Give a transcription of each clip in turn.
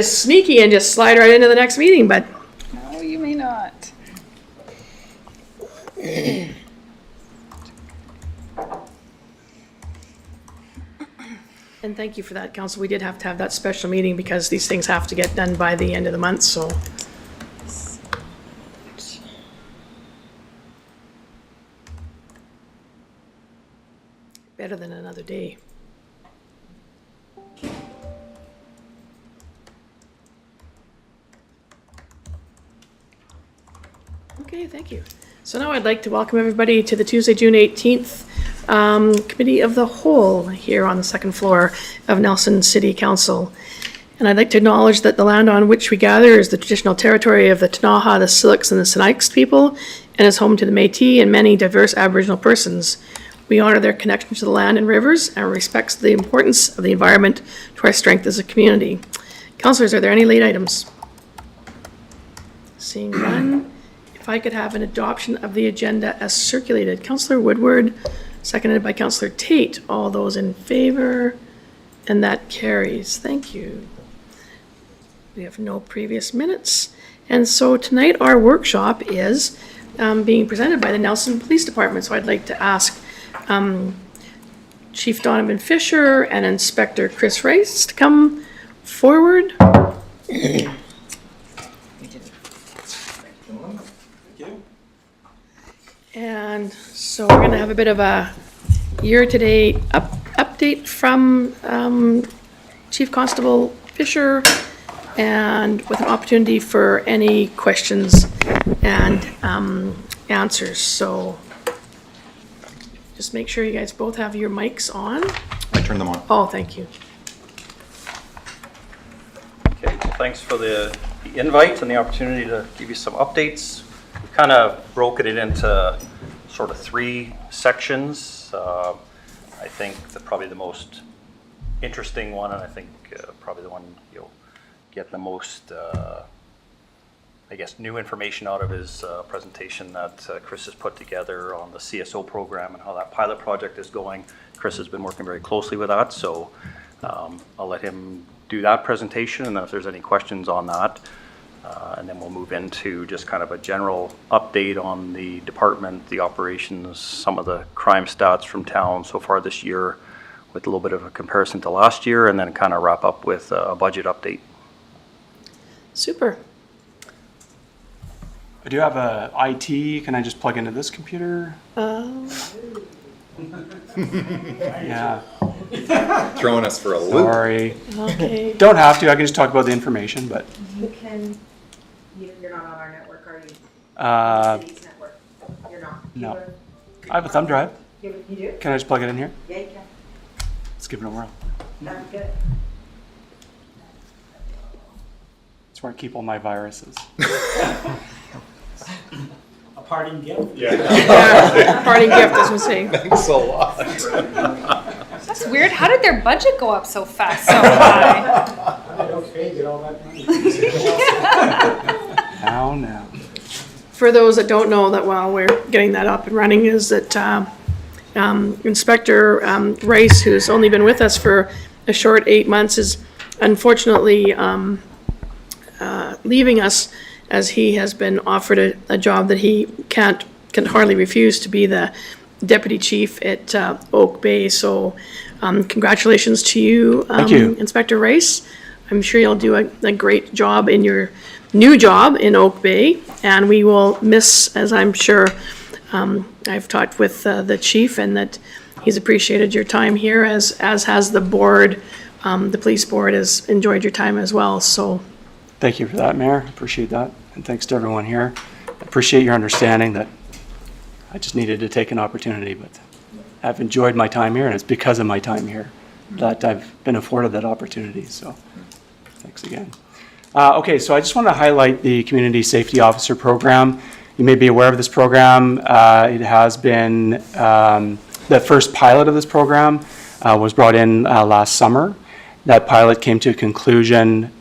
sneaky and just slide right into the next meeting, but No, you may not. and thank you for that, Council. We did have to have that special meeting because these things have to get done by the end of the month, so. Better than another day. Okay, thank you. So now I'd like to welcome everybody to the Tuesday, June 18th Committee of the Whole here on the second floor of Nelson City Council. And I'd like to acknowledge that the land on which we gather is the traditional territory of the Ktunaxa, the Syilx, and the Sinixt people, and is home to the Métis and many diverse Aboriginal persons. We honor their connection to the land and rivers and respect the importance of the environment to our strength as a community. Councillors, are there any late items? Seeing none, if I could have an adoption of the agenda as circulated. Councillor Woodward, seconded by Councillor Tate. All those in favor? And that carries. Thank you. We have no previous minutes. And so tonight our workshop is being presented by the Nelson Police Department. So I'd like to ask Chief Donovan Fisher and Inspector Chris Rice to come forward. And so we're going to have a bit of a year-to-date update from Chief Constable Fisher, and with an opportunity for any questions and answers. So just make sure you guys both have your mics on. I turned them on. Oh, thank you. Okay, well, thanks for the invite and the opportunity to give you some updates. We've kind of broken it into sort of three sections. I think probably the most interesting one, and I think probably the one you'll get the most, I guess, new information out of his presentation that Chris has put together on the CSO program and how that pilot project is going. Chris has been working very closely with that, so I'll let him do that presentation, and then if there's any questions on that, and then we'll move into just kind of a general update on the department, the operations, some of the crime stats from town so far this year, with a little bit of a comparison to last year, and then kind of wrap up with a budget update. Super. I do have a IT. Can I just plug into this computer? Yeah. Throwing us for a loop. Sorry. Okay. Don't have to. I can just talk about the information, but. You can, you're not on our network, are you? City's network. You're not. No. You I have a thumb drive. You do? Can I just plug it in here? Yeah, you can. Let's give it a whirl. That'd be good. That's where I keep all my viruses. A parting gift? Yeah, parting gift, as we say. Thanks a lot. That's weird. How did their budget go up so fast, so high? I don't pay, get all that money. Now. For those that don't know, that while we're getting that up and running, is that Inspector Rice, who's only been with us for a short 8 months, is unfortunately leaving us, as he has been offered a job that he can hardly refuse, to be the deputy chief at Oak Bay. So congratulations to you, Thank you. Inspector Rice. I'm sure you'll do a great job in your new job in Oak Bay, and we will miss, as I'm sure I've talked with the chief, and that he's appreciated your time here, as has the board. The police board has enjoyed your time as well. So Thank you for that, Mayor. Appreciate that. And thanks to everyone here. I appreciate your understanding that I just needed to take an opportunity, but I've enjoyed my time here, and it's because of my time here that I've been afforded that opportunity. So thanks again. Okay, so I just want to highlight the Community Safety Officer Program. You may be aware of this program. It has been, the first pilot of this program was brought in last summer. That pilot came to a conclusion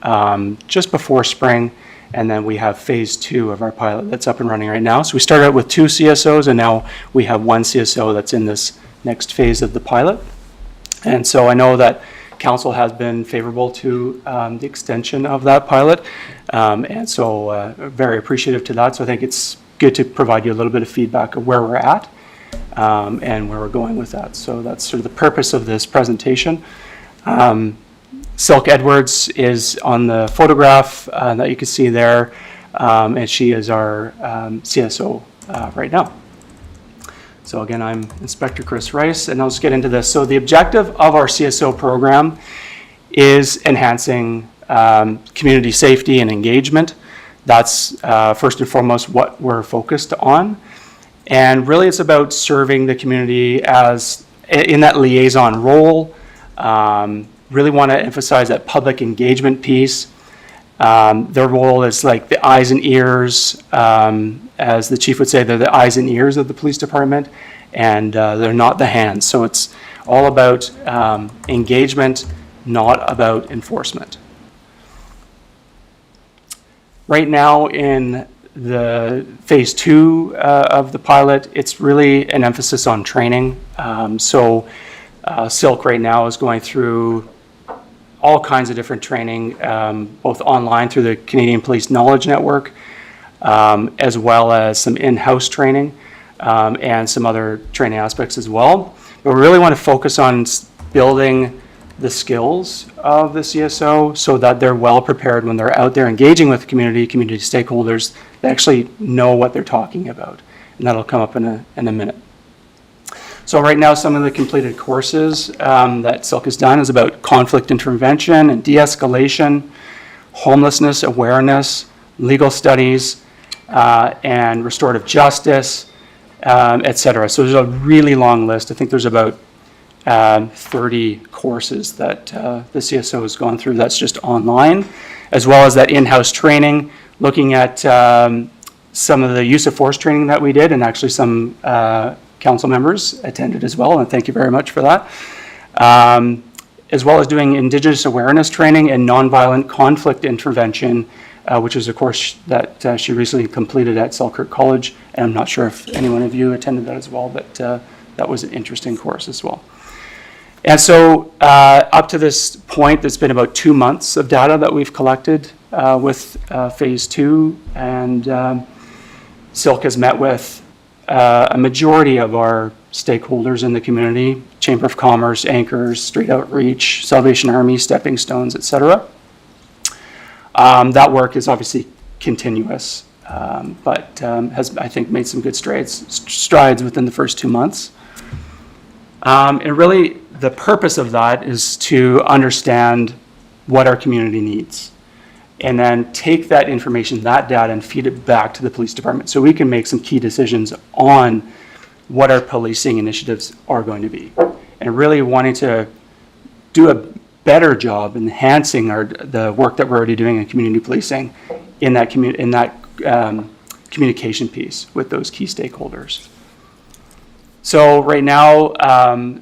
just before spring, and then we have phase 2 of our pilot that's up and running right now. So we started out with 2 CSOs, and now we have 1 CSO that's in this next phase of the pilot. And so I know that council has been favorable to the extension of that pilot, and so very appreciative to that. So I think it's good to provide you a little bit of feedback of where we're at and where we're going with that. So that's sort of the purpose of this presentation. Silk Edwards is on the photograph that you can see there, and she is our CSO right now. So again, I'm Inspector Chris Rice, and I'll just get into this. So the objective of our CSO program is enhancing community safety and engagement. That's first and foremost what we're focused on. And really it's about serving the community as in that liaison role. Really want to emphasize that public engagement piece. Their role is like the eyes and ears, as the chief would say, they're the eyes and ears of the police department, and they're not the hands. So it's all about engagement, not about enforcement. Right now in the phase 2 of the pilot, it's really an emphasis on training. Silk right now is going through all kinds of different training, both online through the Canadian Police Knowledge Network, as well as some in-house training and some other training aspects as well. But we really want to focus on building the skills of the CSO so that they're well prepared when they're out there engaging with the community stakeholders. They actually know what they're talking about, and that'll come up in a minute. So right now, some of the completed courses that Silk has done is about conflict intervention and de-escalation, homelessness awareness, legal studies, and restorative justice, etc. So there's a really long list. I think there's about 30 courses that the CSO has gone through. That's just online, as well as that in-house training, looking at some of the use of force training that we did, and actually some council members attended as well, and thank you very much for that. As well as doing Indigenous awareness training and nonviolent conflict intervention, which is a course that she recently completed at Selkirk College, and I'm not sure if any one of you attended that as well, but that was an interesting course as well. And so up to this point, it's been about 2 months of data that we've collected with phase 2, and Silk has met with a majority of our stakeholders in the community, Chamber of Commerce, Anchors, Street Outreach, Salvation Army, Stepping Stones, etc. That work is obviously continuous, but has, I think, made some good strides within the first 2 months. And really, the purpose of that is to understand what our community needs, and then take that information, that data, and feed it back to the police department so we can make some key decisions on what our policing initiatives are going to be. And really wanting to do a better job enhancing the work that we're already doing in community policing in that communication piece with those key stakeholders. So right now,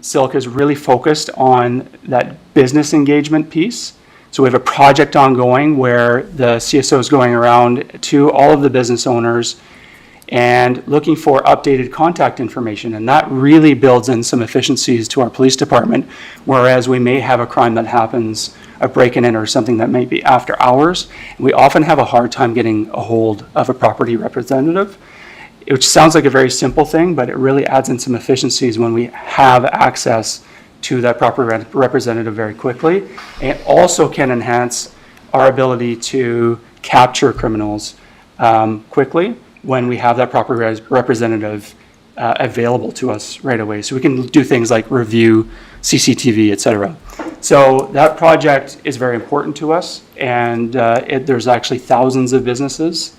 Silk is really focused on that business engagement piece. So we have a project ongoing where the CSO is going around to all of the business owners and looking for updated contact information. And that really builds in some efficiencies to our police department, whereas we may have a crime that happens, a break-in or something that may be after hours. We often have a hard time getting a hold of a property representative, which sounds like a very simple thing, but it really adds in some efficiencies when we have access to that property representative very quickly. And it also can enhance our ability to capture criminals quickly when we have that property representative available to us right away. So we can do things like review CCTV, etc. So that project is very important to us, and there's actually thousands of businesses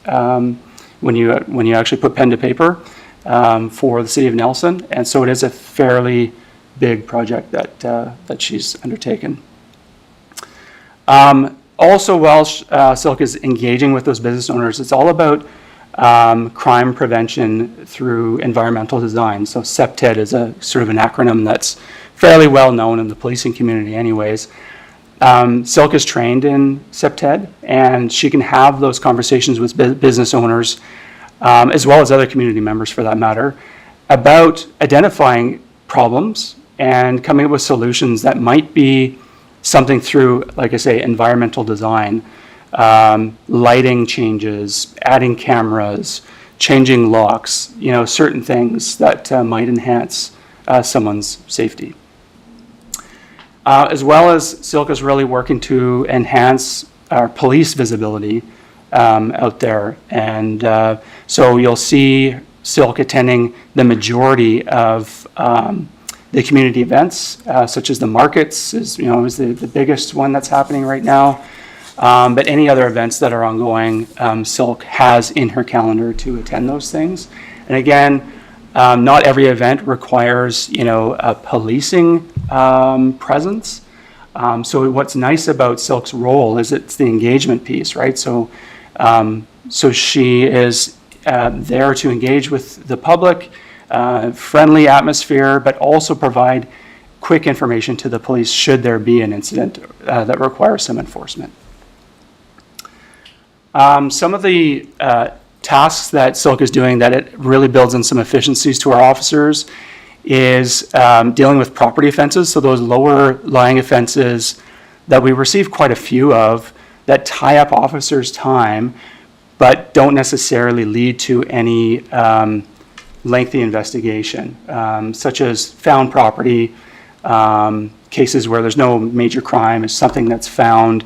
when you actually put pen to paper for the city of Nelson, and so it is a fairly big project that she's undertaken. Also, while Silk is engaging with those business owners, it's all about crime prevention through environmental design. So CEPTED is a sort of an acronym that's fairly well known in the policing community anyways. Silk is trained in CEPTED, and she can have those conversations with business owners, as well as other community members for that matter, about identifying problems and coming up with solutions that might be something through, like I say, environmental design, lighting changes, adding cameras, changing locks, certain things that might enhance someone's safety. As well as Silk is really working to enhance our police visibility out there. And so you'll see Silk attending the majority of the community events, such as the markets is the biggest one that's happening right now. But any other events that are ongoing, Silk has in her calendar to attend those things. And again, not every event requires, a policing presence. So what's nice about Silk's role is it's the engagement piece, right? So she is there to engage with the public, friendly atmosphere, but also provide quick information to the police should there be an incident that requires some enforcement. Some of the tasks that Silk is doing that it really builds in some efficiencies to our officers is dealing with property offenses. So those lower lying offenses that we receive quite a few of that tie up officers' time, but don't necessarily lead to any lengthy investigation, such as found property, cases where there's no major crime, it's something that's found,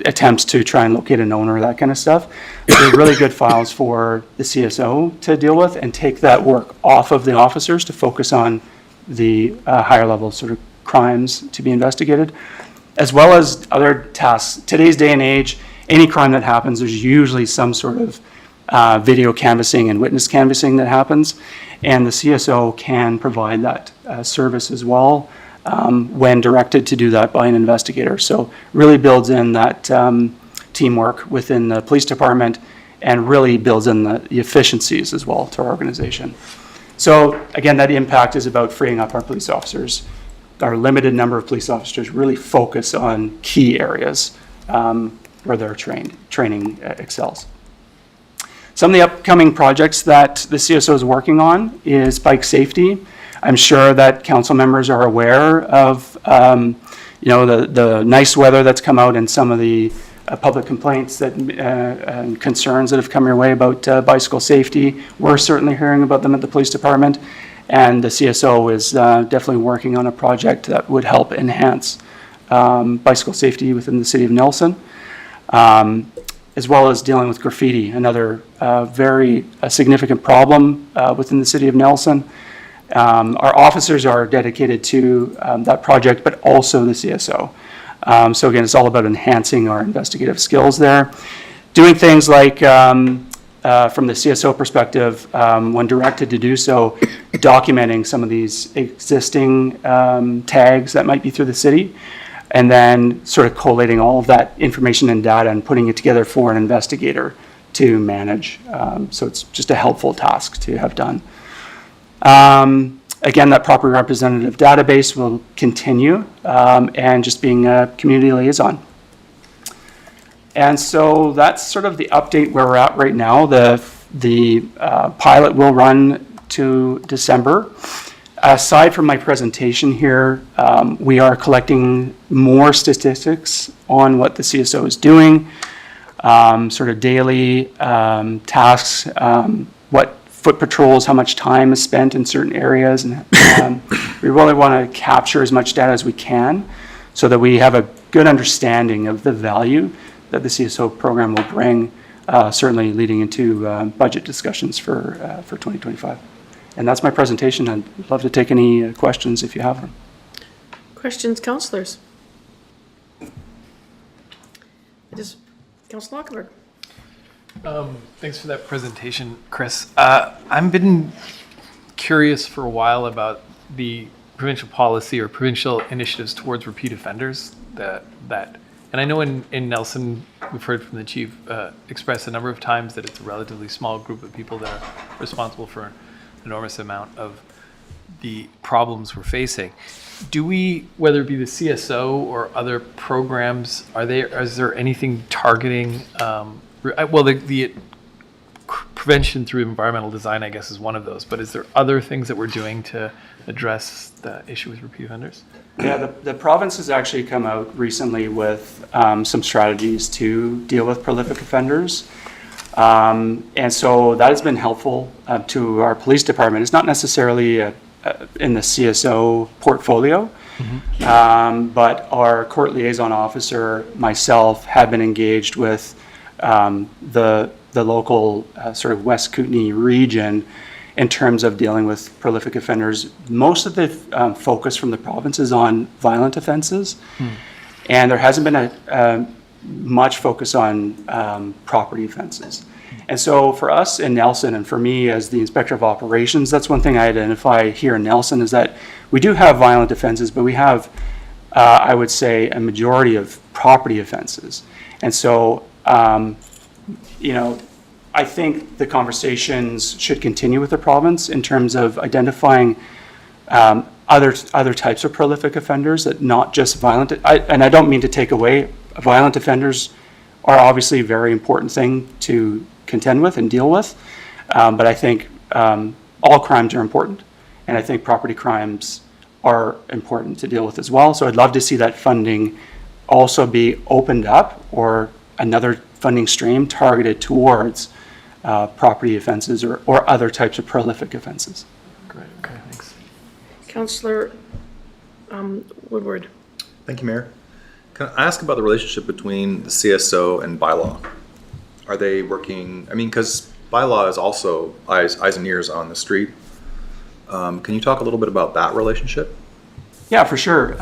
attempts to try and locate an owner, that kind of stuff. They're really good files for the CSO to deal with and take that work off of the officers to focus on the higher level sort of crimes to be investigated, as well as other tasks. Today's day and age, any crime that happens, there's usually some sort of video canvassing and witness canvassing that happens, and the CSO can provide that service as well when directed to do that by an investigator. So really builds in that teamwork within the police department and really builds in the efficiencies as well to our organization. So again, that impact is about freeing up our police officers. Our limited number of police officers really focus on key areas where their training excels. Some of the upcoming projects that the CSO is working on is bike safety. I'm sure that council members are aware of the nice weather that's come out and some of the public complaints that and concerns that have come your way about bicycle safety. We're certainly hearing about them at the police department, and the CSO is definitely working on a project that would help enhance bicycle safety within the city of Nelson, as well as dealing with graffiti, another very significant problem within the city of Nelson. Our officers are dedicated to that project, but also the CSO. So again, it's all about enhancing our investigative skills there. Doing things like, from the CSO perspective, when directed to do so, documenting some of these existing tags that might be through the city, and then sort of collating all of that information and data and putting it together for an investigator to manage. So it's just a helpful task to have done. Again, that property representative database will continue, and just being a community liaison. And so that's sort of the update where we're at right now. The pilot will run to December. Aside from my presentation here, we are collecting more statistics on what the CSO is doing, sort of daily tasks, what foot patrols, how much time is spent in certain areas, and we really want to capture as much data as we can so that we have a good understanding of the value that the CSO program will bring, certainly leading into budget discussions for 2025. And that's my presentation. I'd love to take any questions if you have them. Questions, councillors? Councillor Lockenberg. Thanks for that presentation, Chris. I've been curious for a while about the provincial policy or provincial initiatives towards repeat offenders. And I know in Nelson, we've heard from the chief express a number of times that it's a relatively small group of people that are responsible for an enormous amount of the problems we're facing. Do we, whether it be the CSO or other programs, is there anything targeting, the prevention through environmental design, I guess, is one of those. But is there other things that we're doing to address the issue with repeat offenders? Yeah, the province has actually come out recently with some strategies to deal with prolific offenders. And so that has been helpful to our police department. It's not necessarily in the CSO portfolio, but our court liaison officer, myself, have been engaged with the local sort of West Kootenay region in terms of dealing with prolific offenders. Most of the focus from the province is on violent offenses, and there hasn't been much focus on property offenses. And so for us in Nelson, and for me as the Inspector of Operations, that's one thing I identify here in Nelson, is that we do have violent offenses, but we have, I would say, a majority of property offenses. And so, I think the conversations should continue with the province in terms of identifying other types of prolific offenders, that not just violent. And I don't mean to take away, violent offenders are obviously a very important thing to contend with and deal with. But I think all crimes are important, and I think property crimes are important to deal with as well. So I'd love to see that funding also be opened up, or another funding stream targeted towards property offenses or other types of prolific offenses. Great, okay, thanks. Councillor Woodward. Thank you, Mayor. Can I ask about the relationship between the CSO and bylaw? Are they working, because bylaw is also eyes and ears on the street. Can you talk a little bit about that relationship? Yeah, for sure.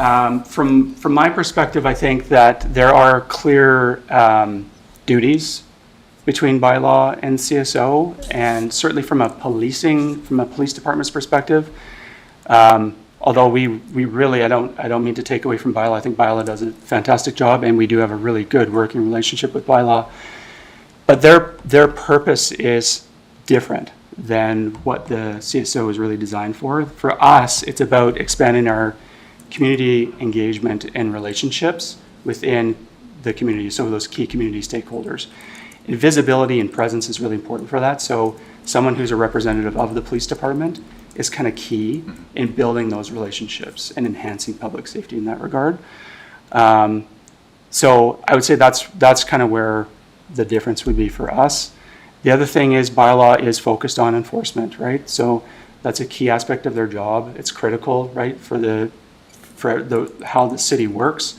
From my perspective, I think that there are clear duties between bylaw and CSO, and certainly from a police department's perspective. Although we really, I don't mean to take away from bylaw. I think bylaw does a fantastic job, and we do have a really good working relationship with bylaw. But their purpose is different than what the CSO is really designed for. For us, it's about expanding our community engagement and relationships within the community, so those key community stakeholders. And visibility and presence is really important for that. So someone who's a representative of the police department is kind of key in building those relationships and enhancing public safety in that regard. So I would say that's kind of where the difference would be for us. The other thing is bylaw is focused on enforcement, right? So that's a key aspect of their job. It's critical, right, for how the city works,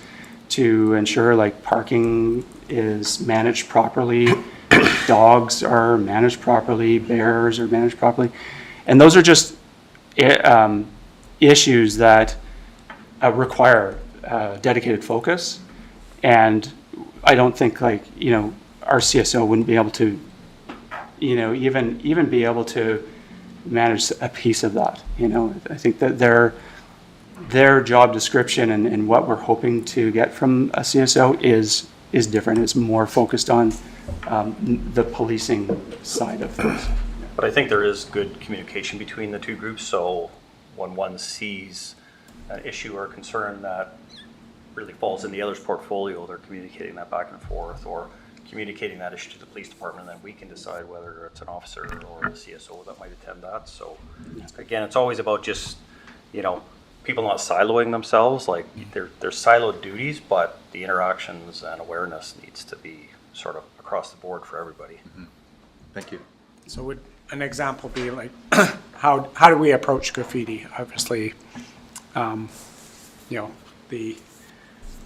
to ensure like parking is managed properly, dogs are managed properly, bears are managed properly. And those are just issues that require dedicated focus. And I don't think our CSO wouldn't be able to, even be able to manage a piece of that. I think that their job description and what we're hoping to get from a CSO is different. It's more focused on the policing side of things. But I think there is good communication between the two groups. So when one sees an issue or concern that really falls in the other's portfolio, they're communicating that back and forth, or communicating that issue to the police department, and then we can decide whether it's an officer or a CSO that might attend that. So again, it's always about just, people not siloing themselves. Like they're siloed duties, but the interactions and awareness needs to be sort of across the board for everybody. Mm-hmm. Thank you. So would an example be like, how do we approach graffiti? Obviously, the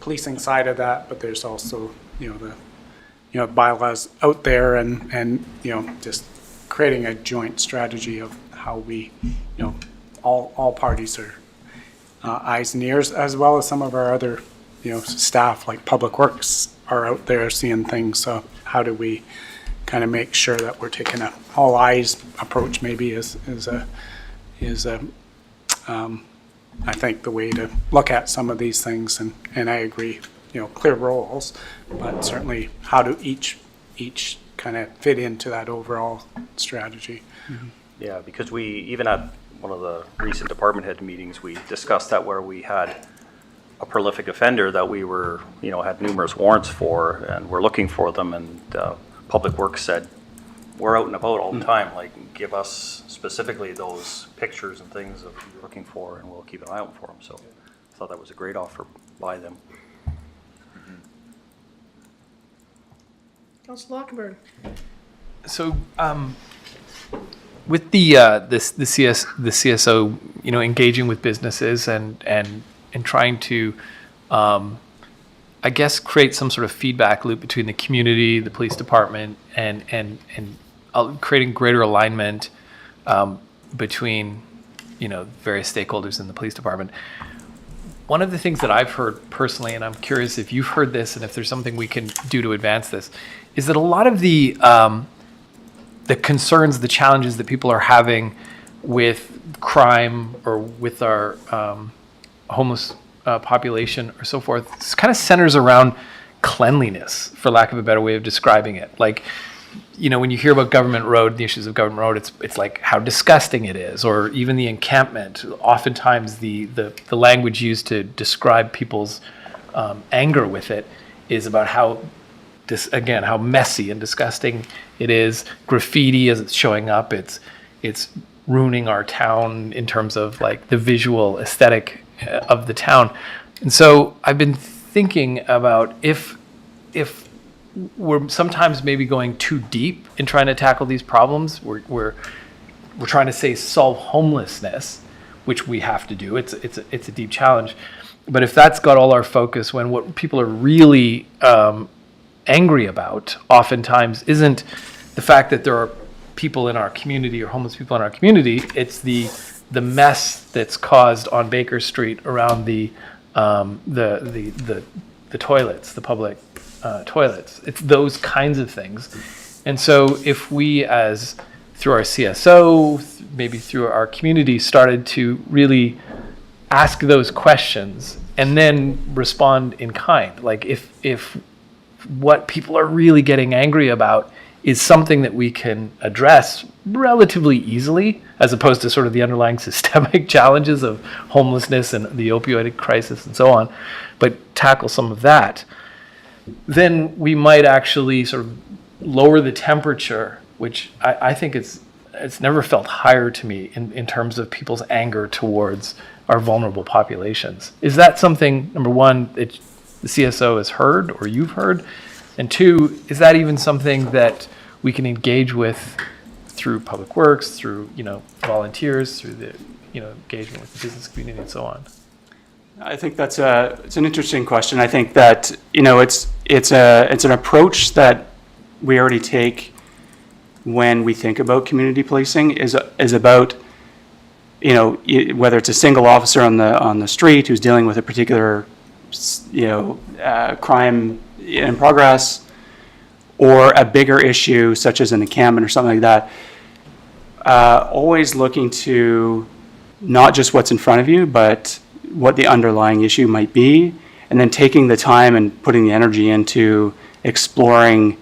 policing side of that, but there's also, the bylaws out there, and just creating a joint strategy of how we, all parties are eyes and ears, as well as some of our other, staff like Public Works are out there seeing things. So how do we kind of make sure that we're taking a all eyes approach? Maybe is I think the way to look at some of these things, and I agree, clear roles, but certainly how do each kind of fit into that overall strategy. Mm-hmm. Yeah, because we, even at one of the recent department head meetings, we discussed that where we had a prolific offender that we were, had numerous warrants for, and we're looking for them, and Public Works said, we're out and about all the time, like, give us specifically those pictures and things of what you're looking for, and we'll keep an eye out for them. So I thought that was a great offer by them. Councilor Lockenberg. So, with the CSO, engaging with businesses and trying to, I guess, create some sort of feedback loop between the community, the police department, and creating greater alignment between, various stakeholders in the police department. One of the things that I've heard personally, and I'm curious if you've heard this and if there's something we can do to advance this, is that a lot of the concerns, the challenges that people are having with crime or with our homeless population or so forth, kind of centers around cleanliness, for lack of a better way of describing it. Like, when you hear about government road, the issues of government road, it's like how disgusting it is, or even the encampment. Oftentimes the language used to describe people's anger with it is about how messy and disgusting it is. Graffiti, as it's showing up, it's ruining our town in terms of like the visual aesthetic of the town. And so I've been thinking about if we're sometimes maybe going too deep in trying to tackle these problems. We're trying to say solve homelessness, which we have to do. It's a deep challenge. But if that's got all our focus, when what people are really angry about oftentimes isn't the fact that there are people in our community or homeless people in our community, it's the mess that's caused on Baker Street around the toilets, the public toilets. It's those kinds of things. And so if we, as through our CSO, maybe through our community, started to really ask those questions and then respond in kind, like if what people are really getting angry about is something that we can address relatively easily, as opposed to sort of the underlying systemic challenges of homelessness and the opioid crisis and so on, but tackle some of that, then we might actually sort of lower the temperature, which I think it's never felt higher to me in terms of people's anger towards our vulnerable populations. Is that something, number one, the CSO has heard or you've heard? And two, is that even something that we can engage with through public works, through volunteers, through the engagement with the business community and so on? I think it's an interesting question. I think that it's an approach that we already take when we think about community policing is about whether it's a single officer on the street who's dealing with a particular crime in progress, or a bigger issue such as an encampment or something like that. Always looking to not just what's in front of you, but what the underlying issue might be, and then taking the time and putting the energy into exploring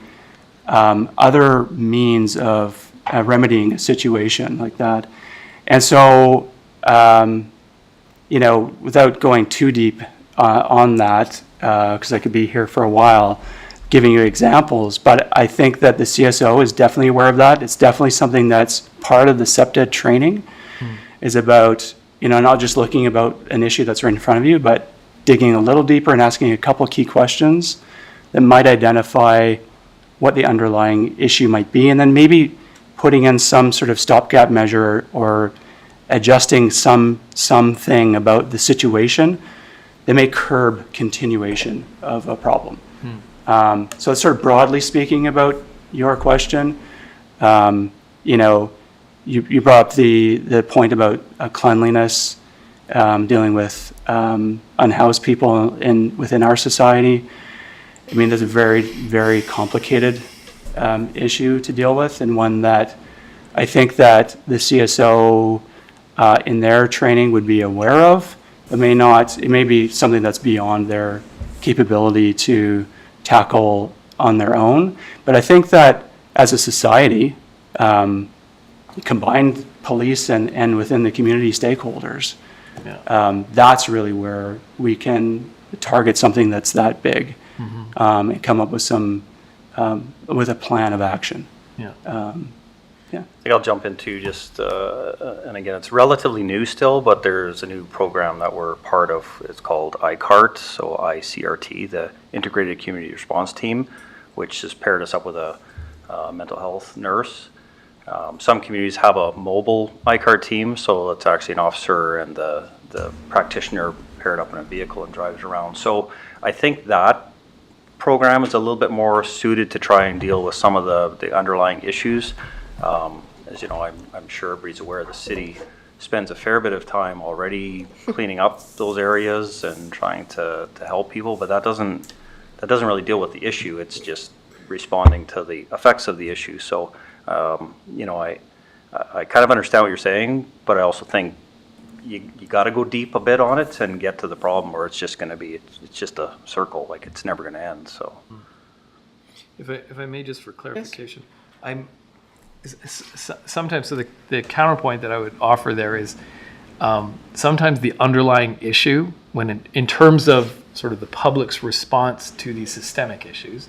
other means of remedying a situation like that. And so, without going too deep on that, because I could be here for a while giving you examples, but I think that the CSO is definitely aware of that. It's definitely something that's part of the CEPTED training, is about not just looking about an issue that's right in front of you, but digging a little deeper and asking a couple key questions that might identify what the underlying issue might be, and then maybe putting in some sort of stopgap measure or adjusting something about the situation that may curb continuation of a problem. So it's sort of broadly speaking about your question. You brought up the point about cleanliness, dealing with unhoused people within our society. I mean, there's a very, very complicated issue to deal with, and one that I think that the CSO in their training would be aware of. It may be something that's beyond their capability to tackle on their own. But I think that as a society, combined police and within the community stakeholders, that's really where we can target something that's that big, and come up with with a plan of action. Yeah. I think I'll jump into just, and again, it's relatively new still, but there's a new program that we're part of. It's called ICART, so ICRT, the Integrated Community Response Team, which has paired us up with a mental health nurse. Some communities have a mobile ICART team, so it's actually an officer and the practitioner paired up in a vehicle and drives around. So I think that program is a little bit more suited to try and deal with some of the underlying issues. As you know, I'm sure everybody's aware the city spends a fair bit of time already cleaning up those areas and trying to help people, but that doesn't really deal with the issue. It's just responding to the effects of the issue. So, you know, I kind of understand what you're saying, but I also think you got to go deep a bit on it and get to the problem, or it's just going to be, it's just a circle, like it's never going to end. So, If I may, just for clarification, sometimes, so the counterpoint that I would offer there is sometimes the underlying issue, when in terms of sort of the public's response to these systemic issues,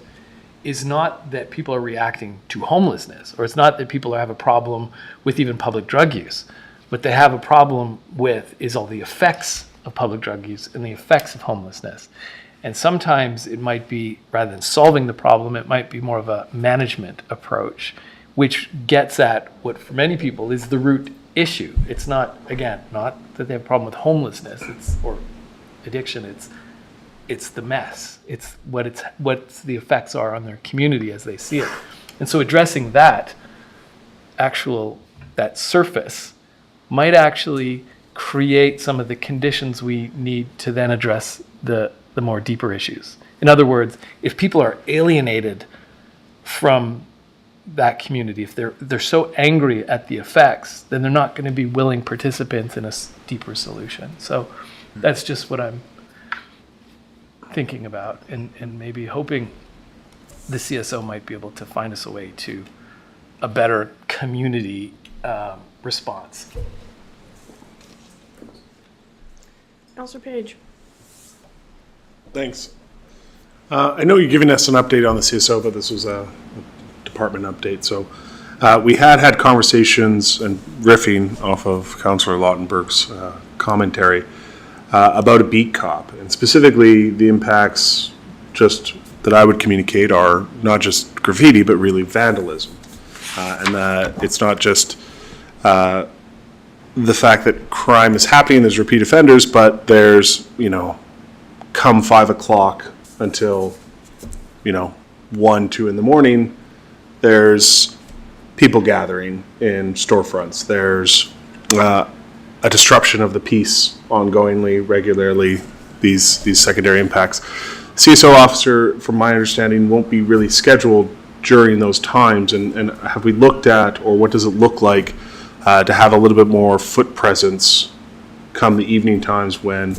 is not that people are reacting to homelessness, or it's not that people have a problem with even public drug use. What they have a problem with is all the effects of public drug use and the effects of homelessness. And sometimes it might be, rather than solving the problem, it might be more of a management approach, which gets at what for many people is the root issue. It's not, again, not that they have a problem with homelessness or addiction, it's the mess. It's what the effects are on their community as they see it. And so addressing that surface might actually create some of the conditions we need to then address the more deeper issues. In other words, if people are alienated from that community, if they're so angry at the effects, then they're not going to be willing participants in a deeper solution. So that's just what I'm thinking about, and maybe hoping the CSO might be able to find us a way to a better community response. Councilor Page. Thanks. I know you're giving us an update on the CSO, but this was a department update. So we had conversations and riffing off of Councillor Lautenberg's commentary about a beat cop, and specifically the impacts just that I would communicate are not just graffiti, but really vandalism. And that it's not just the fact that crime is happening, there's repeat offenders, but there's, come 5 o'clock until, 1, 2 in the morning, there's people gathering in storefronts. There's a disruption of the peace ongoingly, regularly, these secondary impacts. CSO officer, from my understanding, won't be really scheduled during those times. And have we looked at, or what does it look like to have a little bit more foot presence come the evening times when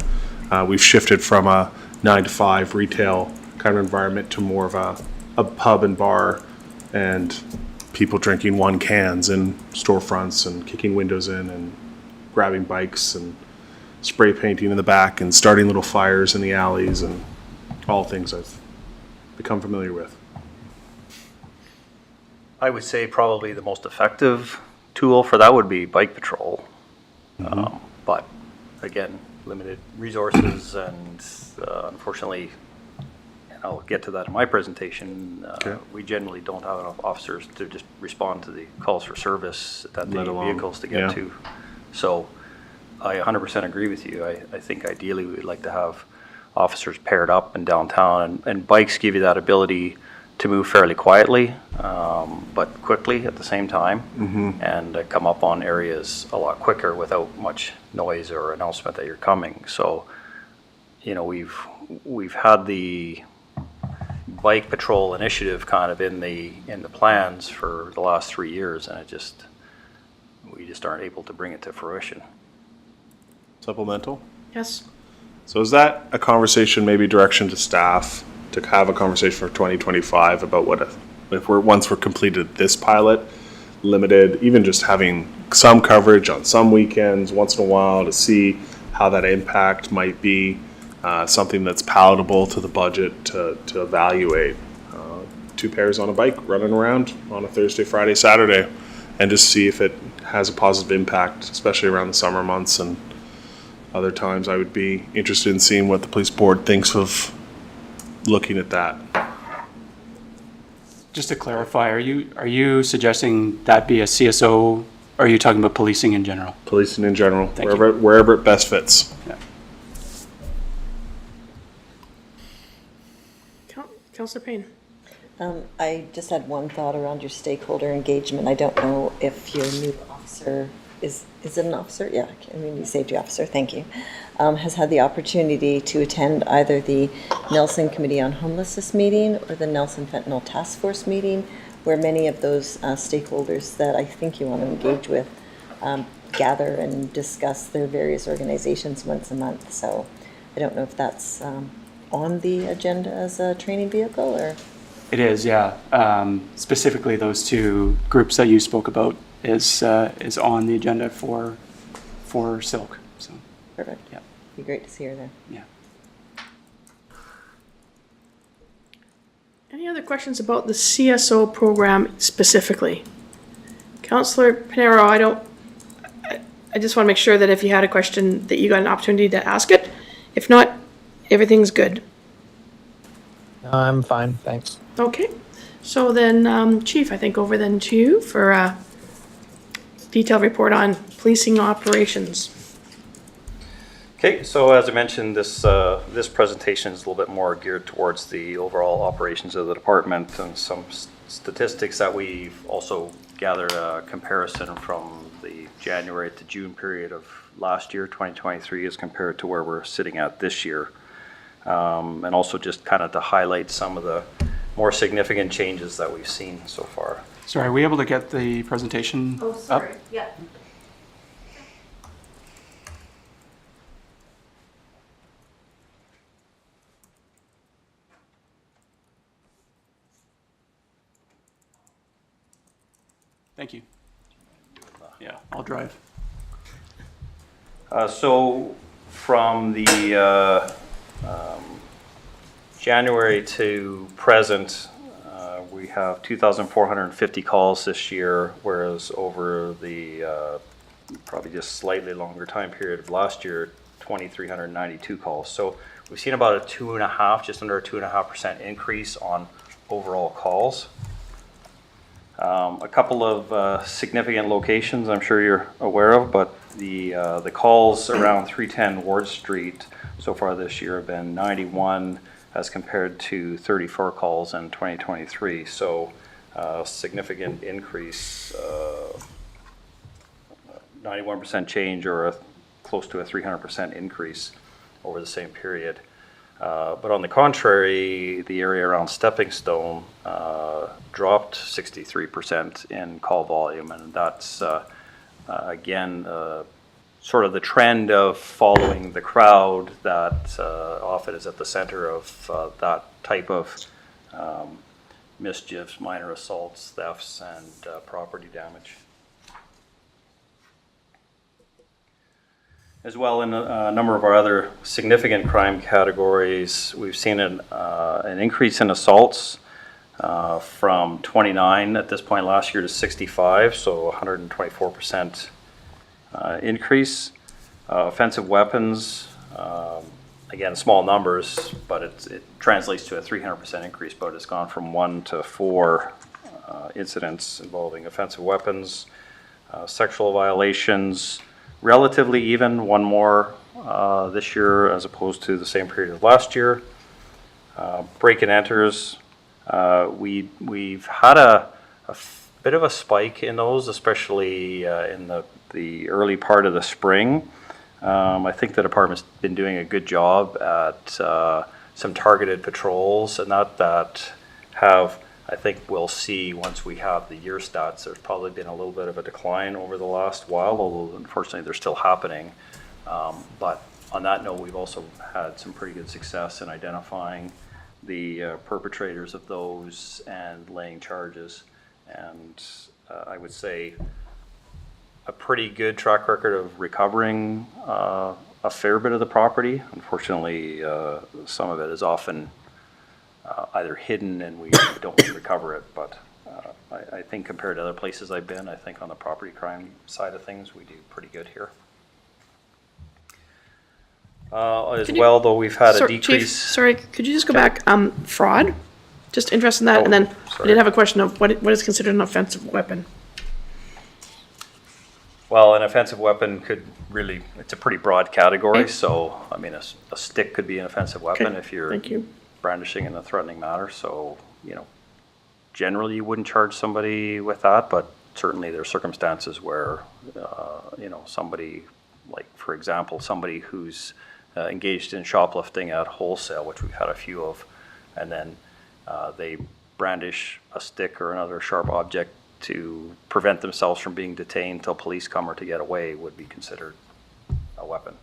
we've shifted from a 9 to 5 retail kind of environment to more of a pub and bar and people drinking one cans in storefronts and kicking windows in and grabbing bikes and spray painting in the back and starting little fires in the alleys and all things I've become familiar with. I would say probably the most effective tool for that would be bike patrol. But again, limited resources, and unfortunately, and I'll get to that in my presentation, we generally don't have enough officers to just respond to the calls for service that they need vehicles to get to. So I 100% agree with you. I think ideally we would like to have officers paired up in downtown, and bikes give you that ability to move fairly quietly, but quickly at the same time, and come up on areas a lot quicker without much noise or announcement that you're coming. So, we've had the bike patrol initiative kind of in the plans for the last 3 years, and we just aren't able to bring it to fruition. Supplemental? Yes. So is that a conversation, maybe direction to staff, to have a conversation for 2025 about once we're completed this pilot, limited, even just having some coverage on some weekends once in a while to see how that impact might be, something that's palatable to the budget to evaluate. two pairs on a bike running around on a Thursday, Friday, Saturday, and just see if it has a positive impact, especially around the summer months and other times. I would be interested in seeing what the police board thinks of looking at that. Just to clarify, are you suggesting that be a CSO, or are you talking about policing in general? Policing in general, Thank you. wherever it best fits. Yeah. Councillor Payne. I just had one thought around your stakeholder engagement. I don't know if your new officer is it an officer? Yeah, community safety officer, thank you. Has had the opportunity to attend either the Nelson Committee on Homelessness meeting or the Nelson Fentanyl Task Force meeting, where many of those stakeholders that I think you want to engage with gather and discuss their various organizations once a month. So I don't know if that's on the agenda as a training vehicle, or? It is, yeah. Specifically, those two groups that you spoke about is on the agenda for Silk. So Perfect. yeah, Be great to see her there. yeah. Any other questions about the CSO program specifically? Councillor Pinero, I just want to make sure that if you had a question that you got an opportunity to ask it. If not, everything's good. I'm fine, thanks. Okay, so then, Chief, I think over then to you for a detailed report on policing operations. Okay, so as I mentioned, this presentation is a little bit more geared towards the overall operations of the department and some statistics that we've also gathered a comparison from the January to June period of last year, 2023, as compared to where we're sitting at this year. And also just kind of to highlight some of the more significant changes that we've seen so far. Sorry, are we able to get the presentation Oh, up? sorry, yeah. Thank you. Yeah, I'll drive. So from the January to present, we have 2,450 calls this year, whereas over the probably just slightly longer time period of last year, 2,392 calls. So we've seen about just under a 2.5% increase on overall calls. A couple of significant locations I'm sure you're aware of, but the calls around 310 Ward Street so far this year have been 91 as compared to 34 calls in 2023. So significant increase, 91% change, or close to a 300% increase over the same period. But on the contrary, the area around Stepping Stone dropped 63% in call volume, and that's again sort of the trend of following the crowd that often is at the center of that type of mischiefs, minor assaults, thefts, and property damage. As well, in a number of our other significant crime categories, we've seen an increase in assaults from 29 at this point last year to 65, so 124% increase. Offensive weapons, again, small numbers, but it translates to a 300% increase, but it's gone from 1 to 4 incidents involving offensive weapons. Sexual violations, relatively even, one more this year as opposed to the same period of last year. Break and enters, we've had a bit of a spike in those, especially in the early part of the spring. I think the department's been doing a good job at some targeted patrols, and that have, I think we'll see once we have the year stats, there's probably been a little bit of a decline over the last while, although unfortunately they're still happening. But on that note, we've also had some pretty good success in identifying the perpetrators of those and laying charges. And I would say a pretty good track record of recovering a fair bit of the property. Unfortunately, some of it is often either hidden and we don't recover it. But I think compared to other places I've been, I think on the property crime side of things, we do pretty good here. As well, though, we've had a Chief, decrease. sorry, could you just go back, fraud? Just interested in that, and then I sorry. did have a question of what is considered an offensive weapon? Well, an offensive weapon could really, it's a pretty broad category. Okay. So, I mean, a stick could be an offensive weapon Okay, if you're thank you. brandishing in a threatening manner. So, generally you wouldn't charge somebody with that, but certainly there are circumstances where, somebody, like, for example, somebody who's engaged in shoplifting at wholesale, which we've had a few of, and then they brandish a stick or another sharp object to prevent themselves from being detained till police come or to get away would be considered a weapon.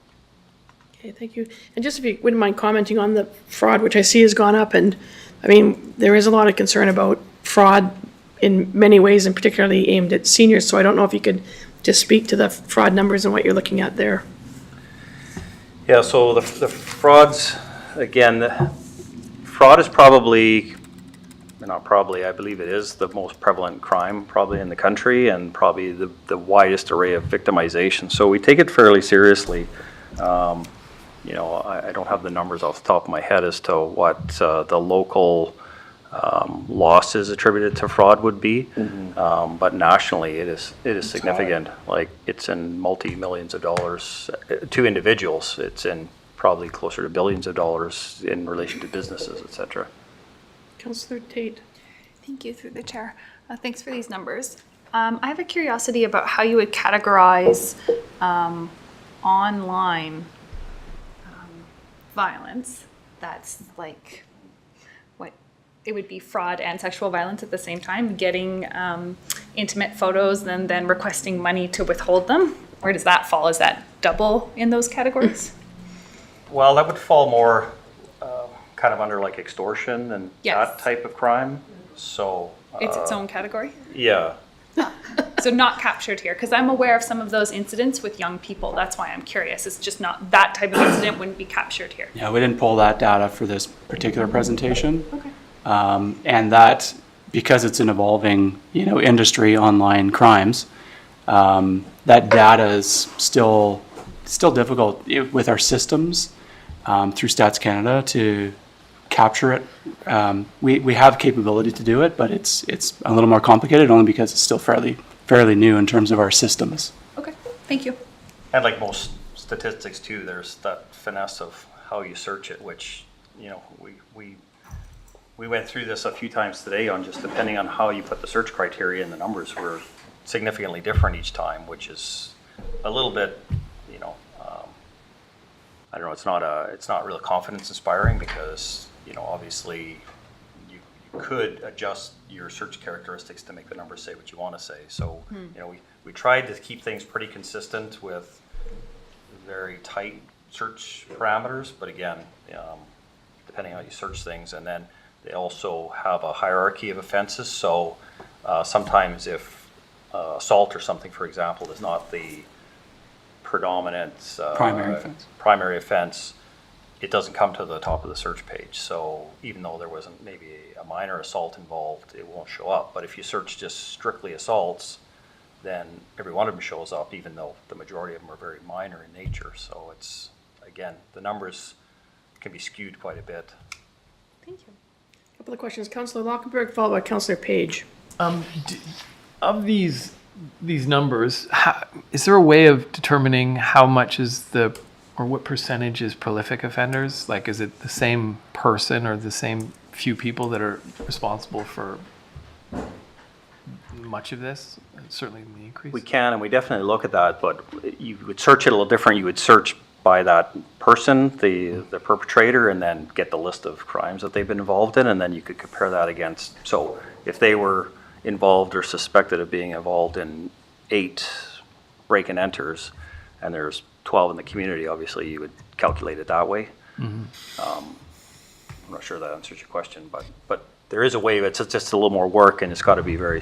Okay, thank you. And just if you wouldn't mind commenting on the fraud, which I see has gone up, and, I mean, there is a lot of concern about fraud in many ways, and particularly aimed at seniors, so I don't know if you could just speak to the fraud numbers and what you're looking at there. Yeah, so the frauds, again, fraud is probably, not probably, I believe it is the most prevalent crime probably in the country, and probably the widest array of victimization. So we take it fairly seriously. I don't have the numbers off the top of my head as to what the local losses attributed to fraud would be, but nationally it is significant. Like, it's in multi-millions of dollars to individuals. It's in probably closer to billions of dollars in relation to businesses, etc. Councillor Tate. Thank you, through the chair. Thanks for these numbers. I have a curiosity about how you would categorize online violence. That's like, what, it would be fraud and sexual violence at the same time, getting intimate photos and then requesting money to withhold them? Where does that fall? Is that double in those categories? Well, that would fall more kind of under like extortion and Yes. that type of crime. So It's its own category? yeah. So not captured here, because I'm aware of some of those incidents with young people. That's why I'm curious. It's just not, that type of incident wouldn't be captured here. Yeah, we didn't pull that data for this particular presentation. Okay. And that, because it's an evolving, industry, online crimes, that data is still difficult with our systems through Stats Canada to capture it. We have capability to do it, but it's a little more complicated only because it's still fairly new in terms of our systems. Okay, thank you. And like most statistics too, there's that finesse of how you search it, which, we went through this a few times today on just depending on how you put the search criteria, and the numbers were significantly different each time, which is a little bit, I don't know, it's not really confidence inspiring because, obviously you could adjust your search characteristics to make the numbers say what you want to say. So, we tried to keep things pretty consistent with very tight search parameters, but again, depending on how you search things, and then they also have a hierarchy of offenses. So sometimes if assault or something, for example, is not the predominant primary offense, it doesn't come to the top of the search page. So even though there wasn't maybe a minor assault involved, it won't show up. But if you search just strictly assaults, then every one of them shows up, even though the majority of them are very minor in nature. So it's, again, the numbers can be skewed quite a bit. Thank you. A couple of questions. Councillor Lockenberg, followed by Councillor Page. Of these numbers, is there a way of determining how much is or what percentage is prolific offenders? Like, is it the same person or the same few people that are responsible for much of this? Certainly in the increase. We can, and we definitely look at that, but you would search it a little different. You would search by that person, the perpetrator, and then get the list of crimes that they've been involved in, and then you could compare that against. So if they were involved or suspected of being involved in 8 break and enters, and there's 12 in the community, obviously you would calculate it that way. I'm not sure that answers your question, but there is a way. It's just a little more work, and it's got to be very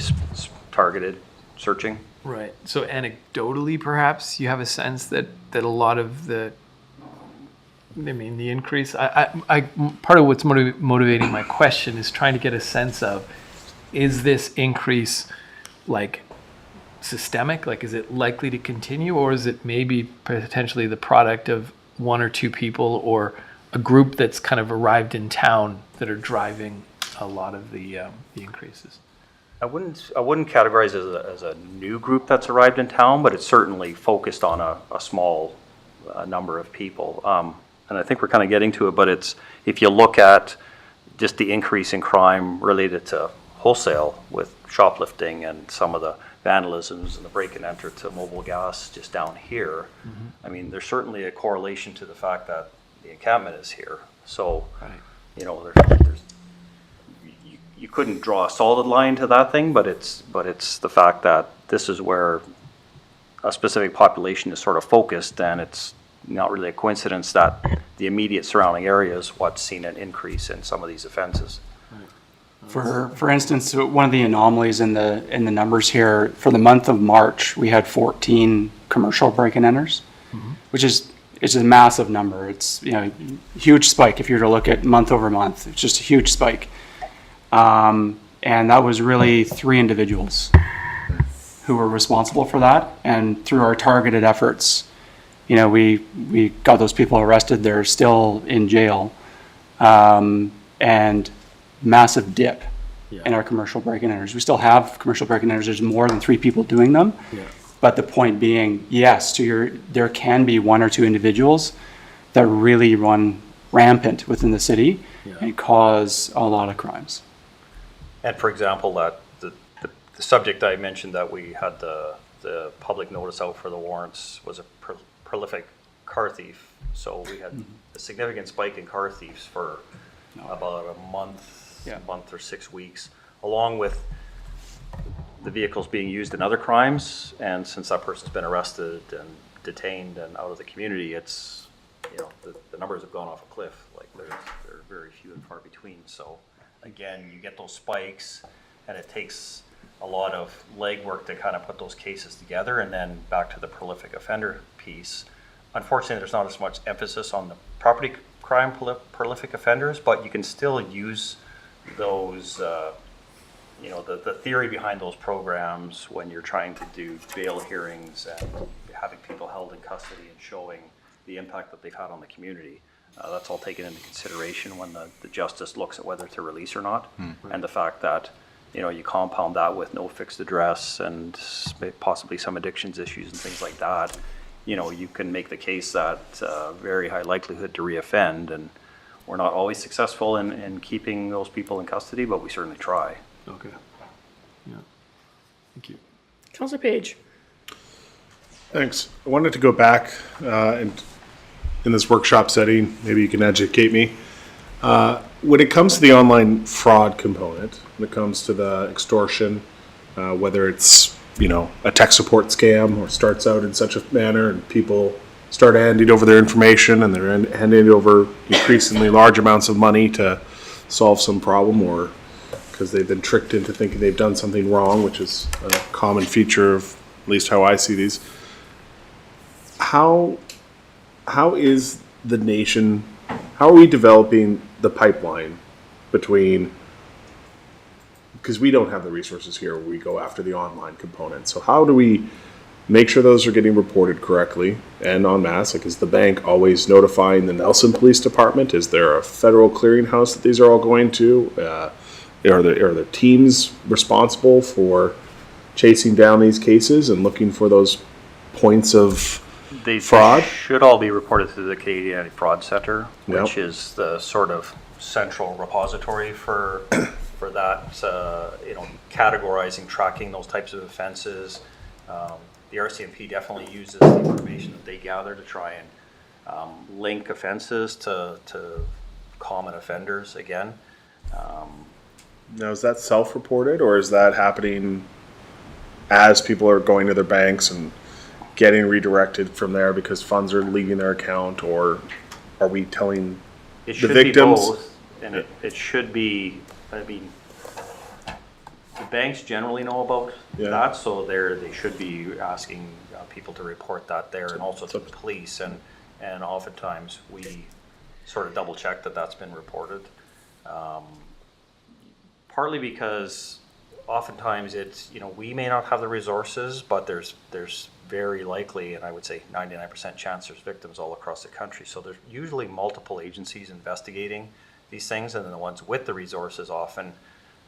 targeted searching. Right. So anecdotally, perhaps you have a sense that a lot of the the increase, part of what's motivating my question is trying to get a sense of, is this increase like systemic? Like, is it likely to continue, or is it maybe potentially the product of one or two people or a group that's kind of arrived in town that are driving a lot of the increases? I wouldn't categorize it as a new group that's arrived in town, but it's certainly focused on a small number of people. And I think we're kind of getting to it, but it's, if you look at just the increase in crime related to wholesale with shoplifting and some of the vandalisms and the break and enter to mobile gas just down here, I mean, there's certainly a correlation to the fact that the encampment is here. So, you know, you couldn't draw a solid line to that thing, but it's the fact that this is where a specific population is sort of focused, and it's not really a coincidence that the immediate surrounding area is what's seen an increase in some of these offenses. For instance, one of the anomalies in the numbers here, for the month of March, we had 14 commercial break-and enters, which is a massive number. It's, you know, huge spike if you were to look at month over month. It's just a huge spike. And that was really 3 individuals who were responsible for that. And through our targeted efforts, you know, we got those people arrested. They're still in jail. And massive dip in our commercial break-and enters. We still have commercial break-and enters. There's more than 3 people doing them. But the point being, yes, there can be 1 or 2 individuals that really run rampant within the city and cause a lot of crimes. And for example, that the subject I mentioned that we had the public notice out for the warrants was a prolific car thief. So we had a significant spike in car thieves for about a month or 6 weeks, along with the vehicles being used in other crimes. And since that person's been arrested and detained and out of the community, it's, you know, the numbers have gone off a cliff. Like they're very few and far between. So again, you get those spikes, and it takes a lot of legwork to kind of put those cases together. And then back to the prolific offender piece. Unfortunately, there's not as much emphasis on the property crime prolific offenders, but you can still use those, you know, the theory behind those programs when you're trying to do bail hearings and having people held in custody and showing the impact that they've had on the community. That's all taken into consideration when the justice looks at whether to release or not. And the fact that, you know, you compound that with no fixed address and possibly some addictions issues and things like that, you know, you can make the case that very high likelihood to reoffend. And we're not always successful in keeping those people in custody, but we certainly try. Okay. Yeah. Thank you. Councillor Page. Thanks. I wanted to go back and in this workshop setting, maybe you can educate me. When it comes to the online fraud component, when it comes to the extortion, whether it's, you know, a tech support scam or starts out in such a manner and people start handing over their information and they're handing over increasingly large amounts of money to solve some problem, or because they've been tricked into thinking they've done something wrong, which is a common feature of at least how I see these. How is the nation, how are we developing the pipeline between, because we don't have the resources here where we go after the online component. So how do we make sure those are getting reported correctly and en masse? Like, is the bank always notifying the Nelson Police Department? Is there a federal clearinghouse that these are all going to? Are the teams responsible for chasing down these cases and looking for those points of fraud? They should all be reported to the Canadian Anti-Fraud Centre, Yep. which is the sort of central repository for that, you know, categorizing, tracking those types of offenses. The RCMP definitely uses the information that they gather to try and link offenses to common offenders again. Now, is that self-reported, or is that happening as people are going to their banks and getting redirected from there because funds are leaving their account, or are we telling It the should victims? be both, and it should be, I mean, the banks generally know about that, so they should be asking people to report that there, and also to the police, and oftentimes we sort of double check that that's been reported. Partly because oftentimes it's, we may not have the resources, but there's very likely, and I would say 99% chance there's victims all across the country. So there's usually multiple agencies investigating these things, and then the ones with the resources often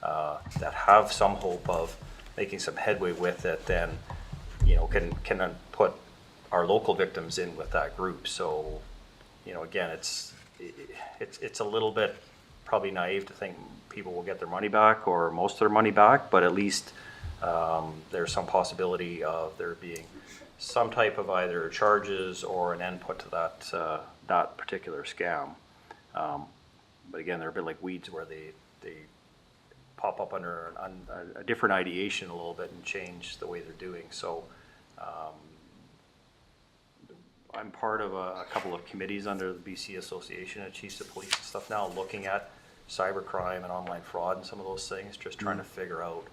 that have some hope of making some headway with it, then can then put our local victims in with that group. So again, it's a little bit probably naive to think people will get their money back or most of their money back, but at least there's some possibility of there being some type of either charges or an end put to that particular scam. But again, they're a bit like weeds where they pop up under a different ideation a little bit and change the way they're doing. So I'm part of a couple of committees under the BC Association of Chiefs of Police and stuff now, looking at cybercrime and online fraud and some of those things, just trying to figure out,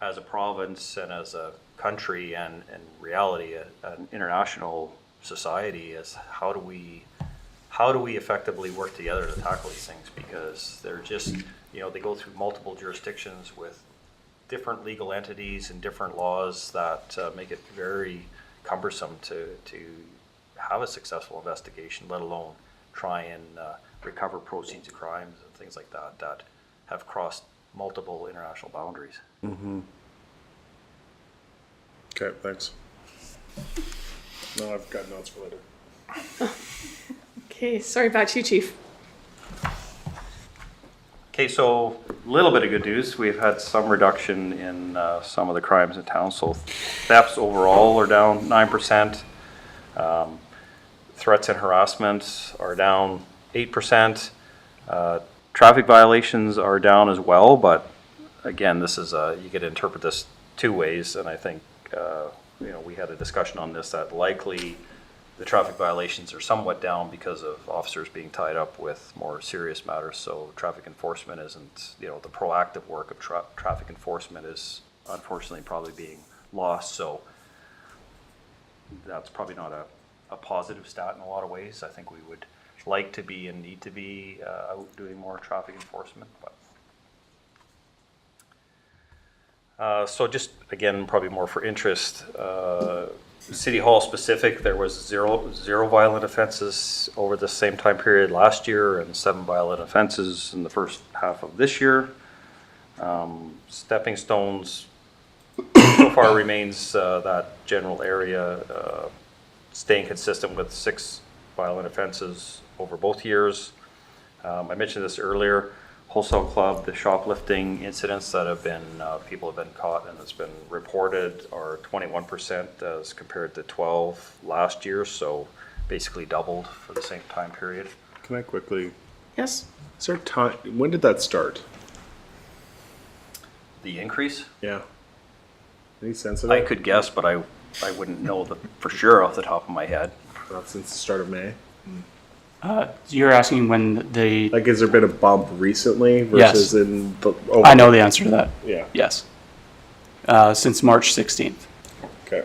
as a province and as a country and reality, an international society, is how do we effectively work together to tackle these things, because they're just, they go through multiple jurisdictions with different legal entities and different laws that make it very cumbersome to have a successful investigation, let alone try and recover proceeds of crimes and things like that have crossed multiple international boundaries. Mm-hmm. Okay, thanks. No, I've got notes for later. Okay, sorry about you, Chief. Okay, so a little bit of good news. We've had some reduction in some of the crimes in town. So thefts overall are down 9%. Threats and harassment are down 8%. Traffic violations are down as well, but again, this is you could interpret this two ways, and I think we had a discussion on this, that likely the traffic violations are somewhat down because of officers being tied up with more serious matters. So traffic enforcement isn't, the proactive work of traffic enforcement is unfortunately probably being lost. So that's probably not a positive stat in a lot of ways. I think we would like to be and need to be out doing more traffic enforcement. But so just again, probably more for interest, City Hall specific, there was zero violent offenses over the same time period last year, and 7 violent offenses in the first half of this year. Stepping Stones so far remains that general area, staying consistent with 6 violent offenses over both years. I mentioned this earlier. Wholesale Club, the shoplifting incidents that have been, people have been caught and it's been reported, are 21% as compared to 12 last year, so basically doubled for the same time period. Can I quickly? Yes? Is there time? When did that start? The increase? Yeah. Any sense of I it? could guess, but I wouldn't know for sure off the top of my head. Not since the start of May. You're asking when the, Like, has there been a bump recently versus in the? I know the answer to that. Yeah. Yes. Since March 16th. Okay.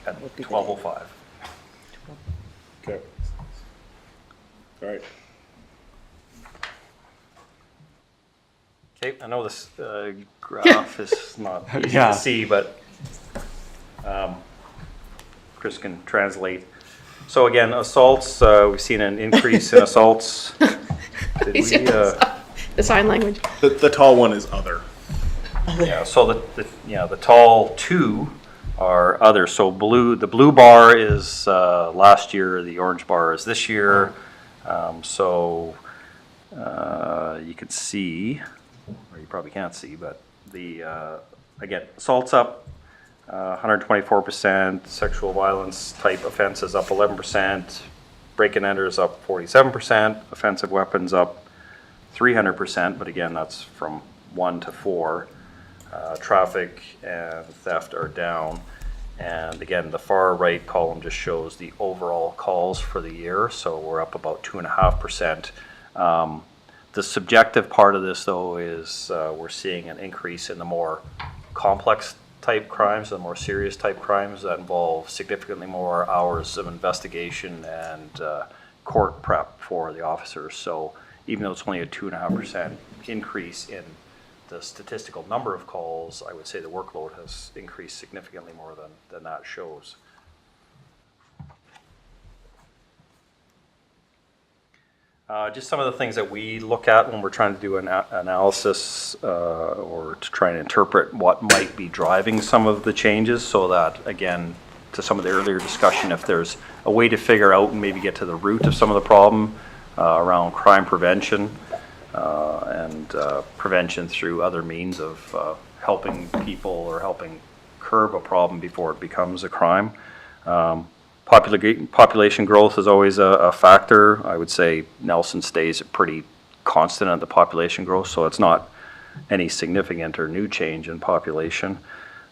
At 12:05. Okay. All right. Okay, I know this graph is not easy Yeah. to see, but Chris can translate. So again, assaults, we've seen an increase in assaults. Did we, The sign language. The tall one is other. yeah, so the tall 2 are other. So the blue bar is last year, the orange bar is this year. So you can see, or you probably can't see, but again, assaults up 124%, sexual violence type offenses up 11%, break-in enters up 47%, offensive weapons up 300%, but again, that's from 1 to 4. Traffic and theft are down. And again, the far right column just shows the overall calls for the year, so we're up about 2.5%. The subjective part of this, though, is we're seeing an increase in the more complex type crimes, the more serious type crimes that involve significantly more hours of investigation and court prep for the officers. So even though it's only a 2.5% increase in the statistical number of calls, I would say the workload has increased significantly more than that shows. Just some of the things that we look at when we're trying to do an analysis or to try and interpret what might be driving some of the changes, so that, again, to some of the earlier discussion, if there's a way to figure out and maybe get to the root of some of the problem around crime prevention and prevention through other means of helping people or helping curb a problem before it becomes a crime. Population growth is always a factor. I would say Nelson stays pretty constant at the population growth, so it's not any significant or new change in population.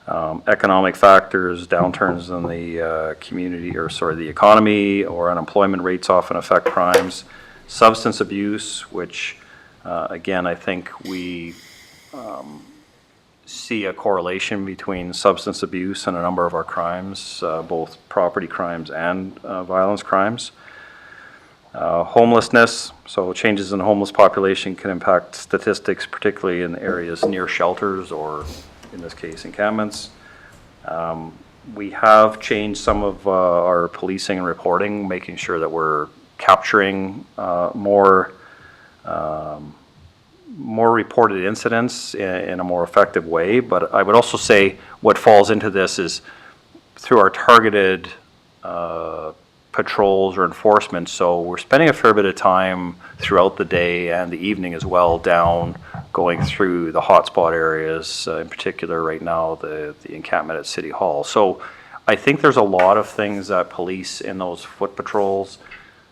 Economic factors, downturns in the the economy or unemployment rates often affect crimes. Substance abuse, which again, I think we see a correlation between substance abuse and a number of our crimes, both property crimes and violence crimes. Homelessness, so changes in the homeless population can impact statistics, particularly in areas near shelters or, in this case, encampments. We have changed some of our policing and reporting, making sure that we're capturing more reported incidents in a more effective way. But I would also say what falls into this is through our targeted patrols or enforcement. So we're spending a fair bit of time throughout the day and the evening as well down going through the hotspot areas, in particular right now the encampment at City Hall. So I think there's a lot of things that police in those foot patrols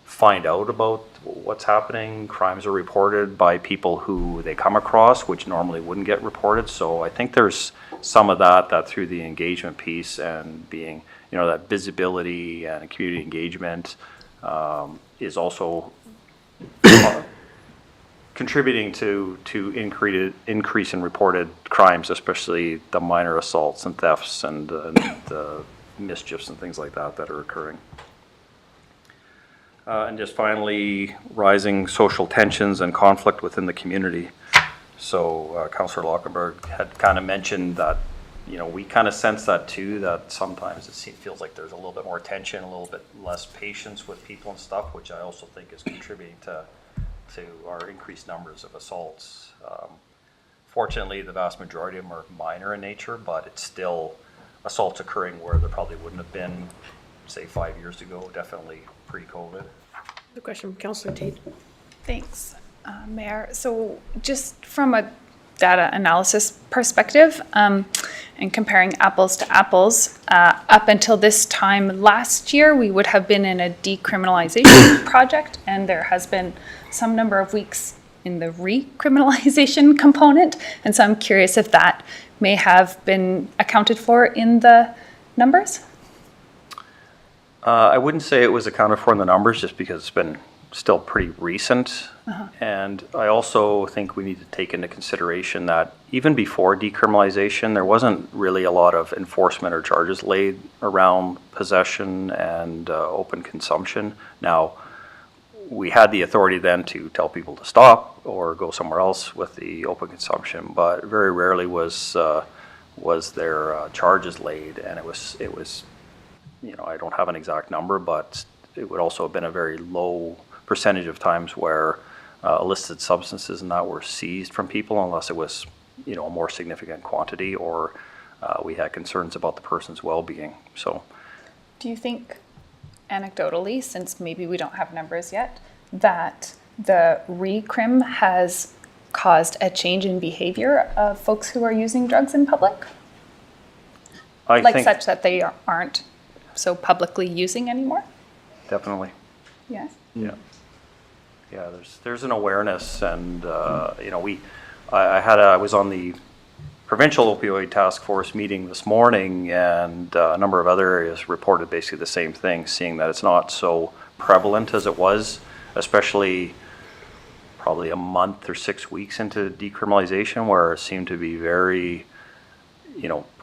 find out about what's happening. Crimes are reported by people who they come across, which normally wouldn't get reported. So I think there's some of that through the engagement piece and being, that visibility and community engagement is also contributing to increase in reported crimes, especially the minor assaults and thefts and mischiefs and things like that are occurring. And just finally, rising social tensions and conflict within the community. So Councillor Lockenberg had kind of mentioned that, we kind of sense that too, that sometimes it feels like there's a little bit more tension, a little bit less patience with people and stuff, which I also think is contributing to our increased numbers of assaults. Fortunately, the vast majority of them are minor in nature, but it's still assaults occurring where there probably wouldn't have been, say, 5 years ago, definitely pre-COVID. The question from Councillor Tate. Thanks, Mayor. So just from a data analysis perspective and comparing apples to apples, up until this time last year, we would have been in a decriminalization project, and there has been some number of weeks in the recriminalization component. And so I'm curious if that may have been accounted for in the numbers? I wouldn't say it was accounted for in the numbers just because it's been still pretty recent. And I also think we need to take into consideration that even before decriminalization, there wasn't really a lot of enforcement or charges laid around possession and open consumption. Now, we had the authority then to tell people to stop or go somewhere else with the open consumption, but very rarely was there charges laid, and it was I don't have an exact number, but it would also have been a very low percentage of times where illicit substances and that were seized from people, unless it was a more significant quantity or we had concerns about the person's well-being. So, do you think, anecdotally, since maybe we don't have numbers yet, that the recrim has caused a change in behavior of folks who are using drugs in public? I think such that they aren't so publicly using anymore? Definitely. Yes. Yeah. Yeah, there's an awareness, and I was on the provincial opioid task force meeting this morning, and a number of other areas reported basically the same thing, seeing that it's not so prevalent as it was, especially probably a month or 6 weeks into decriminalization, where it seemed to be very,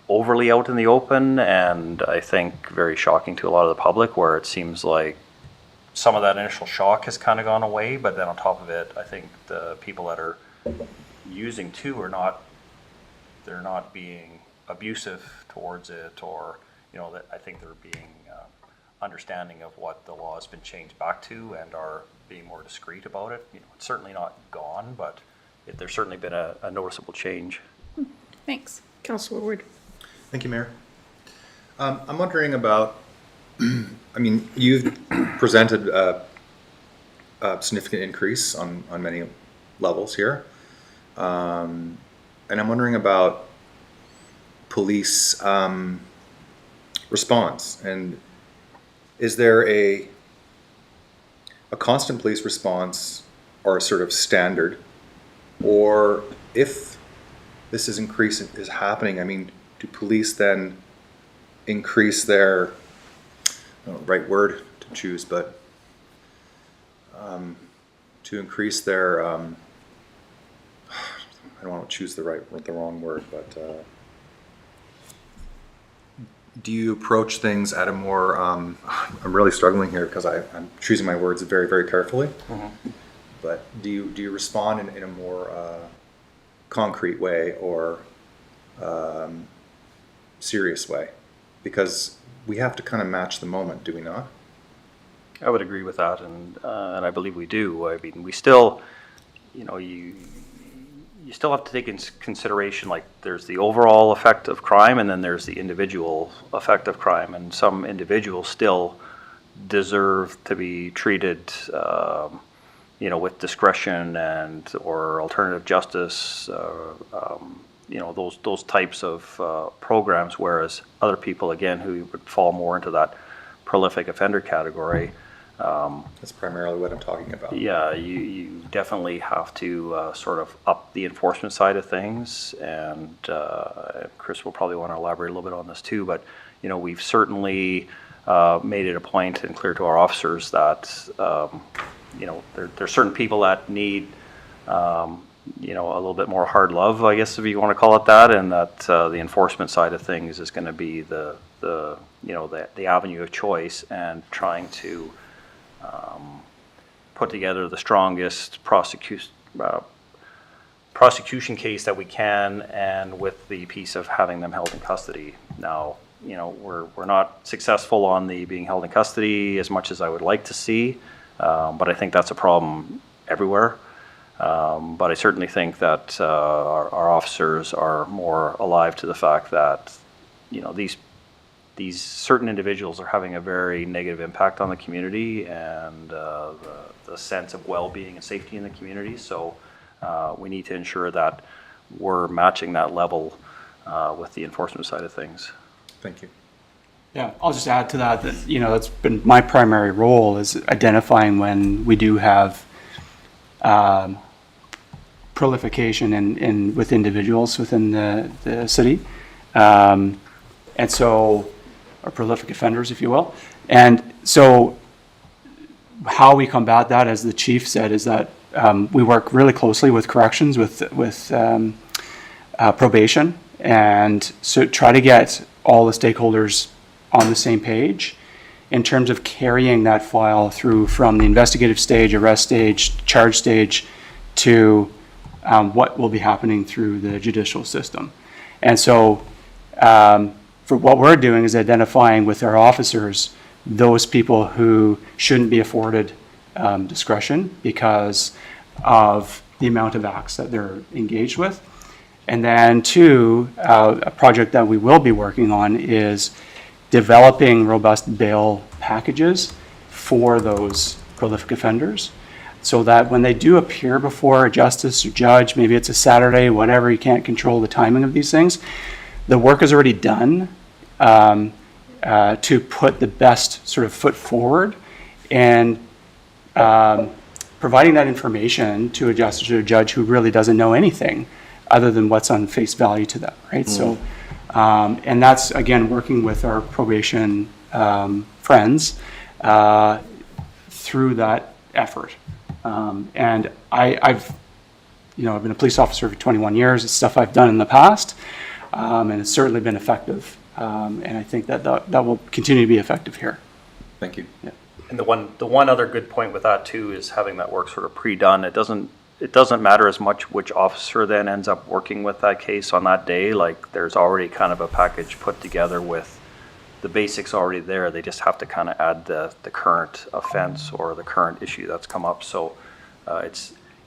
overly out in the open, and I think very shocking to a lot of the public, where it seems like some of that initial shock has kind of gone away, but then on top of it, I think the people that are using too they're not being abusive towards it, or, that I think they're being understanding of what the law has been changed back to and are being more discreet about it. It's certainly not gone, but there's certainly been a noticeable change. Thanks. Councillor Ward. Thank you, Mayor. I'm wondering about, you've presented a significant increase on many levels here. And I'm wondering about police response. And is there a constant police response or a sort of standard? Or if this is happening, do police then increase their, right word to choose, but to increase their, I don't want to choose the wrong word, but do you approach things at a more, I'm really struggling here because I'm choosing my words very, very carefully, but do you respond in a more concrete way or serious way? Because we have to kind of match the moment, do we not? I would agree with that, and I believe we do. I mean, we still, you still have to take into consideration, like, there's the overall effect of crime, and then there's the individual effect of crime, and some individuals still deserve to be treated, with discretion or alternative justice, those types of programs, whereas other people, again, who would fall more into that prolific offender category. That's primarily what I'm talking about. Yeah, you definitely have to sort of up the enforcement side of things, and Chris will probably want to elaborate a little bit on this too, but we've certainly made it a point and clear to our officers that there's certain people that need a little bit more hard love, I guess, if you want to call it that, and that the enforcement side of things is going to be the avenue of choice, and trying to put together the strongest prosecution case that we can, and with the piece of having them held in custody. Now, we're not successful on the being held in custody as much as I would like to see, but I think that's a problem everywhere. But I certainly think that our officers are more alive to the fact that these certain individuals are having a very negative impact on the community and the sense of well-being and safety in the community. So we need to ensure that we're matching that level with the enforcement side of things. Thank you. Yeah, I'll just add to that that's been my primary role, is identifying when we do have prolification with individuals within the city. And so, or prolific offenders, if you will. And so how we combat that, as the chief said, is that we work really closely with corrections, with probation, and so try to get all the stakeholders on the same page in terms of carrying that file through from the investigative stage, arrest stage, charge stage, to what will be happening through the judicial system. And so for what we're doing is identifying with our officers those people who shouldn't be afforded discretion because of the amount of acts that they're engaged with. And then two, a project that we will be working on is developing robust bail packages for those prolific offenders, so that when they do appear before a justice or judge, maybe it's a Saturday, whatever, you can't control the timing of these things, the work is already done to put the best sort of foot forward, and providing that information to a justice or a judge who really doesn't know anything other than what's on face value to them, right? So, and that's, again, working with our probation friends through that effort. And I've been a police officer for 21 years. It's stuff I've done in the past, and it's certainly been effective. And I think that will continue to be effective here. Thank you. Yeah. And the one other good point with that too is having that work sort of pre-done. It doesn't matter as much which officer then ends up working with that case on that day. Like there's already kind of a package put together with the basics already there. They just have to kind of add the current offense or the current issue that's come up. So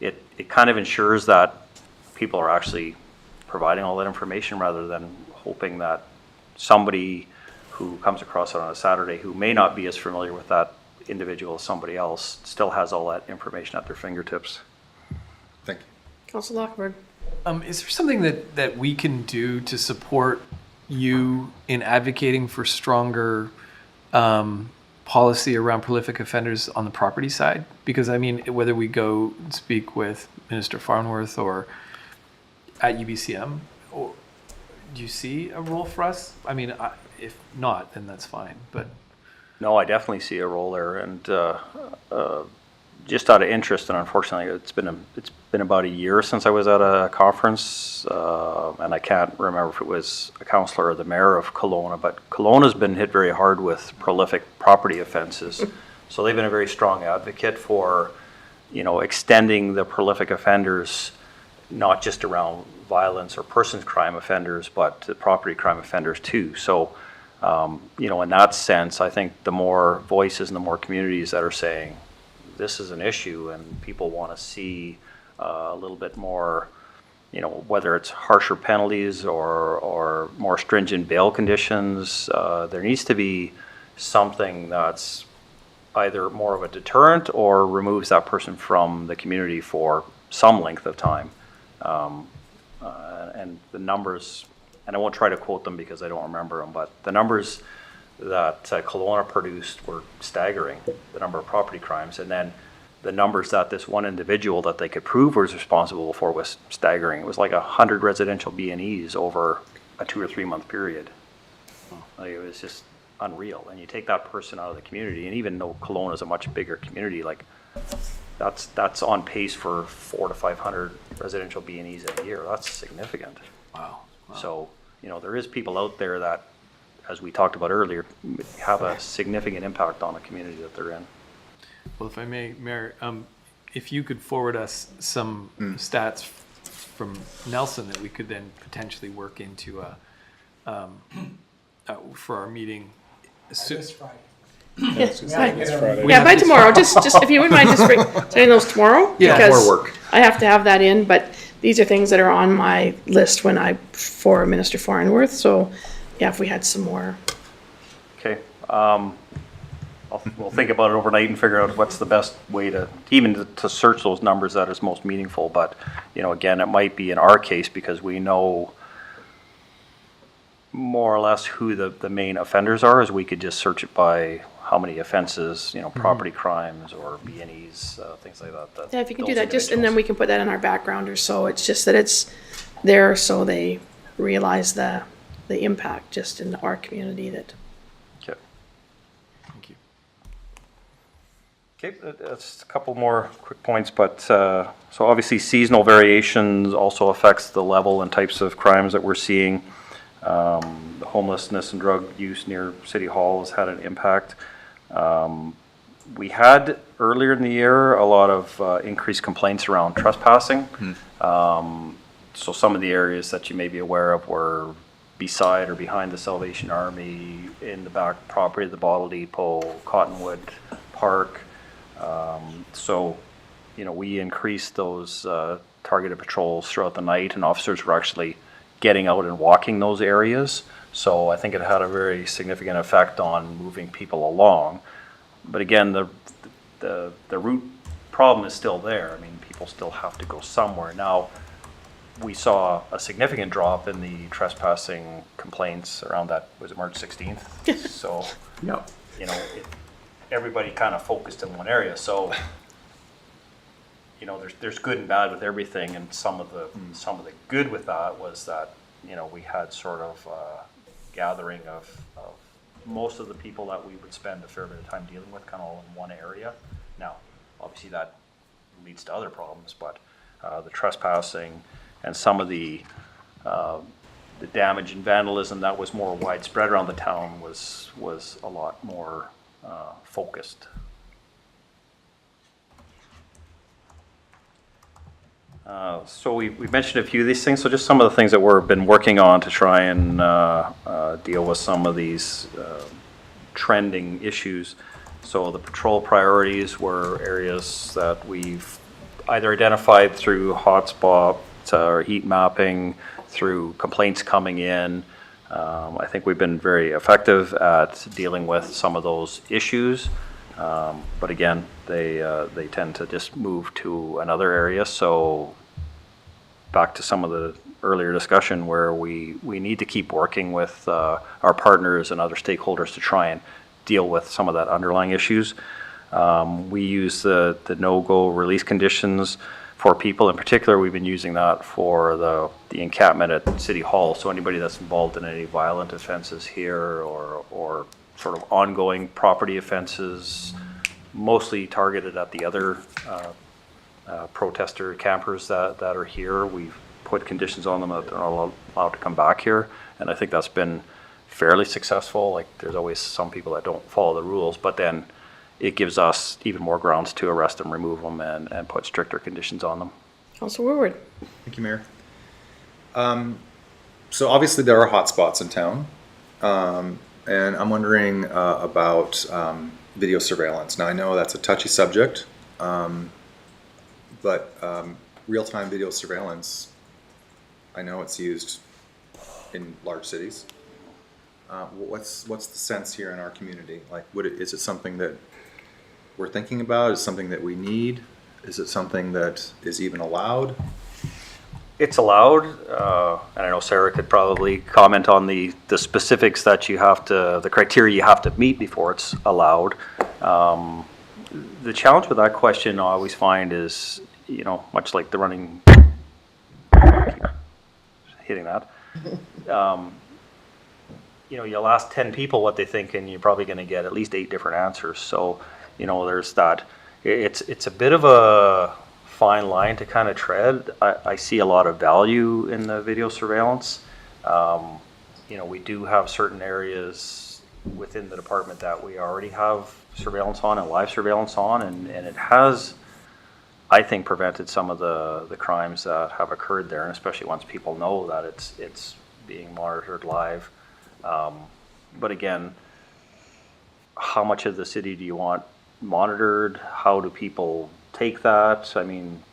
it kind of ensures that people are actually providing all that information rather than hoping that somebody who comes across it on a Saturday who may not be as familiar with that individual as somebody else still has all that information at their fingertips. Thank you. Councilor Lockwood. Is there something that we can do to support you in advocating for stronger policy around prolific offenders on the property side? Because I mean, whether we go speak with Minister Farnworth or at UBCM, or do you see a role for us? I mean, if not, then that's fine. But No, I definitely see a role there, and just out of interest, and unfortunately, it's been about a year since I was at a conference, and I can't remember if it was a councillor or the mayor of Kelowna, but Kelowna's been hit very hard with prolific property offenses, so they've been a very strong advocate for, extending the prolific offenders, not just around violence or persons crime offenders, but the property crime offenders too. So. In that sense, I think the more voices and the more communities that are saying this is an issue and people want to see a little bit more, whether it's harsher penalties or more stringent bail conditions, there needs to be something that's either more of a deterrent or removes that person from the community for some length of time. And the numbers, and I won't try to quote them because I don't remember them, but the numbers that Kelowna produced were staggering, the number of property crimes. And then the numbers that this one individual that they could prove was responsible for was staggering. It was like 100 residential B&Es over a 2 or 3 month period. Like, it was just unreal. And you take that person out of the community, and even though Kelowna is a much bigger community, like that's on pace for 400 to 500 residential B&Es a year. That's significant. wow. So, there is people out there that, as we talked about earlier, have a significant impact on the community that they're in. Well, if I may, Mayor, if you could forward us some stats from Nelson that we could then potentially work into for our meeting. This Friday. Yeah, by tomorrow, just if you wouldn't mind just sending those tomorrow. Yeah. Because More work. I have to have that in, but these are things that are on my list for Minister Farnworth, so yeah, if we had some more. Okay. We'll think about it overnight and figure out what's the best way to search those numbers that is most meaningful. But, again, it might be in our case because we know more or less who the main offenders are, as we could just search it by how many offenses, property crimes or B&Es, things like that. Yeah, if you can do that, and then we can put that in our background or so. It's just that it's there so they realize the impact just in our community that. Okay. Thank you. Okay, that's a couple more quick points, but so obviously seasonal variations also affects the level and types of crimes that we're seeing. The homelessness and drug use near City Hall has had an impact. We had earlier in the year a lot of increased complaints around trespassing. So some of the areas that you may be aware of were beside or behind the Salvation Army, in the back property of the Bottle Depot, Cottonwood Park. So, we increased those targeted patrols throughout the night, and officers were actually getting out and walking those areas. So I think it had a very significant effect on moving people along. But again, the root problem is still there. I mean, people still have to go somewhere. Now, we saw a significant drop in the trespassing complaints around that, was it March 16th? So, Yep. Everybody kind of focused in one area. So, there's good and bad with everything, and some of the good with that was that we had sort of gathering of most of the people that we would spend a fair bit of time dealing with, kind of all in one area. Now, obviously that leads to other problems, but the trespassing and some of the damage and vandalism that was more widespread around the town was a lot more focused. So we mentioned a few of these things, so just some of the things that we've been working on to try and deal with some of these trending issues. So the patrol priorities were areas that we've either identified through hotspot or heat mapping, through complaints coming in. I think we've been very effective at dealing with some of those issues. But again, they tend to just move to another area. So back to some of the earlier discussion where we need to keep working with our partners and other stakeholders to try and deal with some of that underlying issues. We use the no-go release conditions for people. In particular, we've been using that for the encampment at City Hall. So anybody that's involved in any violent offenses here or sort of ongoing property offenses, mostly targeted at the other protester campers that are here. We've put conditions on them that they're not allowed to come back here, and I think that's been fairly successful. Like, there's always some people that don't follow the rules, but then it gives us even more grounds to arrest them, remove them, and put stricter conditions on them. Councilor Woodward. Thank you, Mayor. So obviously there are hotspots in town, and I'm wondering about video surveillance. Now I know that's a touchy subject, but real-time video surveillance, I know it's used in large cities. What's the sense here in our community? Like, is it something that we're thinking about? Is it something that we need? Is it something that is even allowed? It's allowed, and I know Sarah could probably comment on the specifics that you have to, the criteria you have to meet before it's allowed. The challenge with that question I always find is, much like the running, hitting that, you'll ask 10 people what they think, and you're probably going to get at least 8 different answers. So, there's that. It's a bit of a fine line to kind of tread. I see a lot of value in the video surveillance. We do have certain areas within the department that we already have surveillance on and live surveillance on, and it has, I think, prevented some of the crimes that have occurred there, and especially once people know that it's being monitored live. But again, how much of the city do you want monitored? How do people take that? I mean,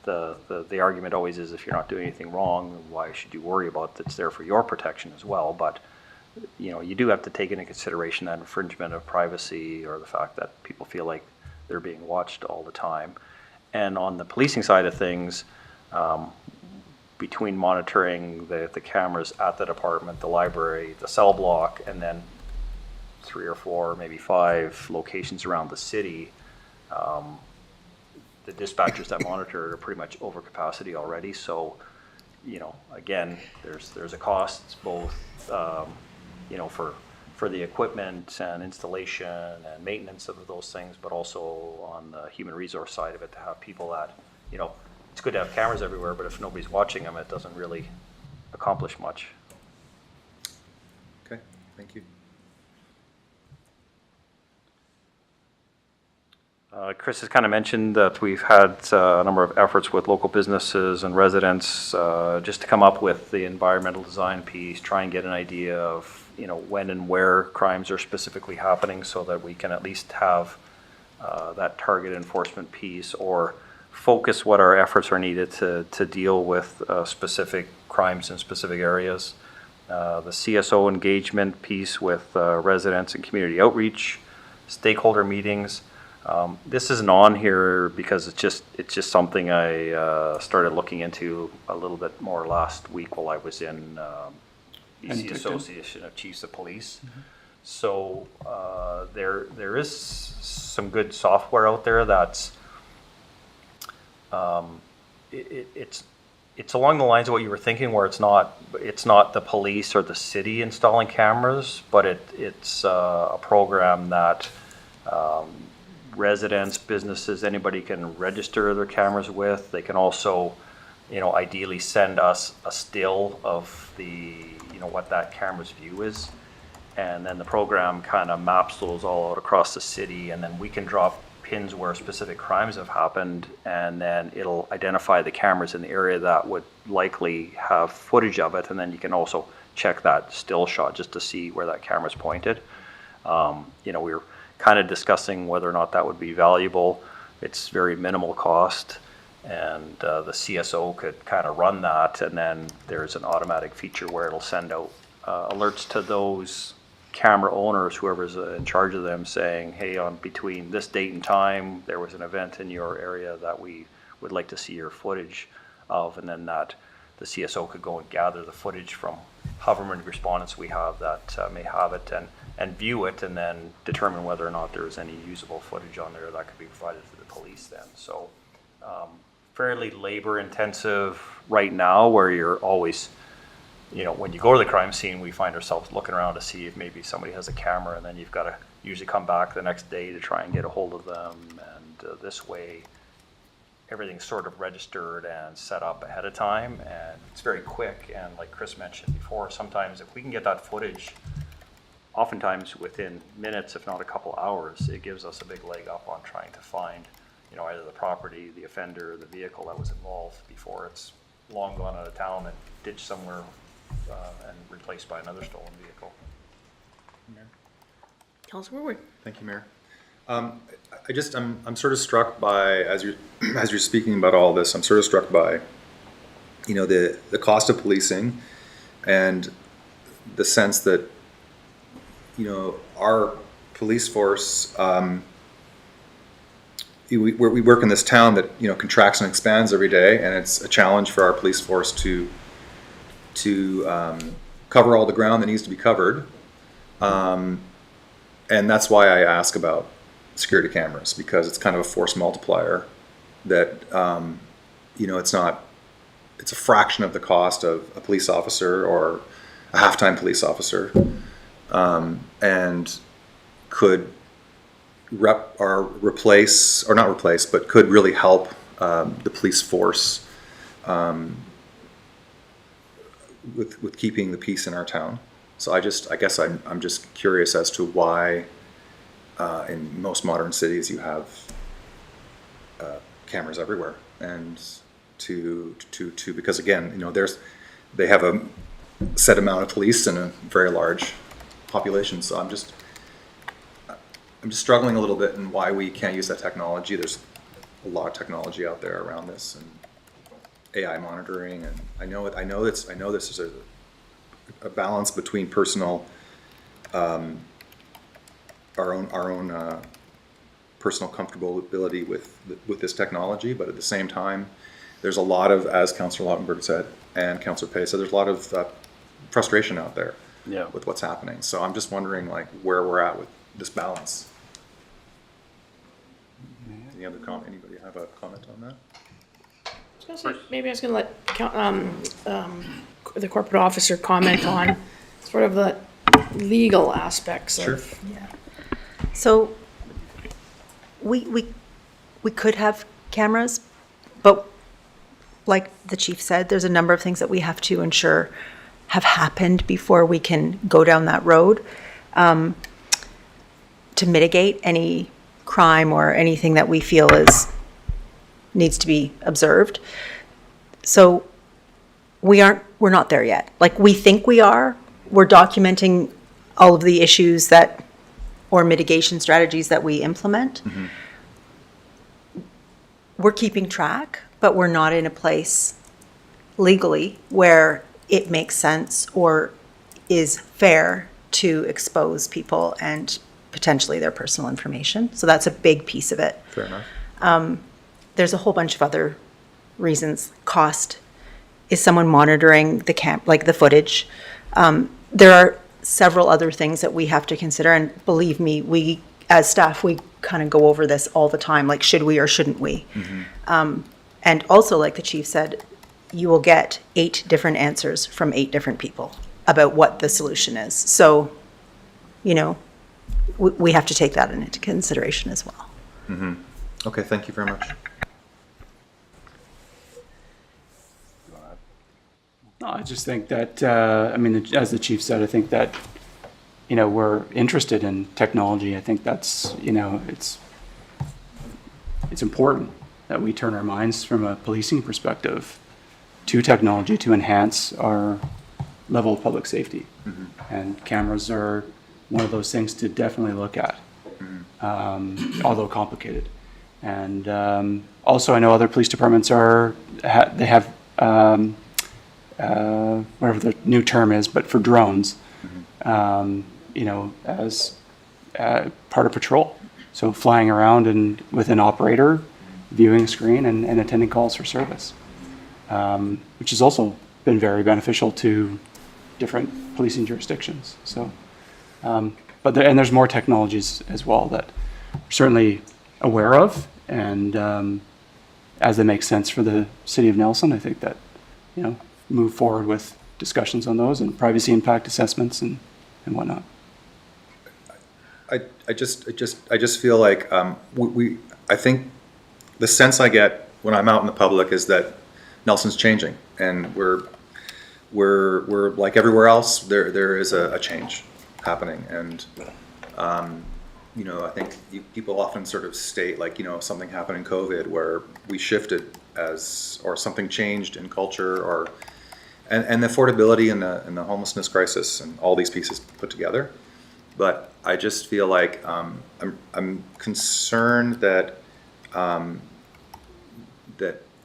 the argument always is, if you're not doing anything wrong, why should you worry about it? It's there for your protection as well. But you do have to take into consideration that infringement of privacy, or the fact that people feel like they're being watched all the time. And on the policing side of things, between monitoring the cameras at the department, the library, the cell block, and then 3 or 4, maybe 5 locations around the city, the dispatchers that monitor are pretty much over capacity already. So, again, there's a cost both, for the equipment and installation and maintenance of those things, but also on the human resource side of it, to have people that, it's good to have cameras everywhere, but if nobody's watching them, it doesn't really accomplish much. Okay, thank you. Chris has kind of mentioned that we've had a number of efforts with local businesses and residents just to come up with the environmental design piece, try and get an idea of when and where crimes are specifically happening, so that we can at least have that target enforcement piece, or focus what our efforts are needed to deal with specific crimes in specific areas. The CSO engagement piece with residents and community outreach, stakeholder meetings. This isn't on here because it's just something I started looking into a little bit more last week while I was in BC Association of Chiefs of Police. Mm-hmm. So there is some good software out there that's it's along the lines of what you were thinking, where it's not the police or the city installing cameras, but it's a program that residents, businesses, anybody can register their cameras with. They can also, ideally send us a still of what that camera's view is. And then the program kind of maps those all out across the city, and then we can drop pins where specific crimes have happened, and then it'll identify the cameras in the area that would likely have footage of it, and then you can also check that still shot just to see where that camera's pointed. We were kind of discussing whether or not that would be valuable. It's very minimal cost, and the CSO could kind of run that, and then there's an automatic feature where it'll send out alerts to those camera owners, whoever's in charge of them, saying, hey, on between this date and time, there was an event in your area that we would like to see your footage of, and then that the CSO could go and gather the footage from however many respondents we have that may have it, and view it, and then determine whether or not there's any usable footage on there that could be provided to the police then. So fairly labor intensive right now, where you're always, when you go to the crime scene, we find ourselves looking around to see if maybe somebody has a camera, and then you've got to usually come back the next day to try and get a hold of them. And this way, everything's sort of registered and set up ahead of time, and it's very quick. And like Chris mentioned before, sometimes if we can get that footage, oftentimes within minutes, if not a couple hours, it gives us a big leg up on trying to find, either the property, the offender, the vehicle that was involved before it's long gone out of town and ditched somewhere and replaced by another stolen vehicle. Councilor Woodward. Thank you, Mayor. I'm sort of struck by, as you're speaking about all this, I'm sort of struck by, the cost of policing, and the sense that, our police force, we work in this town that, contracts and expands every day, and it's a challenge for our police force to cover all the ground that needs to be covered. And that's why I ask about security cameras, because it's kind of a force multiplier that, it's a fraction of the cost of a police officer or a half-time police officer, and could replace, or not replace, but could really help the police force with keeping the peace in our town. So I guess I'm just curious as to why in most modern cities you have cameras everywhere, and because again, they have a set amount of police and a very large population. So I'm just struggling a little bit in why we can't use that technology. There's a lot of technology out there around this, and AI monitoring, and I know this is a balance between personal, our own personal comfortability with this technology, but at the same time, there's a lot of, as Councillor Lautenberg said, and Councillor Pay said, there's a lot of frustration out there with what's happening. So I'm just wondering, where we're at with this balance. Any other comment? Anybody have a comment on that? Maybe I was going to let the corporate officer comment on sort of the legal aspects of. Yeah. So we could have cameras, but like the chief said, there's a number of things that we have to ensure have happened before we can go down that road to mitigate any crime or anything that we feel needs to be observed. So we're not there yet. We think we are. We're documenting all of the issues or mitigation strategies that we implement. Mm-hmm. We're keeping track, but we're not in a place legally where it makes sense or is fair to expose people and potentially their personal information. So that's a big piece of it. Fair enough. There's a whole bunch of other reasons. Cost. Is someone monitoring the footage? There are several other things that we have to consider, and believe me, we as staff, we kind of go over this all the time, should we or shouldn't we? Mm-hmm. And also, like the chief said, you will get 8 different answers from 8 different people about what the solution is. So, we have to take that into consideration as well. Mm-hmm. Okay, thank you very much. No, I just think that, as the chief said, I think that, we're interested in technology. I think that's, it's it's important that we turn our minds from a policing perspective to technology to enhance our level of public safety. And cameras are one of those things to definitely look at, although complicated. And also, I know other police departments they have whatever the new term is, but for drones, as part of patrol. So flying around and with an operator, viewing a screen and attending calls for service, which has also been very beneficial to different policing jurisdictions. So, there's more technologies as well that we're certainly aware of, and as they make sense for the city of Nelson, I think that, move forward with discussions on those and privacy impact assessments and whatnot. I just feel like I think the sense I get when I'm out in the public is that Nelson's changing, and we're like everywhere else. There is a change happening, and I think people often sort of state like something happened in COVID where we shifted or something changed in culture and the affordability and the homelessness crisis and all these pieces put together. But I just feel like I'm concerned that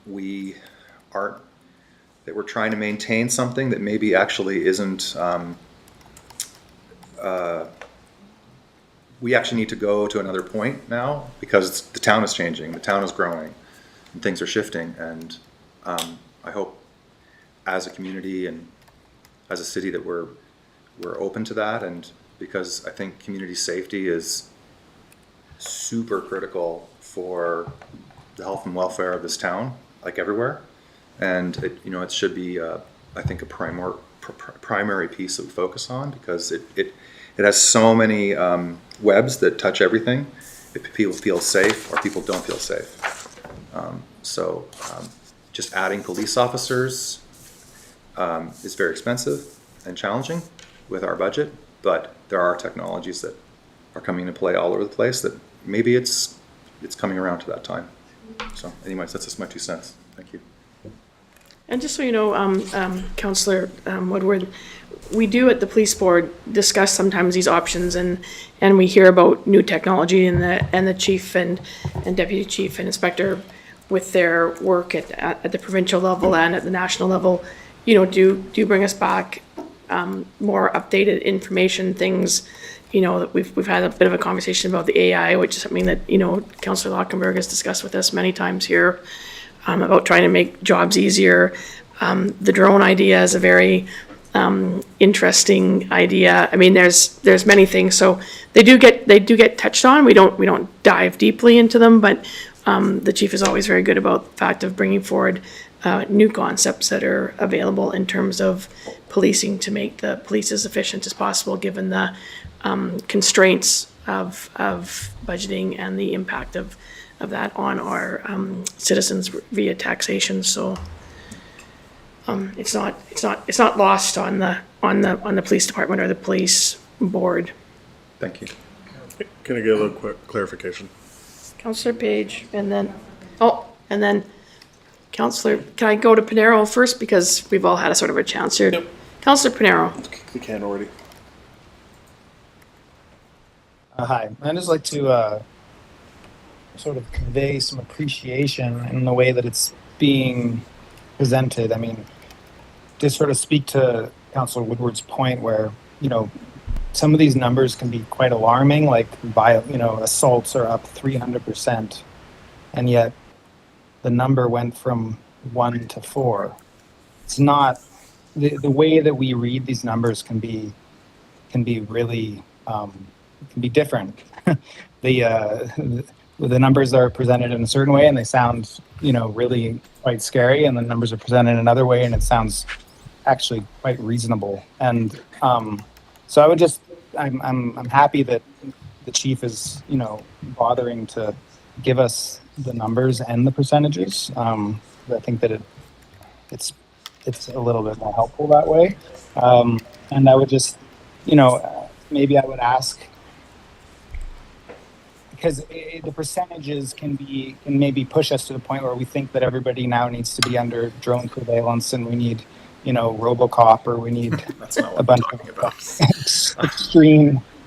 we're trying to maintain something that maybe actually isn't. We actually need to go to another point now because the town is changing, the town is growing, and things are shifting. And I hope, as a community and as a city, that we're open to that. And because I think community safety is super critical for the health and welfare of this town, like everywhere. And it should be, I think, a primary piece that we focus on, because it has so many webs that touch everything. If people feel safe or people don't feel safe. Just adding police officers is very expensive and challenging with our budget, but there are technologies that are coming into play all over the place that maybe it's coming around to that time. So anyways, that's just my 2 cents. Thank you. And just so you know, Councillor Woodward, we do at the police board discuss sometimes these options, and we hear about new technology, and the chief and deputy chief and inspector with their work at the provincial level and at the national level, do bring us back more updated information, things, that we've had a bit of a conversation about the AI, which is something that, Councillor Lockenberg has discussed with us many times here, about trying to make jobs easier. The drone idea is a very interesting idea. I mean, there's many things. So they do get touched on. We don't dive deeply into them, but the chief is always very good about the fact of bringing forward new concepts that are available in terms of policing to make the police as efficient as possible, given the constraints of budgeting and the impact of that on our citizens via taxation. So it's not lost on the police department or the police board. Thank you. Can I get a little quick clarification? Councillor Page, and then Councillor, can I go to Pinero first, because we've all had a sort of a chance here? Yep. Councillor Pinero. We can already. Hi, I'd just like to sort of convey some appreciation in the way that it's being presented. I mean, to sort of speak to Councillor Woodward's point where, some of these numbers can be quite alarming, like assaults are up 300%, and yet the number went from 1 to 4. It's not, the way that we read these numbers can be really, can be different. The numbers are presented in a certain way and they sound, really quite scary, and the numbers are presented in another way and it sounds actually quite reasonable. And so I would just, I'm happy that the chief is, bothering to give us the numbers and the percentages. I think that it's a little bit more helpful that way. And I would just, maybe I would ask because the percentages can maybe push us to the point where we think that everybody now needs to be under drone surveillance, and we need, RoboCop, or we need That's not a what I'm bunch talking of about.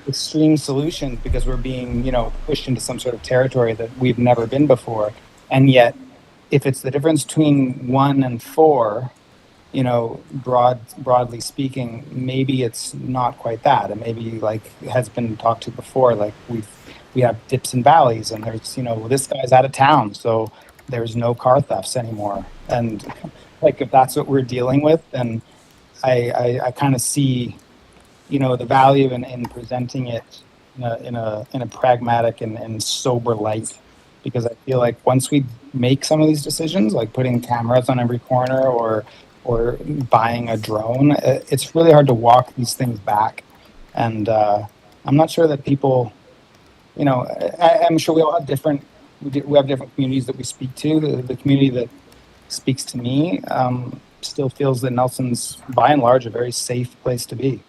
extreme solutions because we're being, pushed into some sort of territory that we've never been before. And yet, if it's the difference between 1 and 4, broadly speaking, maybe it's not quite that. And maybe, like has been talked to before, like we have dips and valleys, and there's, this guy's out of town, so there's no car thefts anymore. And like, if that's what we're dealing with, then I kind of see, the value in presenting it in a pragmatic and sober light, because I feel like once we make some of these decisions, like putting cameras on every corner or buying a drone, it's really hard to walk these things back. And I'm not sure that people, I'm sure we all have we have different communities that we speak to. The community that speaks to me still feels that Nelson's, by and large, a very safe place to be.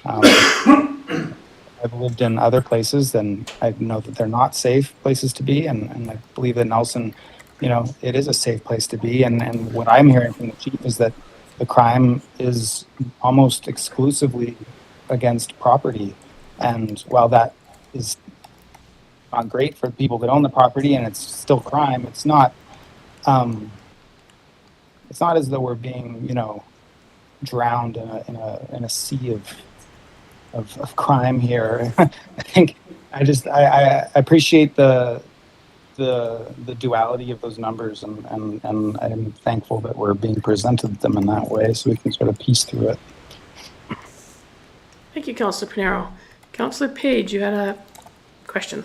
I've lived in other places, and I know that they're not safe places to be, and I believe that Nelson, it is a safe place to be. And what I'm hearing from the chief is that the crime is almost exclusively against property. And while that is not great for people that own the property, and it's still crime, it's not as though we're being, drowned in a sea of crime here. I think I appreciate the duality of those numbers, and I'm thankful that we're being presented them in that way, so we can sort of piece through it. Thank you, Councillor Pinero. Councillor Page, you had a question.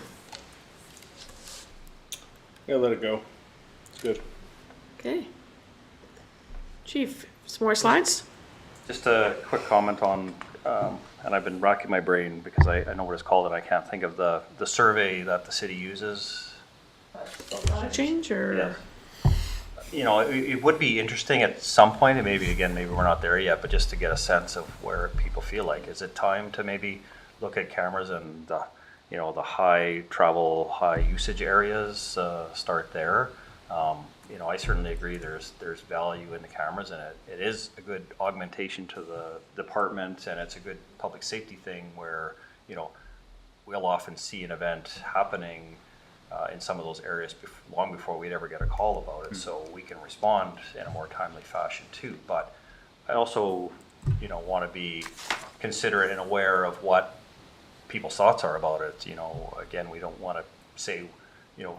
Yeah, let it go. It's good. Okay. Chief, some more slides? Just a quick comment on, and I've been racking my brain because I know what it's called and I can't think of the survey that the city uses. Change or? Yeah. It would be interesting at some point, and maybe we're not there yet, but just to get a sense of where people feel like, is it time to maybe look at cameras and the high travel, high usage areas, start there. I certainly agree there's value in the cameras, and it is a good augmentation to the department, and it's a good public safety thing where, we'll often see an event happening in some of those areas long before we'd ever get a call about it, so we can respond in a more timely fashion too. But I also, want to be considerate and aware of what people's thoughts are about it. Again, we don't want to say,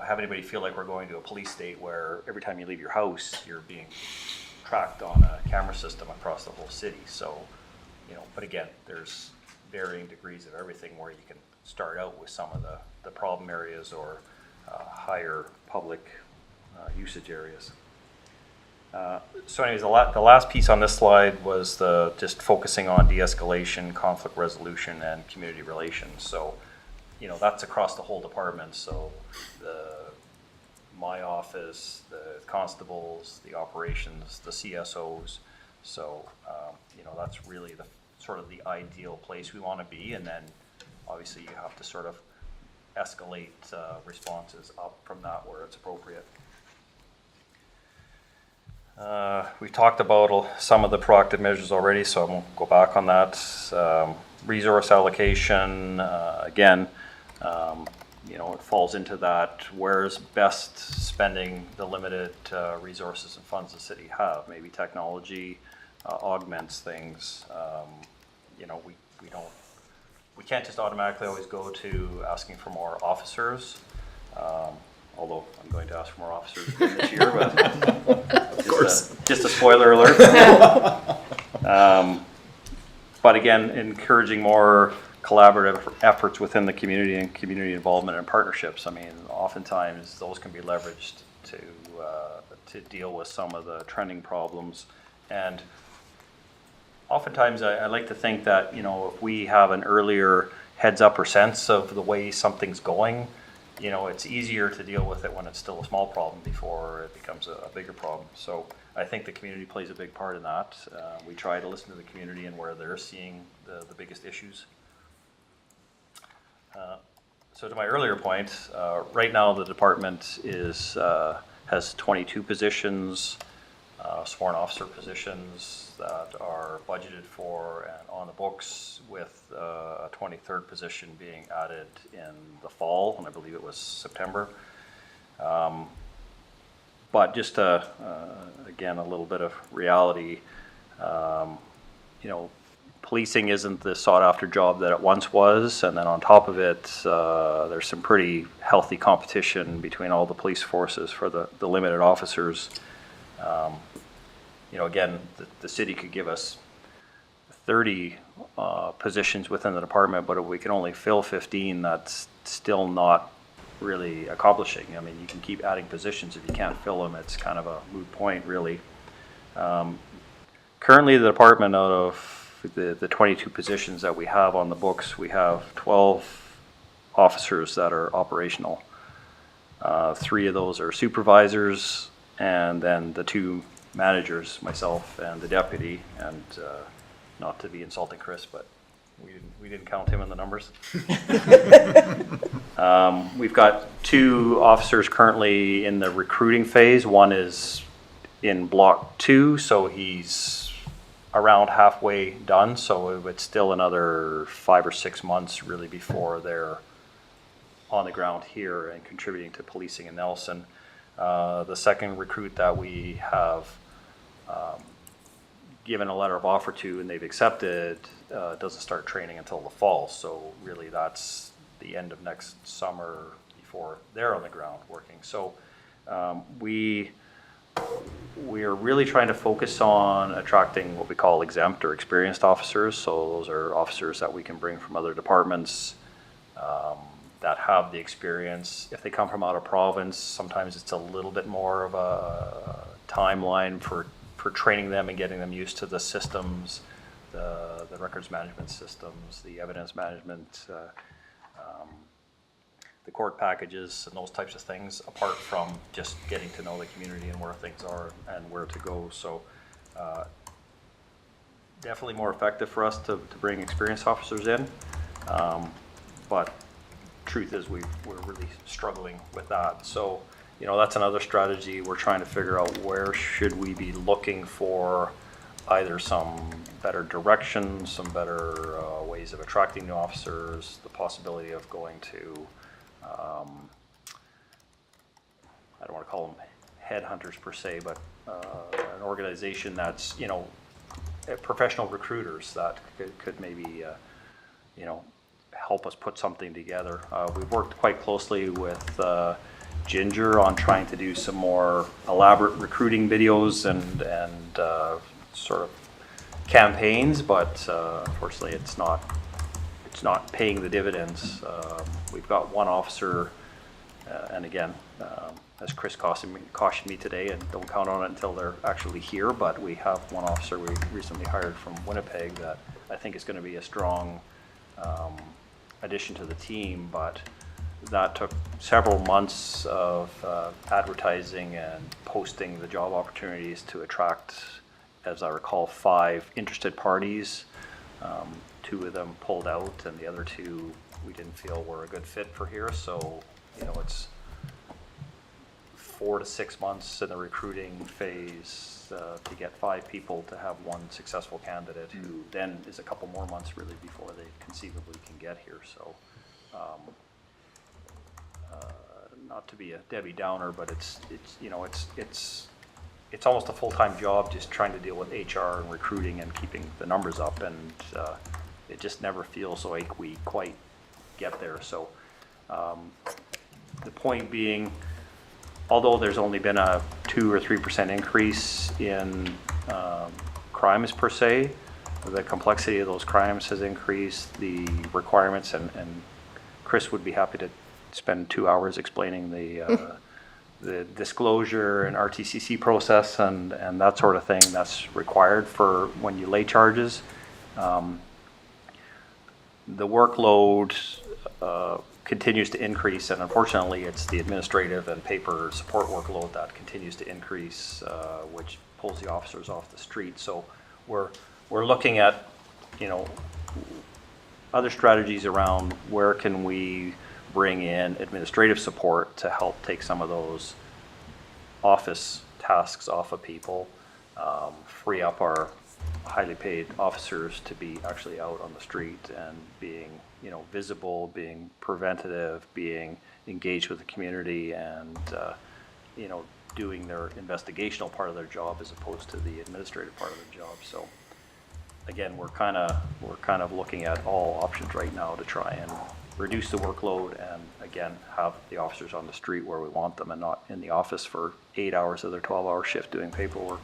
have anybody feel like we're going to a police state where every time you leave your house, you're being tracked on a camera system across the whole city. So, but again, there's varying degrees of everything where you can start out with some of the problem areas or higher public usage areas. So anyways, the last piece on this slide was just focusing on de-escalation, conflict resolution, and community relations. So, that's across the whole department. So my office, the constables, the operations, the CSOs. So, that's really the sort of the ideal place we want to be. And then obviously you have to sort of escalate responses up from that where it's appropriate. We've talked about some of the proactive measures already, so I won't go back on that. Resource allocation, again, it falls into that. Where's best spending the limited resources and funds the city have? Maybe technology augments things. We can't just automatically always go to asking for more officers. Although I'm going to ask for more officers again this year, but just a spoiler alert. But again, encouraging more collaborative efforts within the community and community involvement and partnerships. I mean, oftentimes those can be leveraged to deal with some of the trending problems. And oftentimes I like to think that, if we have an earlier heads up or sense of the way something's going, it's easier to deal with it when it's still a small problem before it becomes a bigger problem. So I think the community plays a big part in that. We try to listen to the community and where they're seeing the biggest issues. So to my earlier point, right now the department has 22 positions, sworn officer positions that are budgeted for and on the books, with a 23rd position being added in the fall, and I believe it was September. But just again, a little bit of reality. Policing isn't the sought-after job that it once was, and then on top of it, there's some pretty healthy competition between all the police forces for the limited officers. Again, the city could give us 30 positions within the department, but if we can only fill 15, that's still not really accomplishing. I mean, you can keep adding positions. If you can't fill them, it's kind of a moot point, really. Currently, the department, out of the 22 positions that we have on the books, we have 12 officers that are operational. 3 of those are supervisors, and then the 2 managers, myself and the deputy, and not to be insulting Chris, but we didn't count him in the numbers. We've got 2 officers currently in the recruiting phase. One is in block 2, so he's around halfway done, so it's still another 5 or 6 months really before they're on the ground here and contributing to policing in Nelson. The second recruit that we have given a letter of offer to and they've accepted doesn't start training until the fall, so really that's the end of next summer before they're on the ground working. So we are really trying to focus on attracting what we call exempt or experienced officers. So those are officers that we can bring from other departments that have the experience. If they come from out of province, sometimes it's a little bit more of a timeline for training them and getting them used to the systems, the records management systems, the evidence management, the court packages and those types of things, apart from just getting to know the community and where things are and where to go. So definitely more effective for us to bring experienced officers in. But truth is we're really struggling with that. So, that's another strategy. We're trying to figure out where should we be looking for either some better direction, some better ways of attracting new officers, the possibility of going to I don't want to call them headhunters per se, but an organization that's, professional recruiters that could maybe, help us put something together. We've worked quite closely with Ginger on trying to do some more elaborate recruiting videos and sort of campaigns, but unfortunately it's not paying the dividends. We've got one officer, and again, as Chris cautioned me today, and don't count on it until they're actually here, but we have one officer we recently hired from Winnipeg that I think is going to be a strong addition to the team, but that took several months of advertising and posting the job opportunities to attract, as I recall, 5 interested parties. 2 of them pulled out, and the other 2 we didn't feel were a good fit for here. So, it's 4 to 6 months in the recruiting phase to get 5 people to have 1 successful candidate, who then is a couple more months really before they conceivably can get here. So, not to be a Debbie Downer, but it's almost a full-time job just trying to deal with HR and recruiting and keeping the numbers up, and it just never feels like we quite get there. So the point being, although there's only been a 2 or 3% increase in crimes per se, the complexity of those crimes has increased, the requirements, and Chris would be happy to spend 2 hours explaining the disclosure and RTCC process and that sort of thing that's required for when you lay charges. The workload continues to increase, and unfortunately it's the administrative and paper support workload that continues to increase, which pulls the officers off the street. So we're looking at, other strategies around where can we bring in administrative support to help take some of those office tasks off of people, free up our highly paid officers to be actually out on the street and being, visible, being preventative, being engaged with the community, and doing their investigational part of their job as opposed to the administrative part of their job. So again, we're kind of looking at all options right now to try and reduce the workload and again have the officers on the street where we want them and not in the office for 8 hours of their 12-hour shift doing paperwork.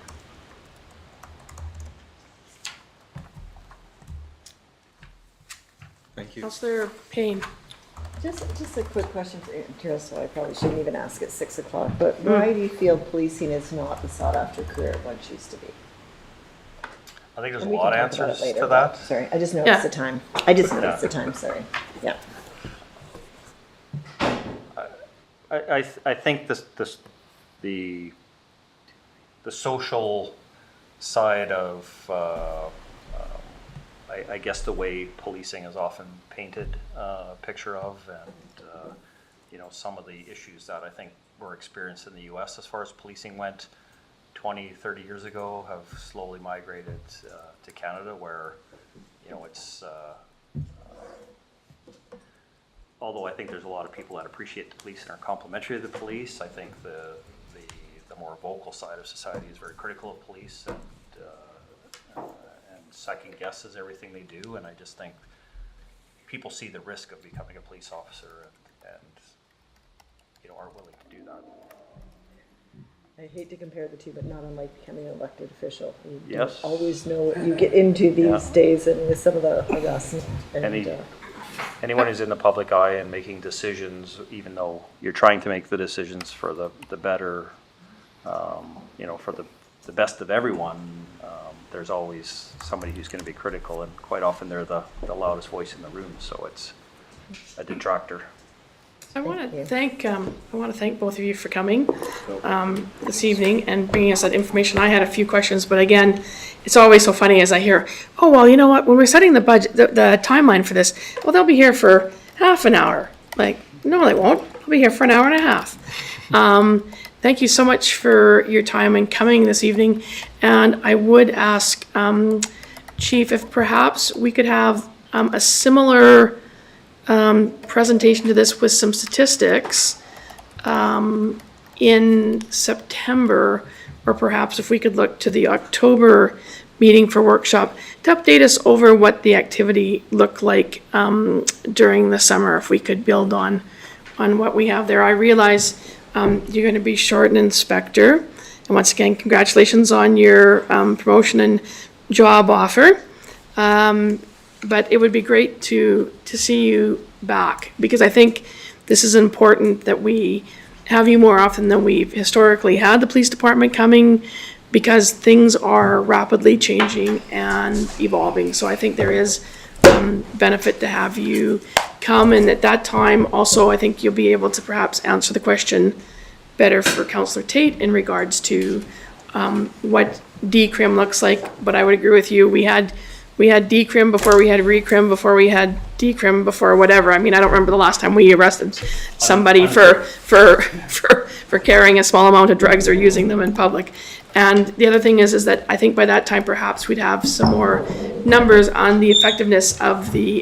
Thank you. Councillor Payne. Just a quick question for Terrell, so I probably shouldn't even ask at 6 o'clock, but why do you feel policing is not the sought-after career it once used to be? I think there's And a we lot of can talk about answers it later, to but- that. Sorry, I just noticed the time. I just noticed Yeah. the time, sorry. Yeah. I think the social side of I guess the way policing is often painted a picture of, and some of the issues that I think were experienced in the U.S. as far as policing went 20, 30 years ago have slowly migrated to Canada, where it's although I think there's a lot of people that appreciate the police and are complimentary of the police, I think the more vocal side of society is very critical of police and second guesses everything they do. And I just think people see the risk of becoming a police officer and aren't willing to do that. I hate to compare the two, but not unlike becoming an elected official. You Yes. don't always know what you get into these days and with some of the harassment. Anyone who's in the public eye and making decisions, even though you're trying to make the decisions for the better, for the best of everyone, there's always somebody who's going to be critical, and quite often they're the loudest voice in the room, so it's a detractor. I want to thank both of you for coming this evening and bringing us that information. I had a few questions, but again, it's always so funny as I hear, oh, well, you know what, when we're setting the budget, the timeline for this, well, they'll be here for half an hour. Like, no, they won't. They'll be here for an hour and a half. Thank you so much for your time and coming this evening. And I would ask, Chief, if perhaps we could have a similar presentation to this with some statistics in September, or perhaps if we could look to the October meeting for workshop to update us over what the activity looked like during the summer, if we could build on what we have there. I realize you're going to be short an inspector, and once again, congratulations on your promotion and job offer. But it would be great to see you back, because I think this is important that we have you more often than we've historically had the police department coming, because things are rapidly changing and evolving. So I think there is benefit to have you come, and at that time also I think you'll be able to perhaps answer the question better for Councillor Tate in regards to what decrim looks like. But I would agree with you, we had decrim before we had recrim before we had decrim before whatever. I mean, I don't remember the last time we arrested somebody for carrying a small amount of drugs or using them in public. And the other thing is that I think by that time perhaps we'd have some more numbers on the effectiveness of the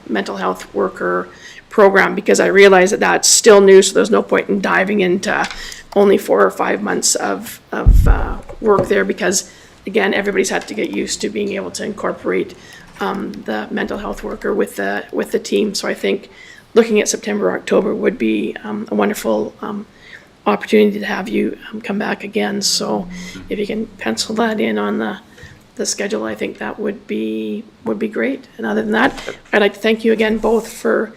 mental health worker program, because I realize that that's still new, so there's no point in diving into only 4 or 5 months of work there, because again, everybody's had to get used to being able to incorporate the mental health worker with the team. So I think looking at September, October would be a wonderful opportunity to have you come back again. So if you can pencil that in on the schedule, I think that would be great. And other than that, I'd like to thank you again both for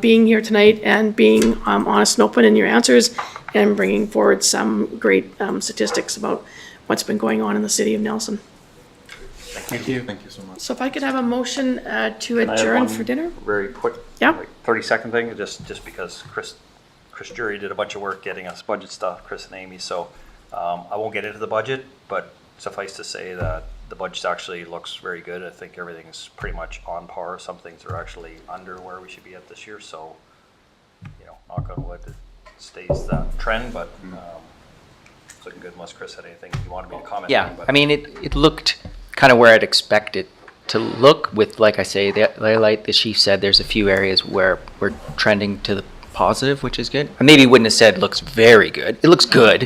being here tonight and being honest and open in your answers and bringing forward some great statistics about what's been going on in the city of Nelson. Thank you. Thank you so much. So if I could have a motion to Can I have adjourn one for dinner? Very quick, Yeah. like 30-second thing, just because Chris Jury did a bunch of work getting us budget stuff, Chris and Amy, so I won't get into the budget, but suffice to say that the budget actually looks very good. I think everything's pretty much on par. Some things are actually under where we should be at this year, so knock on wood, it stays that trend, but it's looking good unless Chris had anything you wanted me to comment on. Yeah, but- I mean, it looked kind of where I'd expect it to look with, like I say, like the chief said, there's a few areas where we're trending to the positive, which is good. I maybe wouldn't have said looks very good. It looks good.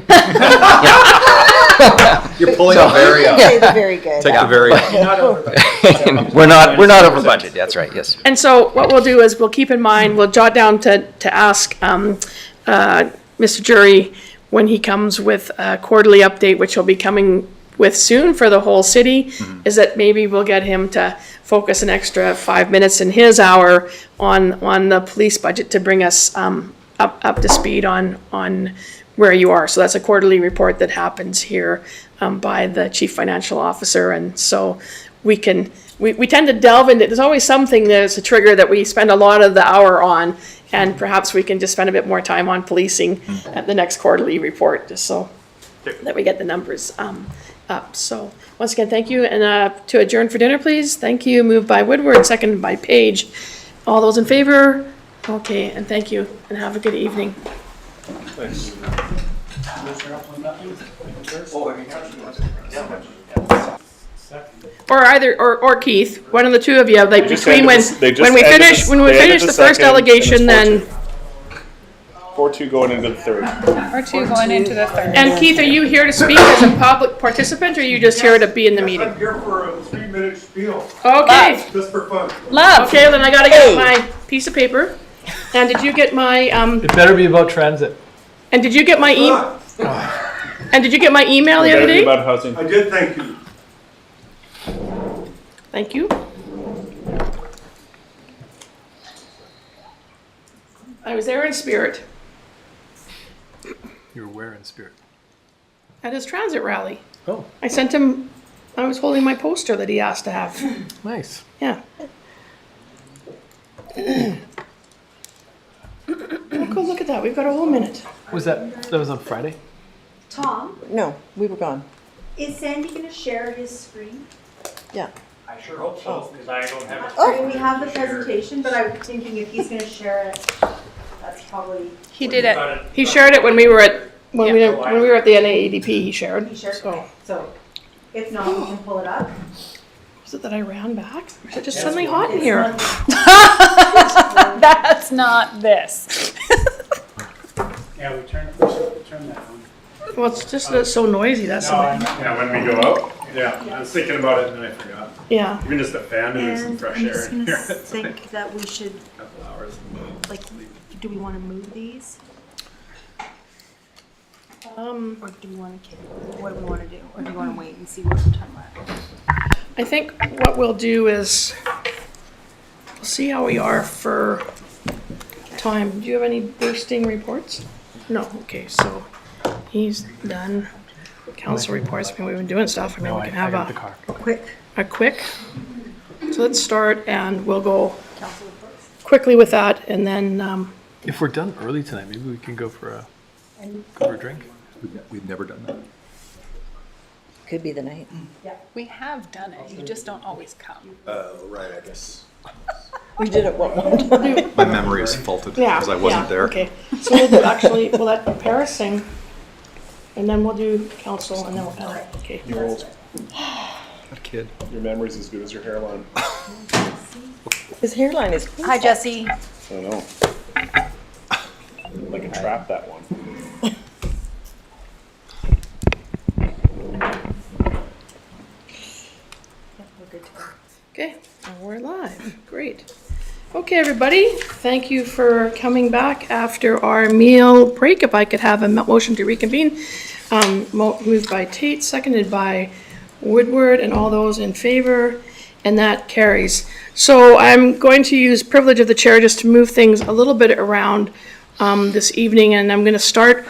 You're pulling a very up. Say the very good. Take the very up. We're not over budget. That's right. Yes. And so what we'll do is we'll keep in mind, we'll jot down to ask Mr. Jury when he comes with a quarterly update, which he'll be coming with soon for the whole city, is that maybe we'll get him to focus an extra 5 minutes in his hour on the police budget to bring us up to speed on where you are. So that's a quarterly report that happens here by the chief financial officer. And so we tend to delve into, there's always something that's a trigger that we spend a lot of the hour on, and perhaps we can just spend a bit more time on policing at the next quarterly report, just so that we get the numbers up. So once again, thank you. And to adjourn for dinner, please. Thank you. Moved by Woodward, seconded by Page. All those in favor? Okay, and thank you, and have a good evening. Or Keith, one of the two of you, like between when we finish the first delegation, then. 4-2 going into the third. Or two going into the third. And Keith, are you here to speak as a public participant, or are you just here to be in the meeting? I'm here for a 3-minute spiel, Okay, just for fun. Love. okay, then I gotta get my piece of paper. And did you get my, It better be about transit. and did you get my email? And did you get my email the other day? About housing. I did, thank you. Thank you. I was there in spirit You're where in spirit? at his transit rally. Oh, I sent him, I was holding my poster that he asked to have. nice. Yeah. Oh, cool, look at that, we've got a whole minute. That was on Friday? Tom, No, we were gone. is Sandy going to share his screen? Yeah. I sure hope so, because I don't have it. I mean, we have the presentation, but I'm thinking if he's going to share it, that's probably, He did it. He shared it when we were at, when we were at the NAADP, he shared. he shared So, it. So if not, we can pull it up. was it that I ran back? Or is it just suddenly hot in here? That's not this. Yeah, we turn that on. Well, it's just that it's so noisy, that's all. Yeah, when we go out, yeah, I was thinking about it and then I forgot. Yeah. Even just a fan and some And fresh I'm air just in going to here. It's like think that we should, a couple hours. like, do we want to move these? Or do we want to, what do we want to do? Or do we want to wait and see what time we're at? I think what we'll do is, we'll see how we are for time. Do you have any bursting reports? No, okay, so he's done. Council reports, I mean, we've been doing stuff, I mean, No, we I can have got the a car. quick. So let's start and we'll go quickly with that and then, If we're done early tonight, maybe we can go for a drink. We've never done that. Could be the night. We have done it. You just don't always come. Oh, right, I guess. We did it one time. My memory is faulted yeah. because I wasn't yeah, there. Okay, so we'll do, actually, we'll let Paris sing and then we'll do council and then we'll, okay. You're old. That kid. Your memory's as good as your hairline. His hairline is cool. Hi, Jesse. I know. I can trap that one. Okay, now we're live. Great. Okay, everybody, thank you for coming back after our meal break. If I could have a motion to reconvene. Moved by Tate, seconded by Woodward, and all those in favor, and that carries. So I'm going to use privilege of the chair just to move things a little bit around this evening, and I'm going to start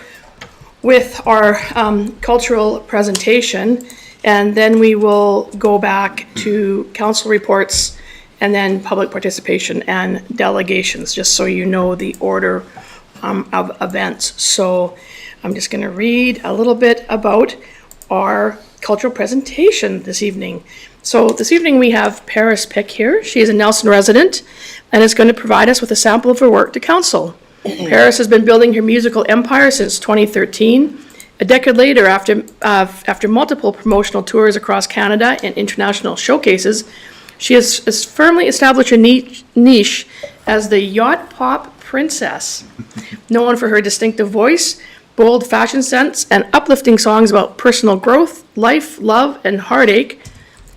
with our cultural presentation, and then we will go back to council reports and then public participation and delegations, just so you know the order of events. So I'm just going to read a little bit about our cultural presentation this evening. So this evening we have Paris Pick here. She is a Nelson resident and is going to provide us with a sample of her work to council. Paris has been building her musical empire since 2013. A decade later, after multiple promotional tours across Canada and international showcases, she has firmly established a niche as the yacht pop princess, known for her distinctive voice, bold fashion sense, and uplifting songs about personal growth, life, love, and heartache.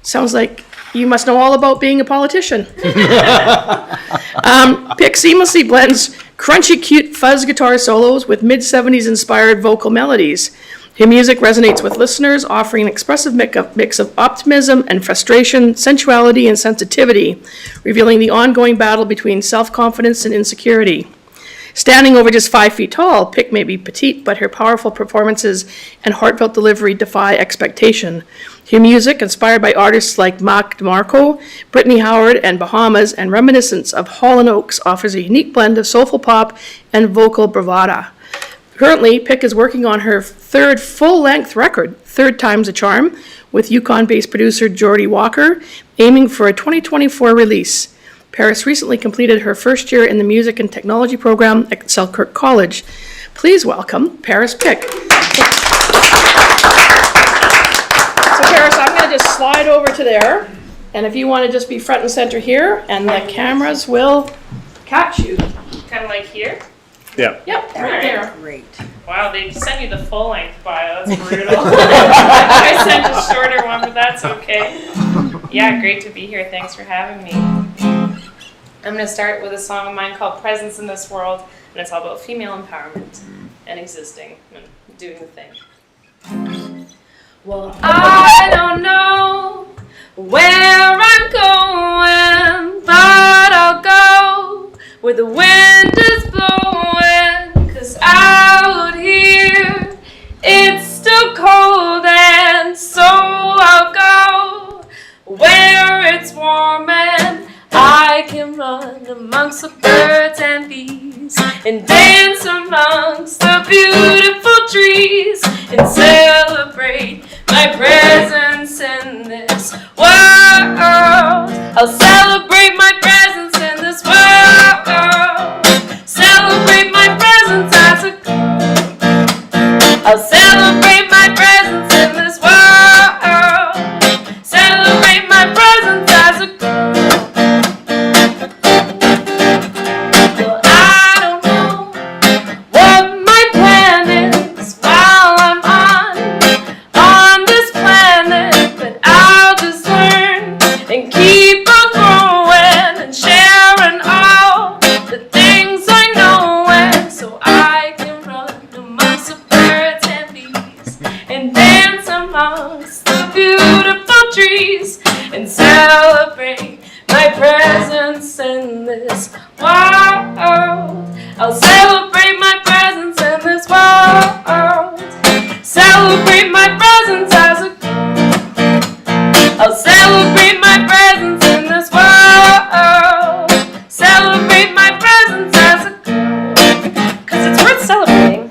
Sounds like you must know all about being a politician. Pick seamlessly blends crunchy, cute fuzz guitar solos with mid-70s inspired vocal melodies. Her music resonates with listeners, offering an expressive mix of optimism and frustration, sensuality and sensitivity, revealing the ongoing battle between self-confidence and insecurity. Standing over just 5 feet tall, Pick may be petite, but her powerful performances and heartfelt delivery defy expectation. Her music, inspired by artists like Mac DeMarco, Brittny Howard, and Bahamas, and reminiscent of Hall & Oates, offers a unique blend of soulful pop and vocal bravada. Currently, Pick is working on her third full-length record, Third Time's a Charm, with Yukon-based producer Jordy Walker, aiming for a 2024 release. Paris recently completed her first year in the music and technology program at Selkirk College. Please welcome Paris Pick. So Paris, I'm going to just slide over to there, and if you want to just be front and center here, and the cameras will catch you. Kind of like here? Yeah. Yep, right there. Great. Wow, they sent you the full-length bio. That's brutal. I sent a shorter one, but that's okay. Yeah, great to be here. Thanks for having me. I'm going to start with a song of mine called Presence in This World, and it's all about female empowerment and existing and doing the thing. Well, I don't know where I'm going, but I'll go where the wind is blowing, 'cause out here it's still cold, and so I'll go where it's warm and I can run amongst the birds and bees and dance amongst the beautiful trees and celebrate my presence in this world. I'll celebrate my presence in this world. Celebrate my presence as a I'll celebrate my presence in this world. Celebrate my presence as a and celebrate my presence in this world. I'll celebrate my presence in this world. Celebrate my presence as a I'll celebrate my presence in this world. Celebrate my presence as a 'cause it's worth celebrating.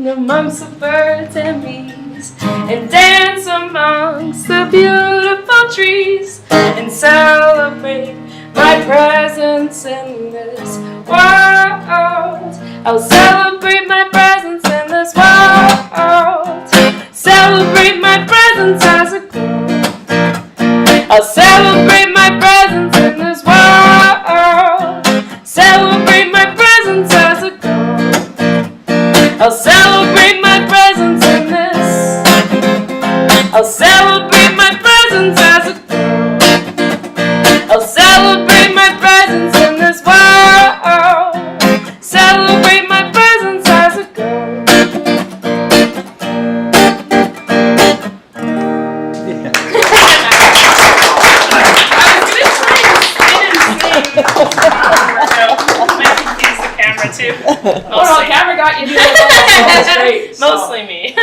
Amongst the birds and bees and dance amongst the beautiful trees and celebrate my presence in this world. I'll celebrate my presence in this world. Celebrate my presence as a girl. I'll celebrate my presence in this world. Celebrate my presence as a girl. I'll celebrate my presence in this. I'll celebrate my presence as a girl. I'll celebrate my presence in this world. Celebrate my presence as a girl. I was gonna try Oh no, camera got you doing it all straight. Mostly me.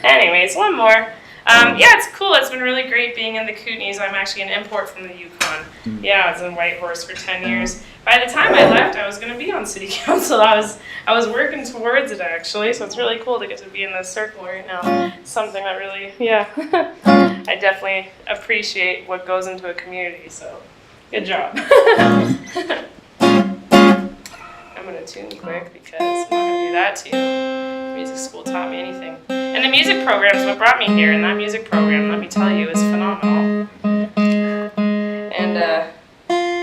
Anyways, one more. Yeah, it's cool. It's been really great being in the Kootenays. I'm actually an import from the Yukon. Yeah, I was in Whitehorse for 10 years. By the time I left, I was going to be on city council. I was working towards it actually, so it's really cool to get to be in this circle right now. It's something that really, yeah, I definitely appreciate what goes into a community. So, good job. I'm gonna tune quick because I'm not gonna do that to you. Music school taught me anything. And the music program is what brought me here, and that music program, let me tell you, is phenomenal. And I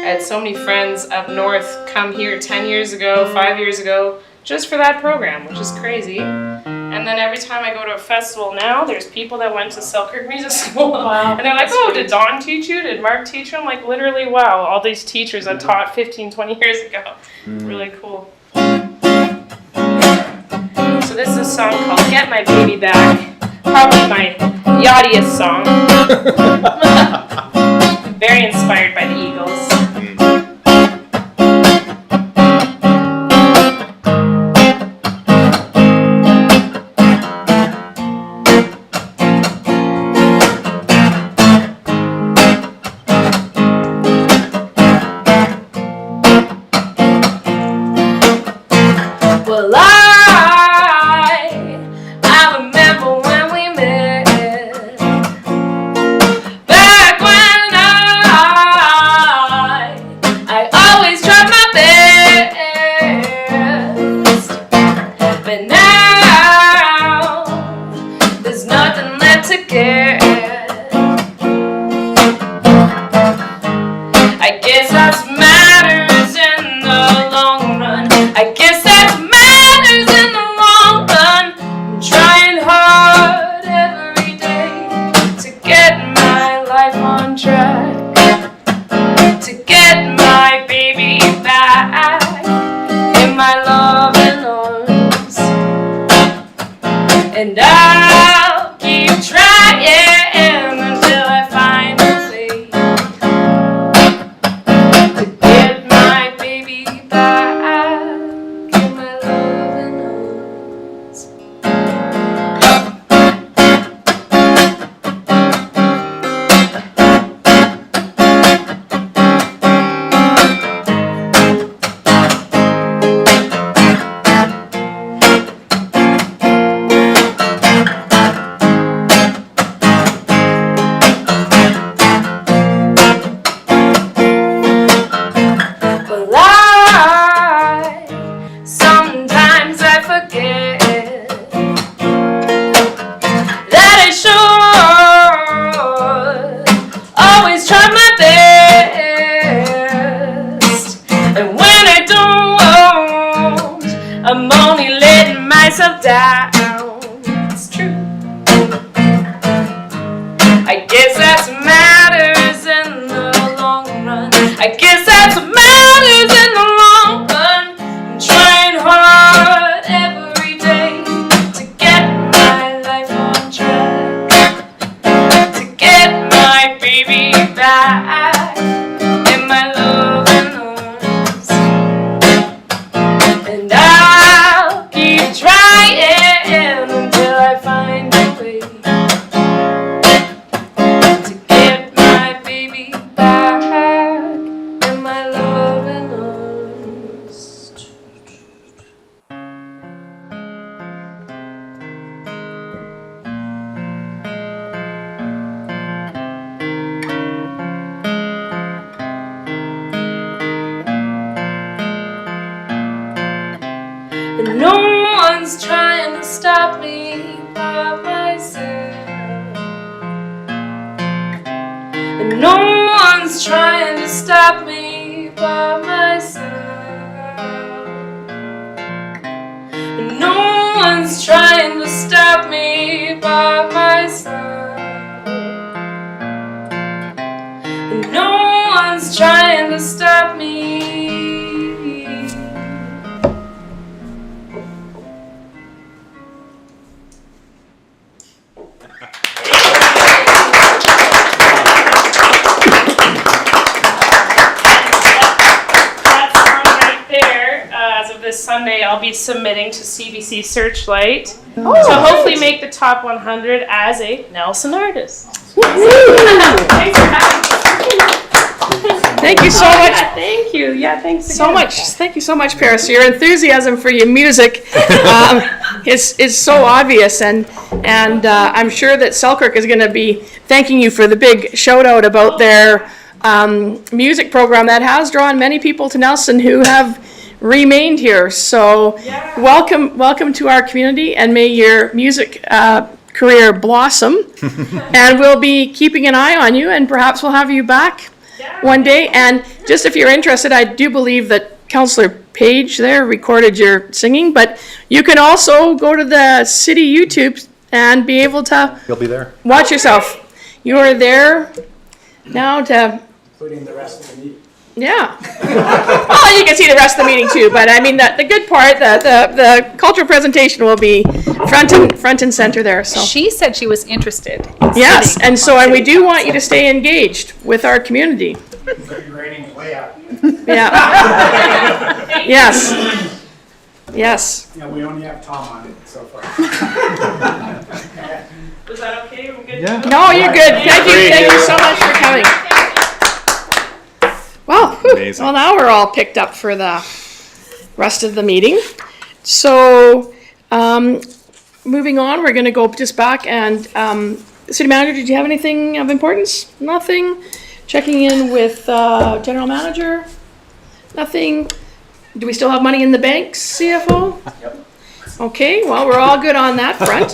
had so many friends up north come here 10 years ago, 5 years ago, just for that program, which is crazy. And then every time I go to a festival now, there's people that went to Selkirk Music School. Wow. And they're like, oh, did Dawn teach you? Did Mark teach you? I'm like, literally, wow, all these teachers that taught 15, 20 years ago. Really cool. So this is a song called Get My Baby Back. Probably my yachtiest song. Very inspired by the Eagles. Well, I remember when we met, back when I always tried my best, but now there's nothing left to get. I guess that's matters in the long run. I guess that's matters in the long run. I'm trying hard every day to get my life on track, to get my baby back in my loving arms. And I'll keep trying until I find a way to get my baby back in my loving arms. Well, sometimes I forget that I should always try my best, and when I don't, I'm only letting myself down. It's true. I guess that's matters in the long run. I guess that's what matters in the long run. I'm trying hard every day to get my life on track, to get my baby back in my loving arms. And I'll keep trying until I find a way to get my baby back in my loving arms. And no one's trying to stop me by myself. And no one's trying to stop me by myself. And no one's trying to stop me by myself. And no one's trying to stop me. That song right there, as of this Sunday, I'll be submitting to CBC Searchlight to hopefully make the top 100 as a Nelson artist. Thanks for having me. Thank you so much. Thank you. Yeah, thanks again. So much. Thank you so much, Paris. Your enthusiasm for your music is so obvious, and I'm sure that Selkirk is going to be thanking you for the big shout out about their music program that has drawn many people to Nelson who have remained here. So welcome to our community, and may your music career blossom. And we'll be keeping an eye on you, and perhaps we'll have you back one day. And just if you're interested, I do believe that Councillor Page there recorded your singing, but you can also go to the city YouTube and be able to You'll be there. watch yourself. You are there now to, Including the rest of the meeting. yeah. Well, you can see the rest of the meeting too, but I mean, the good part, the cultural presentation will be front and center there, so. She said she was interested. Yes, and so, and we do want you to stay engaged with our community. Your rating is way up. Yeah. Yes. Yes. Yeah, we only have Tom on it so far. Was that okay? We're good? Yeah. No, you're good. Thank you so much for coming. Well, Amazing. well, now we're all picked up for the rest of the meeting. So, moving on, we're going to go just back and, City Manager, did you have anything of importance? Nothing. Checking in with General Manager? Nothing. Do we still have money in the bank, CFO? Yep. Okay, well, we're all good on that front.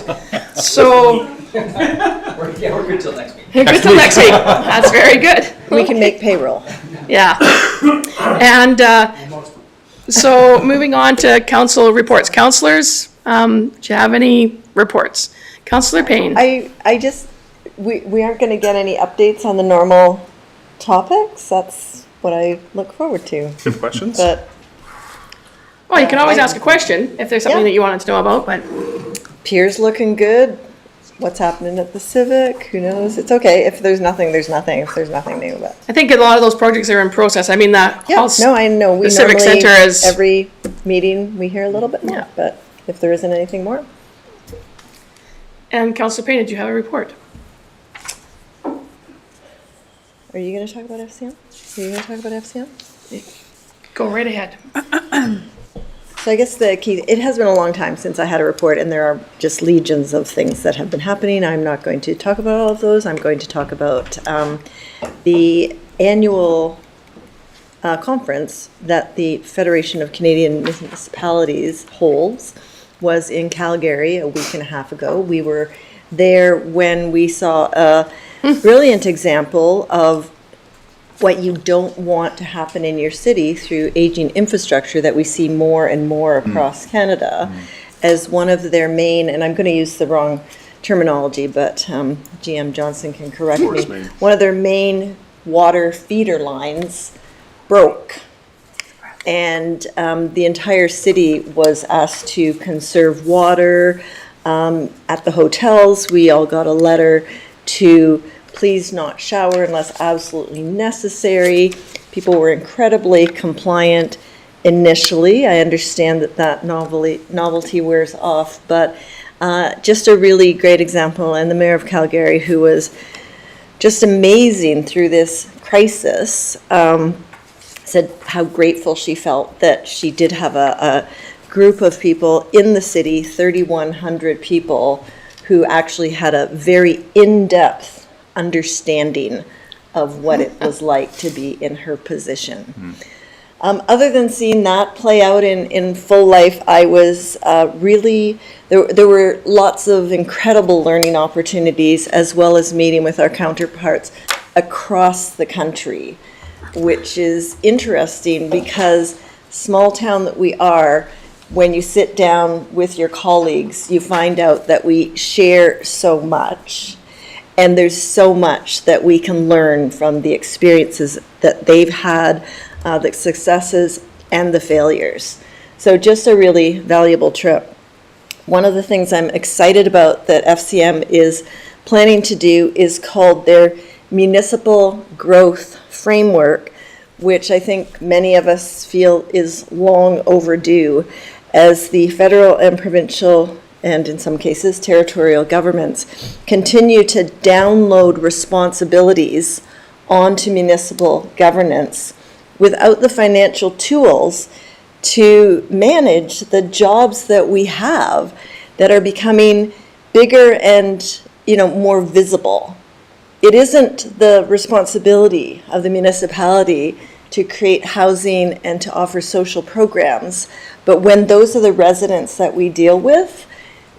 So, We're good till next week. good till next week. That's very good. We can make payroll. Yeah. And so moving on to council reports. Councilors, do you have any reports? Councillor Payne. I just, we aren't going to get any updates on the normal topics. That's what I look forward to. Good questions. But Well, you can always ask a question if there's something that you wanted to know about, but Pier's looking good. What's happening at the Civic? Who knows? It's okay. If there's nothing, there's nothing. If there's nothing new, but I think a lot of those projects are in process. I mean, yeah, no, I know. We the Civic normally, Center is, every meeting we hear a little bit more, Yeah. but if there isn't anything more. and Councillor Payne, did you have a report? Are you going to talk about FCM? Are you going to talk about FCM? Go right ahead. So I guess the key, it has been a long time since I had a report, and there are just legions of things that have been happening. I'm not going to talk about all of those. I'm going to talk about the annual conference that the Federation of Canadian Municipalities holds was in Calgary a week and a half ago. We were there when we saw a brilliant example of what you don't want to happen in your city through aging infrastructure that we see more and more across Canada as one of their main, and I'm going to use the wrong terminology, but GM Johnson can correct me. One of their main water feeder lines broke. And the entire city was asked to conserve water. At the hotels, we all got a letter to please not shower unless absolutely necessary. People were incredibly compliant initially. I understand that novelty wears off, but just a really great example. And the Mayor of Calgary, who was just amazing through this crisis, said how grateful she felt that she did have a group of people in the city, 3,100 people, who actually had a very in-depth understanding of what it was like to be in her position. Other than seeing that play out in full life, I was really, there were lots of incredible learning opportunities, as well as meeting with our counterparts across the country, which is interesting because small town that we are, when you sit down with your colleagues, you find out that we share so much. And there's so much that we can learn from the experiences that they've had, the successes and the failures. So just a really valuable trip. One of the things I'm excited about that FCM is planning to do is called their Municipal Growth Framework, which I think many of us feel is long overdue, as the federal and provincial, and in some cases territorial governments, continue to download responsibilities onto municipal governance without the financial tools to manage the jobs that we have that are becoming bigger and, more visible. It isn't the responsibility of the municipality to create housing and to offer social programs, but when those are the residents that we deal with,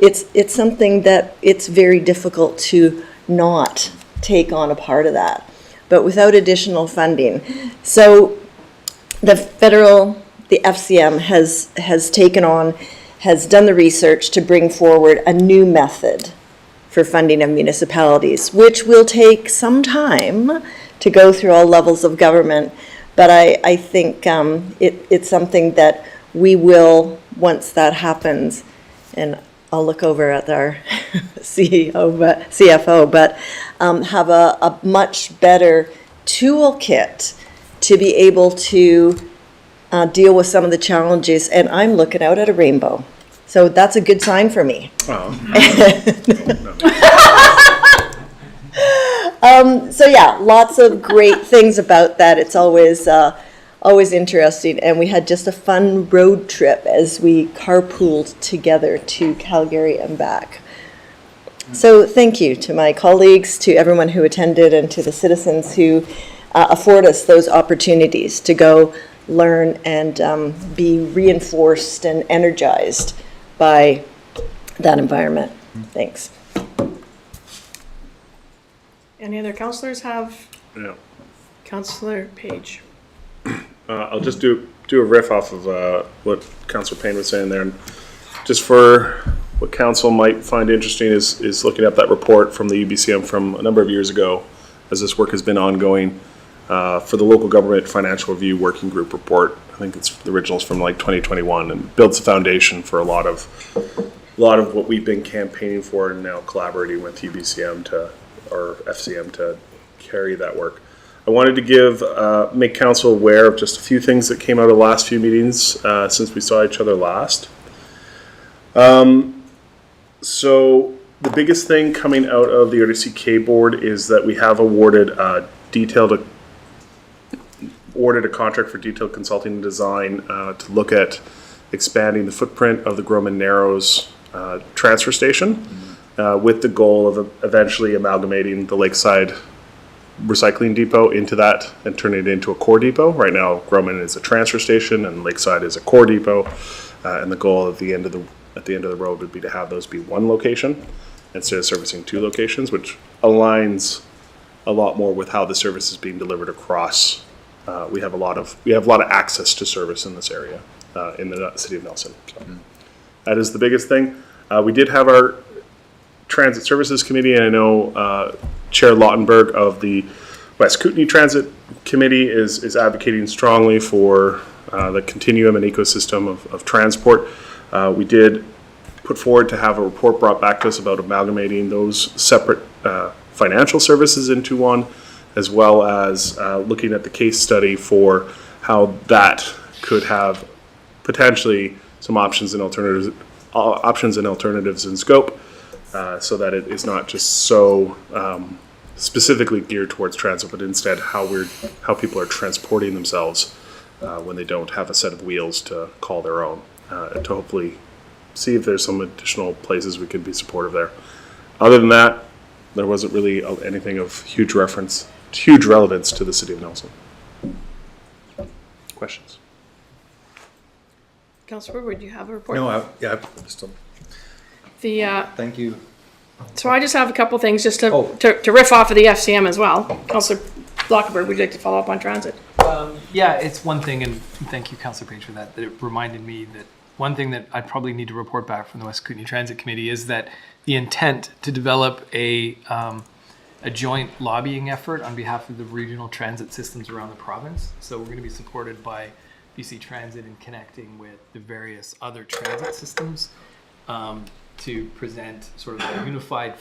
it's something that it's very difficult to not take on a part of that, but without additional funding. So the FCM has done the research to bring forward a new method for funding of municipalities, which will take some time to go through all levels of government. But I think it's something that we will, once that happens, and I'll look over at our CFO, but have a much better toolkit to be able to deal with some of the challenges. And I'm looking out at a rainbow. So that's a good sign for me. So yeah, lots of great things about that. It's always interesting. And we had just a fun road trip as we carpooled together to Calgary and back. So thank you to my colleagues, to everyone who attended, and to the citizens who afford us those opportunities to go learn and be reinforced and energized by that environment. Thanks. Any other councillors have? Yeah. Councillor Page. I'll just do a riff off of what Councillor Payne was saying there. And just for what council might find interesting is looking at that report from the UBCM from a number of years ago, as this work has been ongoing, for the Local Government Financial Review Working Group report. I think the original's from like 2021, and builds a foundation for a lot of what we've been campaigning for and now collaborating with UBCM or FCM to carry that work. I wanted to make council aware of just a few things that came out of the last few meetings since we saw each other last. So the biggest thing coming out of the RDCK board is that we have awarded a contract for detailed consulting and design to look at expanding the footprint of the Groman Narrows transfer station with the goal of eventually amalgamating the Lakeside recycling depot into that and turning it into a core depot. Right now, Groman is a transfer station and Lakeside is a core depot, and the goal at the end of the road would be to have those be one location instead of servicing two locations, which aligns a lot more with how the service is being delivered across. We have a lot of access to service in this area in the city of Nelson. So that is the biggest thing. We did have our Transit Services Committee, and I know Chair Lautenberg of the West Kootenay Transit Committee is advocating strongly for the continuum and ecosystem of transport. We did put forward to have a report brought back to us about amalgamating those separate financial services into one, as well as looking at the case study for how that could have potentially some options and alternatives in scope, so that it is not just so specifically geared towards transit, but instead how people are transporting themselves when they don't have a set of wheels to call their own, to hopefully see if there's some additional places we could be supportive there. Other than that, there wasn't really anything of huge relevance to the city of Nelson. Questions? Councillor Woodward, do you have a report? No, still. Thank you. So I just have a couple things just to riff off of the FCM as well. Councillor Lockenberg, would you like to follow up on transit? Yeah, it's one thing, and thank you, Councillor Page, for that. That it reminded me that one thing that I probably need to report back from the West Kootenay Transit Committee is that the intent to develop a joint lobbying effort on behalf of the regional transit systems around the province. So we're going to be supported by BC Transit in connecting with the various other transit systems to present sort of a unified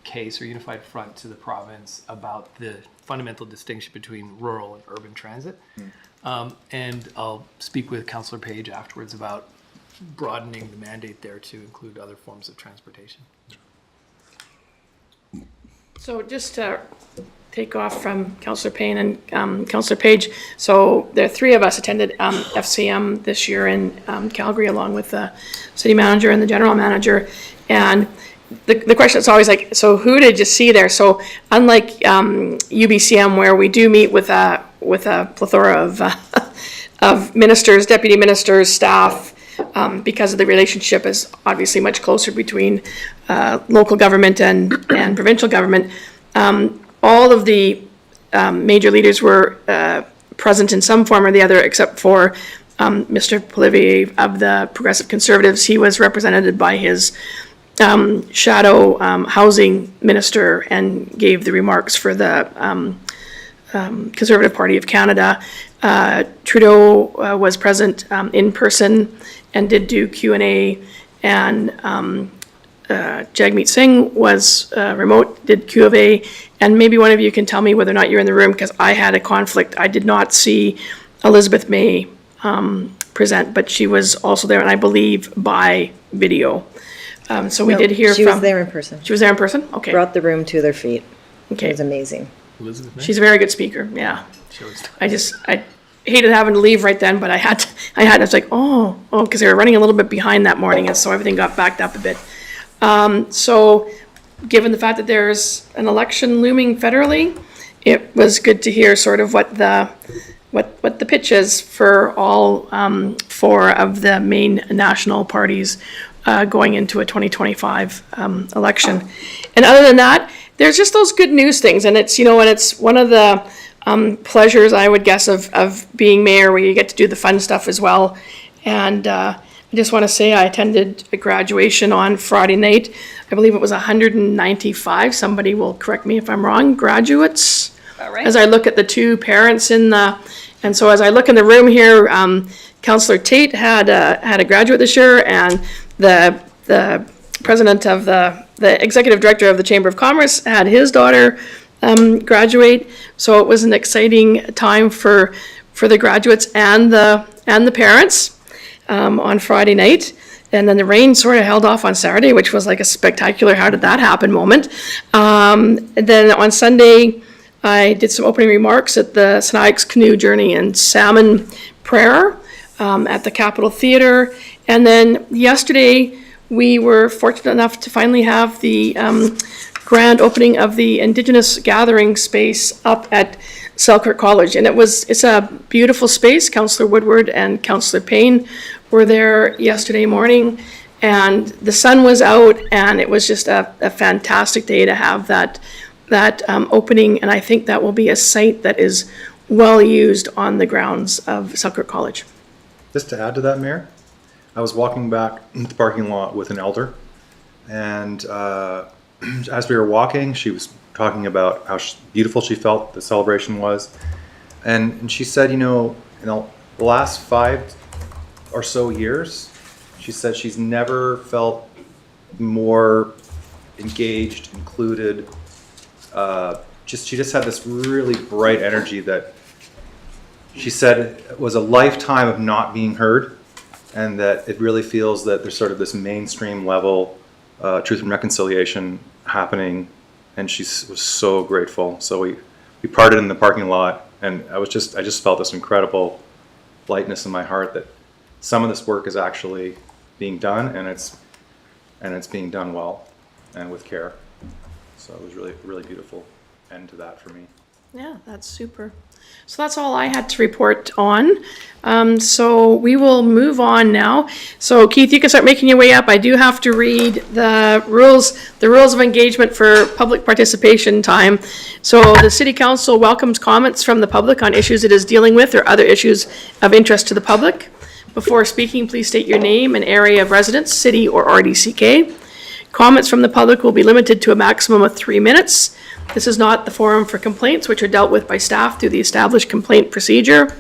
case or unified front to the province about the fundamental distinction between rural and urban transit. And I'll speak with Councillor Page afterwards about broadening the mandate there to include other forms of transportation. So just to take off from Councillor Payne and Councillor Page, so the three of us attended FCM this year in Calgary, along with the city manager and the general manager. And the question is always like, so who did you see there? So unlike UBCM, where we do meet with a plethora of ministers, deputy ministers, staff, because of the relationship is obviously much closer between local government and provincial government. All of the major leaders were present in some form or the other, except for Mr. Polivier of the Progressive Conservatives. He was represented by his shadow housing minister and gave the remarks for the Conservative Party of Canada. Trudeau was present in person and did do Q&A, and Jagmeet Singh was remote, did Q of A, and maybe one of you can tell me whether or not you're in the room, because I had a conflict. I did not see Elizabeth May present, but she was also there, and I believe by video. So we did hear She from... was there in person. She was there in person? Okay. Brought the room to their feet. Okay. It was amazing. Elizabeth May? She's a very good speaker, yeah. She always I hated having to leave right then, but I was like, because they were running a little bit behind that morning, and so everything got backed up a bit. So given the fact that there's an election looming federally, it was good to hear sort of what the pitch is for all four of the main national parties going into a 2025 election. And other than that, there's just those good news things, and it's, and it's one of the pleasures, I would guess, of being mayor, where you get to do the fun stuff as well. And I just want to say I attended a graduation on Friday night. I believe it was 195, somebody will correct me if I'm wrong, graduates. Right. As I look at the two parents and so as I look in the room here, Councillor Tate had a graduate this year, and the president of the executive director of the Chamber of Commerce had his daughter graduate. So it was an exciting time for the graduates and the parents on Friday night. And then the rain sort of held off on Saturday, which was like a spectacular how did that happen moment. And then on Sunday, I did some opening remarks at the Snipes Canoe Journey and Salmon Prayer at the Capitol Theatre. And then yesterday, we were fortunate enough to finally have the grand opening of the Indigenous gathering space up at Selkirk College. And it's a beautiful space. Councillor Woodward and Councillor Payne were there yesterday morning, and the sun was out, and it was just a fantastic day to have that opening. And I think that will be a site that is well used on the grounds of Selkirk College. Just to add to that, Mayor, I was walking back into the parking lot with an elder, and as we were walking, she was talking about how beautiful she felt the celebration was. And she said, the last 5 or so years, she said she's never felt more engaged, included. She just had this really bright energy that she said was a lifetime of not being heard, and that it really feels that there's sort of this mainstream level truth and reconciliation happening, and she was so grateful. So we parted in the parking lot, and I just felt this incredible lightness in my heart that some of this work is actually being done, and it's being done well and with care. So it was really, really beautiful end to that for me. Yeah, that's super. So that's all I had to report on. So we will move on now. So Keith, you can start making your way up. I do have to read the rules of engagement for public participation time. So the City Council welcomes comments from the public on issues it is dealing with or other issues of interest to the public. Before speaking, please state your name and area of residence, city or RDCK. Comments from the public will be limited to a maximum of 3 minutes. This is not the forum for complaints, which are dealt with by staff through the established complaint procedure.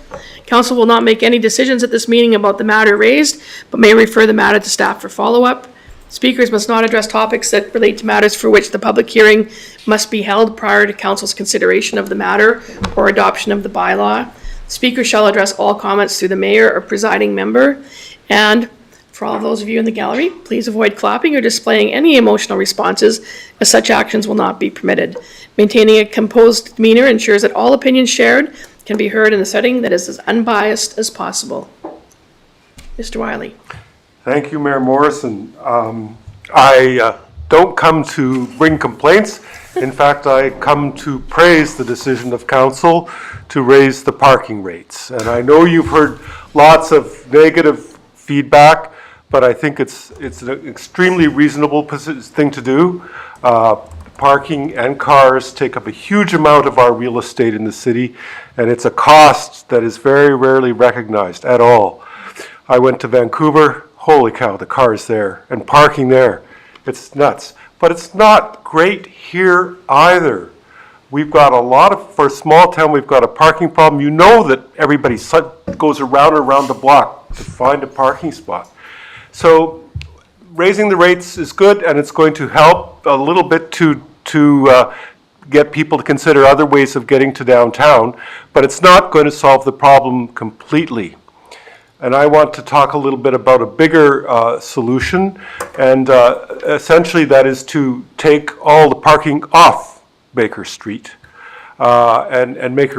Council will not make any decisions at this meeting about the matter raised, but may refer the matter to staff for follow-up. Speakers must not address topics that relate to matters for which the public hearing must be held prior to council's consideration of the matter or adoption of the bylaw. Speaker shall address all comments through the mayor or presiding member. And for all of those of you in the gallery, please avoid clapping or displaying any emotional responses, as such actions will not be permitted. Maintaining a composed demeanor ensures that all opinions shared can be heard in a setting that is as unbiased as possible. Mr. Wiley. Thank you, Mayor Morrison. I don't come to bring complaints. In fact, I come to praise the decision of council to raise the parking rates. And I know you've heard lots of negative feedback, but I think it's an extremely reasonable thing to do. Parking and cars take up a huge amount of our real estate in the city, and it's a cost that is very rarely recognized at all. I went to Vancouver. Holy cow, the cars there and parking there. It's nuts. But it's not great here either. We've got a lot of, for a small town, we've got a parking problem. You know that everybody goes around and around the block to find a parking spot. So raising the rates is good, and it's going to help a little bit to get people to consider other ways of getting to downtown, but it's not going to solve the problem completely. And I want to talk a little bit about a bigger solution, and essentially that is to take all the parking off Baker Street and make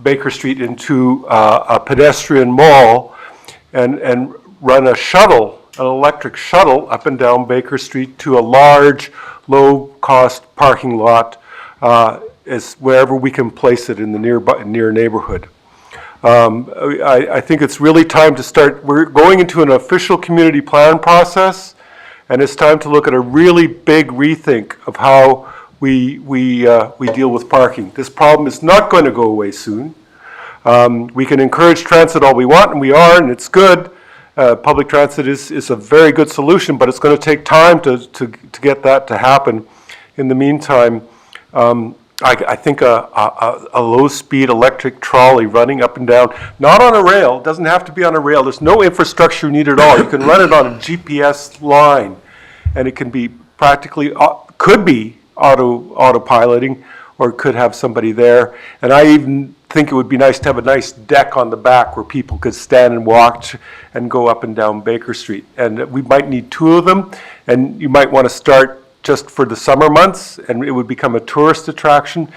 Baker Street into a pedestrian mall and run a shuttle, an electric shuttle up and down Baker Street to a large, low-cost parking lot is wherever we can place it in the near neighborhood. I think it's really time to start. We're going into an official community plan process, and it's time to look at a really big rethink of how we deal with parking. This problem is not going to go away soon. We can encourage transit all we want, and we are, and it's good. Public transit is a very good solution, but it's going to take time to get that to happen. In the meantime, I think a low-speed electric trolley running up and down, not on a rail, doesn't have to be on a rail. There's no infrastructure needed at all. You can run it on a GPS line, and it can be practically, could be autopiloting, or could have somebody there. And I even think it would be nice to have a nice deck on the back where people could stand and walk and go up and down Baker Street. And we might need 2 of them, and you might want to start just for the summer months, and it would become a tourist attraction.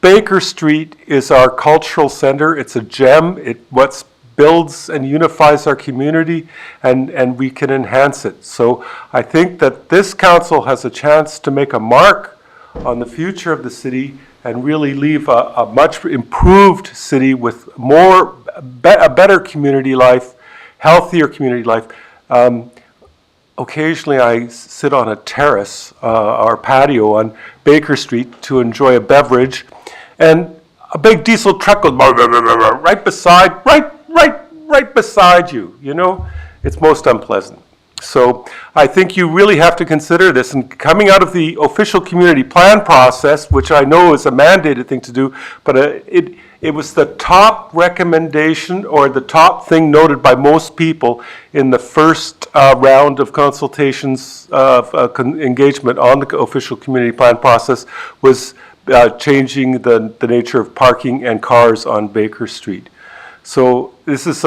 Baker Street is our cultural center. It's a gem. It what builds and unifies our community, and we can enhance it. So I think that this council has a chance to make a mark on the future of the city and really leave a much improved city with a better community life, healthier community life. Occasionally I sit on a terrace or patio on Baker Street to enjoy a beverage, and a big diesel truck goes right beside you, you know? It's most unpleasant. So I think you really have to consider this, and coming out of the official community plan process, which I know is a mandated thing to do, but it was the top recommendation or the top thing noted by most people in the first round of consultations of engagement on the official community plan process was changing the nature of parking and cars on Baker Street. So this is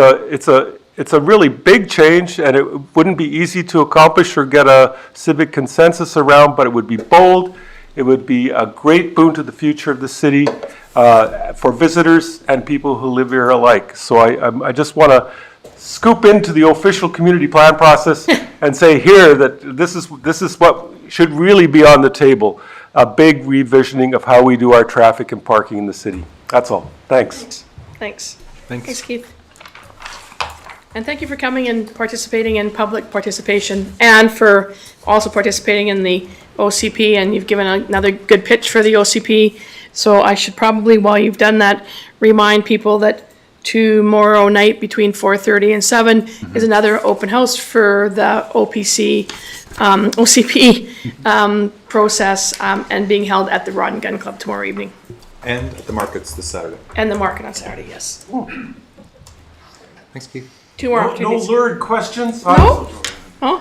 it's a really big change, and it wouldn't be easy to accomplish or get a civic consensus around, but it would be bold. It would be a great boon to the future of the city for visitors and people who live here alike. So I just want to scoop into the official community plan process and say here that this is what should really be on the table, a big revisioning of how we do our traffic and parking in the city. That's all. Thanks. Thanks, Keith. And thank you for coming and participating in public participation, and for also participating in the OCP, and you've given another good pitch for the OCP. So I should probably, while you've done that, remind people that tomorrow night between 4:30 and 7 is another open house for the OCP process, and being held at the Rod and Gun Club tomorrow evening. And the markets this Saturday. And the market on Saturday, yes. Thanks, Keith. 2 more opportunities. No lurid questions? No? Oh.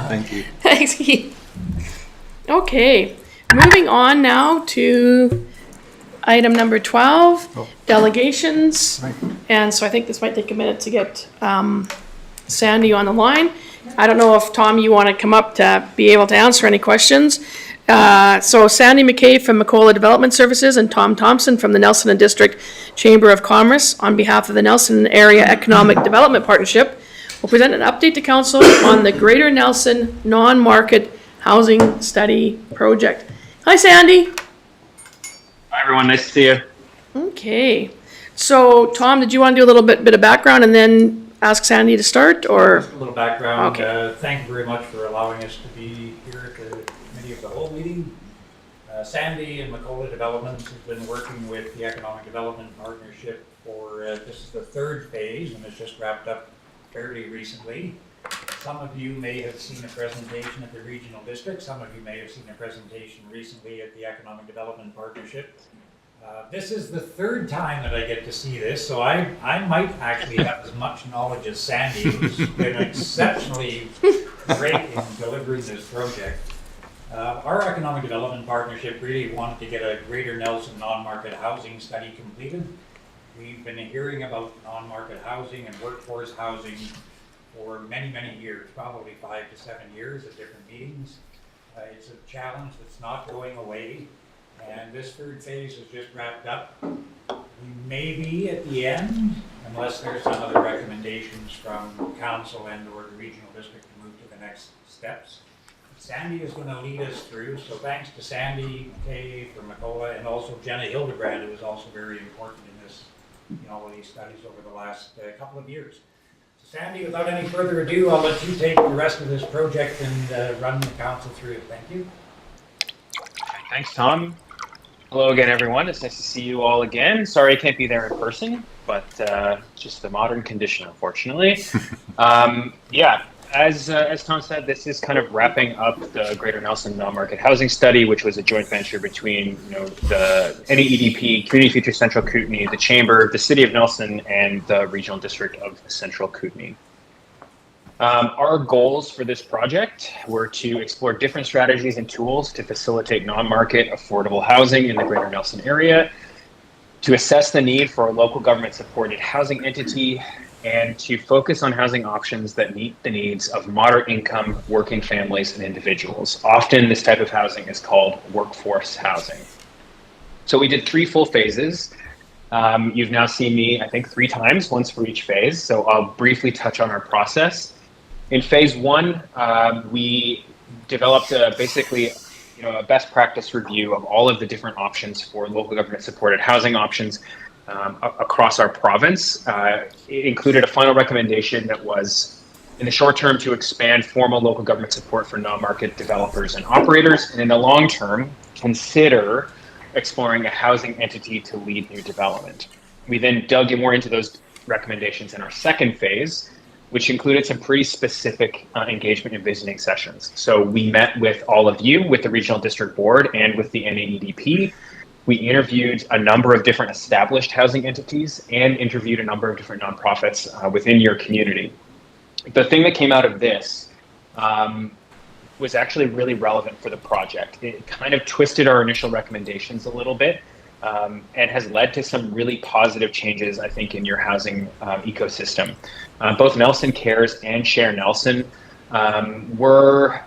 Thank you. Thanks, Keith. Okay, moving on now to item number 12, delegations. And so I think this might take a minute to get Sandy on the line. I don't know if, Tom, you want to come up to be able to answer any questions. So Sandy McKay from Macola Development Services and Tom Thompson from the Nelson and District Chamber of Commerce on behalf of the Nelson Area Economic Development Partnership will present an update to council on the Greater Nelson Non-Market Housing Study Project. Hi, Sandy. Hi, everyone. Nice to see you. Okay. So, Tom, did you want to do a little bit of background and then ask Sandy to start, or? Just a little background. Okay. Thank you very much for allowing us to be here at the Committee of the Whole meeting. Sandy and Macola Developments has been working with the Economic Development Partnership for, this is the third phase, and it's just wrapped up fairly recently. Some of you may have seen a presentation at the Regional District. Some of you may have seen a presentation recently at the Economic Development Partnership. This is the third time that I get to see this, so I might actually have as much knowledge as Sandy, who's been exceptionally great in delivering this project. Our Economic Development Partnership really wanted to get a Greater Nelson non-market housing study completed. We've been hearing about non-market housing and workforce housing for many, many years, probably 5 to 7 years at different meetings. It's a challenge that's not going away, and this third phase is just wrapped up. We may be at the end, unless there's some other recommendations from council and or the regional district to move to the next steps. Sandy is going to lead us through, so thanks to Sandy McKay from Macola, and also Jenna Hildebrand, who was also very important in this, in all of these studies over the last couple of years. So Sandy, without any further ado, I'll let you take the rest of this project and run the council through it. Thank you. Thanks, Tom. Hello again, everyone. It's nice to see you all again. Sorry I can't be there in person, but just the modern condition, unfortunately. Yeah, as Tom said, this is kind of wrapping up the Greater Nelson Non-Market Housing Study, which was a joint venture between the NEEDP, Community Future Central Kootenay, the Chamber, the City of Nelson, and the Regional District of Central Kootenay. Our goals for this project were to explore different strategies and tools to facilitate non-market affordable housing in the Greater Nelson area, to assess the need for a local government-supported housing entity, and to focus on housing options that meet the needs of moderate income working families and individuals. Often this type of housing is called workforce housing. So we did 3 full phases. You've now seen me, I think, 3 times, once for each phase. So I'll briefly touch on our process. In phase 1, we developed basically a best practice review of all of the different options for local government supported housing options across our province. It included a final recommendation that was, in the short term, to expand formal local government support for non-market developers and operators, and in the long term, consider exploring a housing entity to lead new development. We then dug more into those recommendations in our second phase, which included some pretty specific engagement and visiting sessions. So we met with all of you, with the Regional District Board and with the NAEDP. We interviewed a number of different established housing entities and interviewed a number of different nonprofits within your community. The thing that came out of this was actually really relevant for the project. It kind of twisted our initial recommendations a little bit and has led to some really positive changes, I think, in your housing ecosystem. Both Nelson Cares and Share Nelson were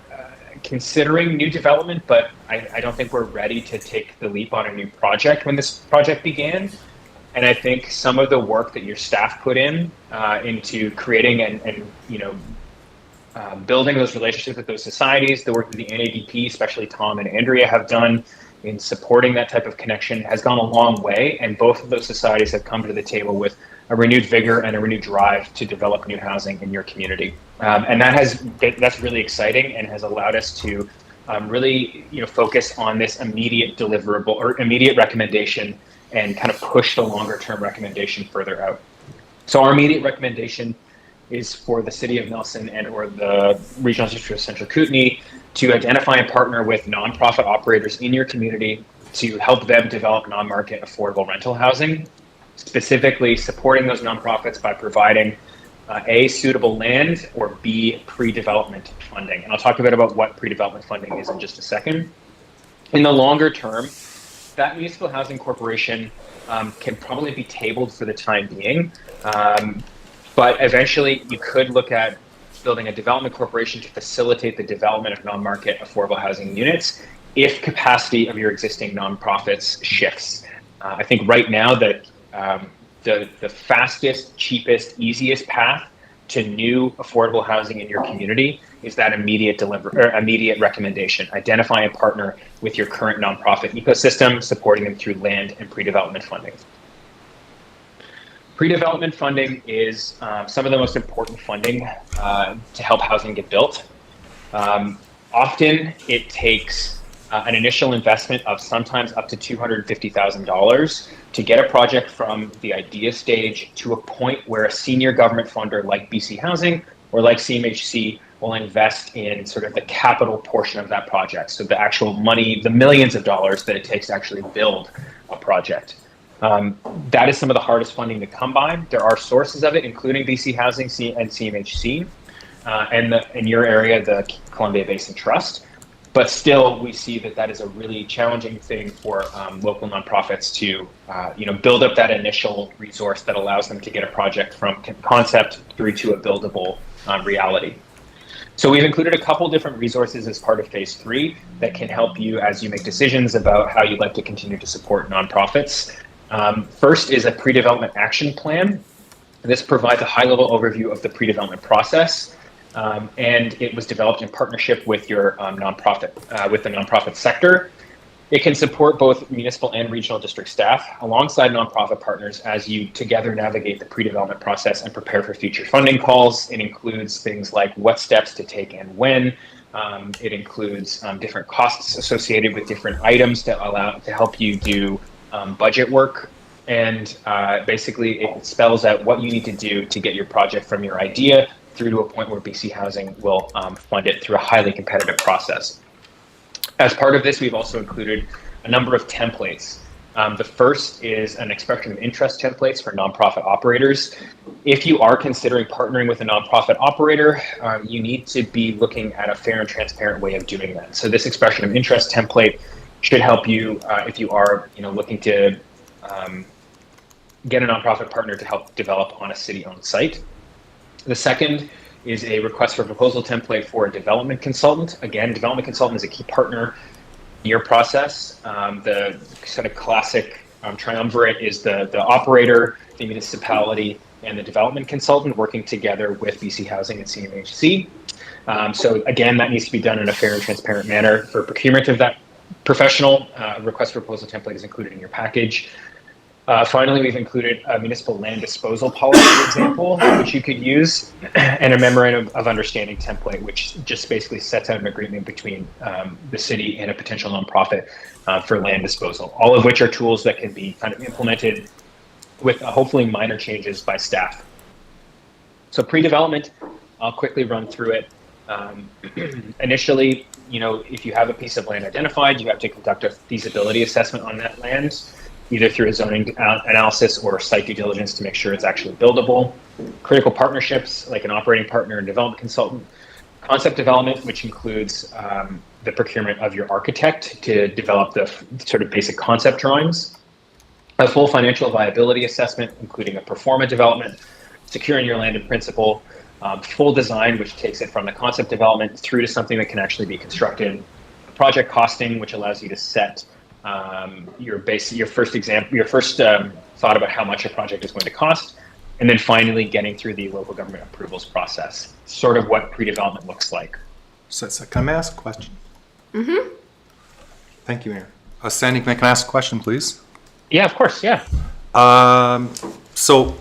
considering new development, but I don't think we're ready to take the leap on a new project when this project began. And I think some of the work that your staff put in into creating and building those relationships with those societies, the work that the NADP, especially Tom and Andrea, have done in supporting that type of connection has gone a long way. And both of those societies have come to the table with a renewed vigor and a renewed drive to develop new housing in your community. And that's really exciting and has allowed us to really focus on this immediate deliverable or immediate recommendation and kind of push the longer term recommendation further out. So our immediate recommendation is for the City of Nelson and or the Regional District of Central Kootenay to identify and partner with nonprofit operators in your community to help them develop non-market affordable rental housing, specifically supporting those nonprofits by providing A, suitable land, or B, pre-development funding. And I'll talk a bit about what pre-development funding is in just a second. In the longer term, that municipal housing corporation can probably be tabled for the time being, but eventually you could look at building a development corporation to facilitate the development of non-market affordable housing units if capacity of your existing nonprofits shifts. I think right now that the fastest, cheapest, easiest path to new affordable housing in your community is that immediate recommendation. Identify a partner with your current nonprofit ecosystem, supporting them through land and pre-development funding. Pre-development funding is some of the most important funding to help housing get built. Often it takes an initial investment of sometimes up to $250,000 to get a project from the idea stage to a point where a senior government funder like BC Housing or like CMHC will invest in sort of the capital portion of that project. So the actual money, the millions of dollars that it takes to actually build a project. That is some of the hardest funding to come by. There are sources of it, including BC Housing and CMHC, and in your area, the Columbia Basin Trust. But still, we see that that is a really challenging thing for local nonprofits to, build up that initial resource that allows them to get a project from concept through to a buildable reality. So we've included a couple different resources as part of phase 3 that can help you as you make decisions about how you'd like to continue to support nonprofits. First is a pre-development action plan. This provides a high-level overview of the pre-development process. And it was developed in partnership with your nonprofit, with the nonprofit sector. It can support both municipal and regional district staff alongside nonprofit partners as you together navigate the pre-development process and prepare for future funding calls. It includes things like what steps to take and when. It includes different costs associated with different items to help you do budget work. And basically it spells out what you need to do to get your project from your idea through to a point where BC Housing will fund it through a highly competitive process. As part of this, we've also included a number of templates. The first is an expression of interest templates for nonprofit operators. If you are considering partnering with a nonprofit operator, you need to be looking at a fair and transparent way of doing that. So this expression of interest template should help you if you are looking to get a nonprofit partner to help develop on a city-owned site. The second is a request for proposal template for a development consultant. Again, development consultant is a key partner in your process. The sort of classic triumvirate is the operator, the municipality, and the development consultant working together with BC Housing and CMHC. So again, that needs to be done in a fair and transparent manner. For procurement of that professional, request for proposal template is included in your package. Finally, we've included a municipal land disposal policy example, which you could use, and a memorandum of understanding template, which just basically sets out an agreement between the city and a potential nonprofit for land disposal, all of which are tools that can be kind of implemented with hopefully minor changes by staff. So pre-development, I'll quickly run through it. Initially, if you have a piece of land identified, you have to conduct a feasibility assessment on that land, either through a zoning analysis or site due diligence to make sure it's actually buildable. Critical partnerships, like an operating partner and development consultant. Concept development, which includes the procurement of your architect to develop the sort of basic concept drawings. A full financial viability assessment, including a pro forma development, securing your land in principle, full design, which takes it from the concept development through to something that can actually be constructed. Project costing, which allows you to set your first thought about how much a project is going to cost, and then finally getting through the local government approvals process. Sort of what pre-development looks like. So can I ask a question? Mm-hmm. Thank you, Mayor. Sandy, can I ask a question, please? Yeah, of course, yeah. So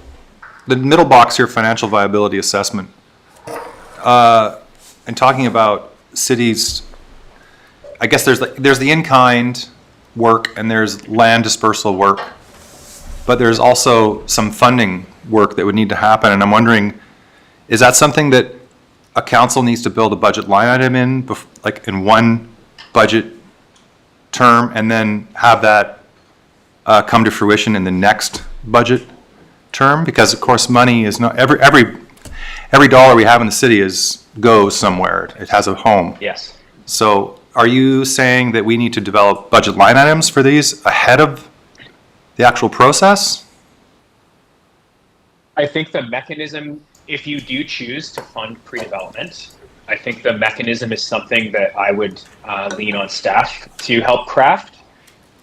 the middle box here, financial viability assessment, and talking about cities, I guess there's the in-kind work and there's land dispersal work, but there's also some funding work that would need to happen. And I'm wondering, is that something that a council needs to build a budget line item in, like in one budget term, and then have that come to fruition in the next budget term? Because of course money is not, every dollar we have in the city goes somewhere. It has a home. Yes. So are you saying that we need to develop budget line items for these ahead of the actual process? I think the mechanism, if you do choose to fund pre-development, I think the mechanism is something that I would lean on staff to help craft.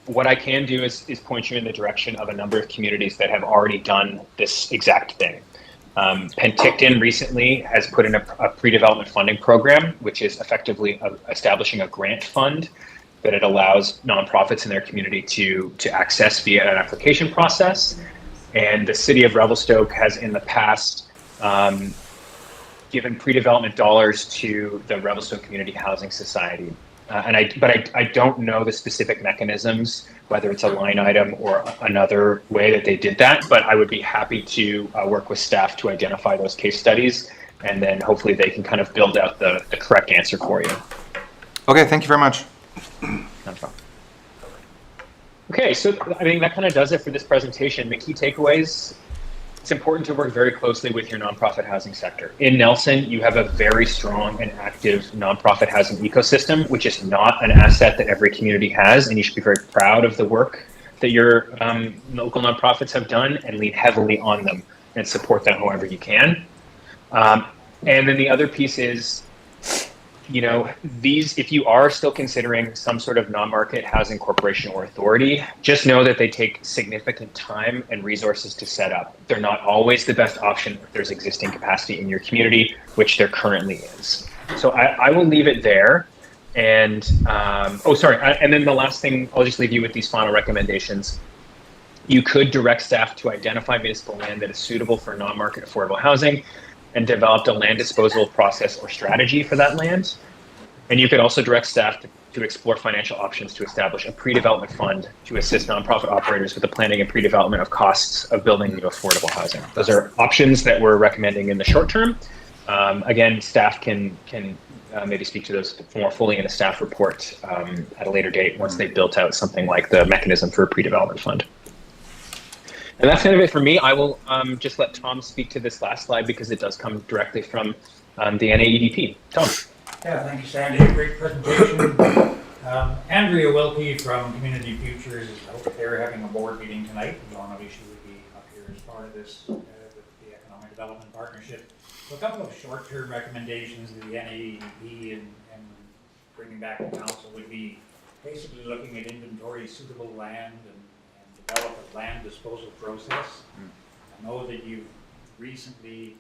What I can do is point you in the direction of a number of communities that have already done this exact thing. Penticton recently has put in a pre-development funding program, which is effectively establishing a grant fund that it allows nonprofits in their community to access via an application process. And the city of Revelstoke has in the past given pre-development dollars to the Revelstoke Community Housing Society. But I don't know the specific mechanisms, whether it's a line item or another way that they did that, but I would be happy to work with staff to identify those case studies, and then hopefully they can kind of build out the correct answer for you. Okay, thank you very much. Okay, so I think that kind of does it for this presentation. The key takeaways: it's important to work very closely with your nonprofit housing sector. In Nelson, you have a very strong and active nonprofit housing ecosystem, which is not an asset that every community has, and you should be very proud of the work that your local nonprofits have done and lean heavily on them and support them however you can. And then the other piece is, you know, if you are still considering some sort of non-market housing corporation or authority, just know that they take significant time and resources to set up. They're not always the best option if there's existing capacity in your community, which there currently is. So I will leave it there. And, and then the last thing, I'll just leave you with these final recommendations. You could direct staff to identify municipal land that is suitable for non-market affordable housing and developed a land disposal process or strategy for that land. And you could also direct staff to explore financial options to establish a pre-development fund to assist nonprofit operators with the planning and pre-development of costs of building new affordable housing. Those are options that we're recommending in the short term. Again, staff can maybe speak to those more fully in a staff report at a later date once they've built out something like the mechanism for a pre-development fund. And that's kind of it for me. I will just let Tom speak to this last slide because it does come directly from the NAEDP. Tom. Yeah, thank you, Sandy. Great presentation. Andrea Wilkie from Community Futures is out there having a board meeting tonight. Normally she would be up here as part of this with the Economic Development Partnership. So a couple of short-term recommendations of the NAEDP and bringing back to council would be basically looking at inventory suitable land and develop a land disposal process. I know that you've recently,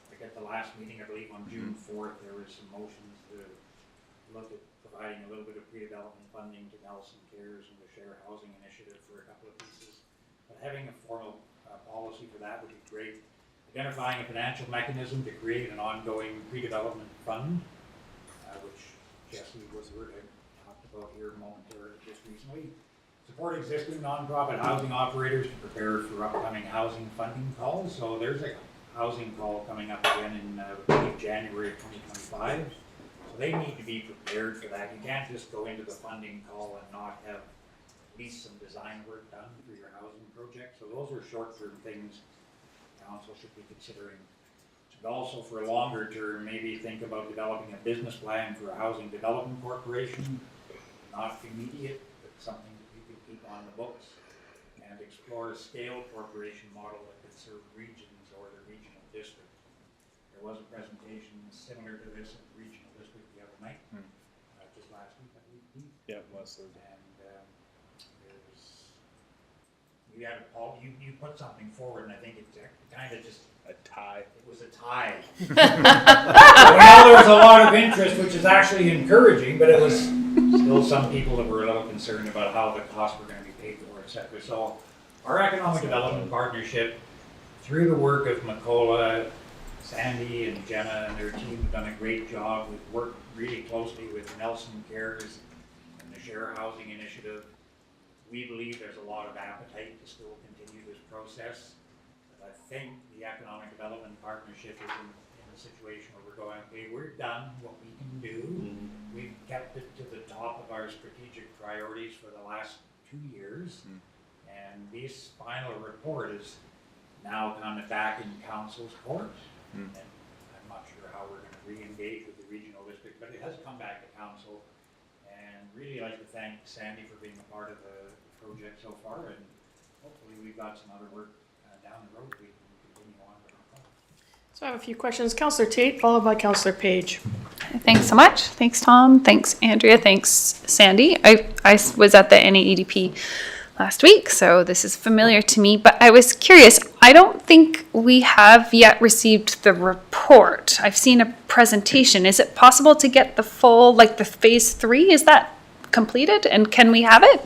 like at the last meeting, I believe on June 4th, there was some motions to look at providing a little bit of pre-development funding to Nelson Cares and the Share Housing Initiative for a couple of pieces. But having a formal policy for that would be great. Identifying a financial mechanism to create an ongoing pre-development fund, which Jesse Woodward had talked about here momentarily just recently. Support existing nonprofit housing operators to prepare for upcoming housing funding calls. So there's a housing call coming up again in January of 2025. So they need to be prepared for that. You can't just go into the funding call and not have at least some design work done for your housing project. So those are short-term things council should be considering. And also for a longer term, maybe think about developing a business plan for a housing development corporation. Not immediate, but something on the books, and explore a scale corporation model that could serve regions or the regional district. There was a presentation similar to this at the regional district the other night, just last week, I believe. Yeah, it was. And you had you put something forward, and I think it kind of just a tie. It was a tie. Well, there was a lot of interest, which is actually encouraging, but it was still some people that were a little concerned about how the costs were going to be paid for, etc. So our Economic Development Partnership, through the work of Macola, Sandy and Jenna and their team have done a great job. We've worked really closely with Nelson Cares and the Share Housing Initiative. We believe there's a lot of appetite to still continue this process. But I think the Economic Development Partnership is in a situation where we're going, okay, we're done what we can do. We've kept it to the top of our strategic priorities for the last 2 years. And this final report is now kind of back in council's court. And re-engage with the regional district, but it has come back to council. And really like to thank Sandy for being a part of the project so far, and hopefully we've got some other work down the road we can continue on with. So I have a few questions. Councillor Tate, followed by Councillor Page. Thanks so much. Thanks, Tom. Thanks, Andrea. Thanks, Sandy. I was at the NAEDP last week, so this is familiar to me, but I was curious. I don't think we have yet received the report. I've seen a presentation. Is it possible to get the full, like the phase 3? Is that completed, and can we have it?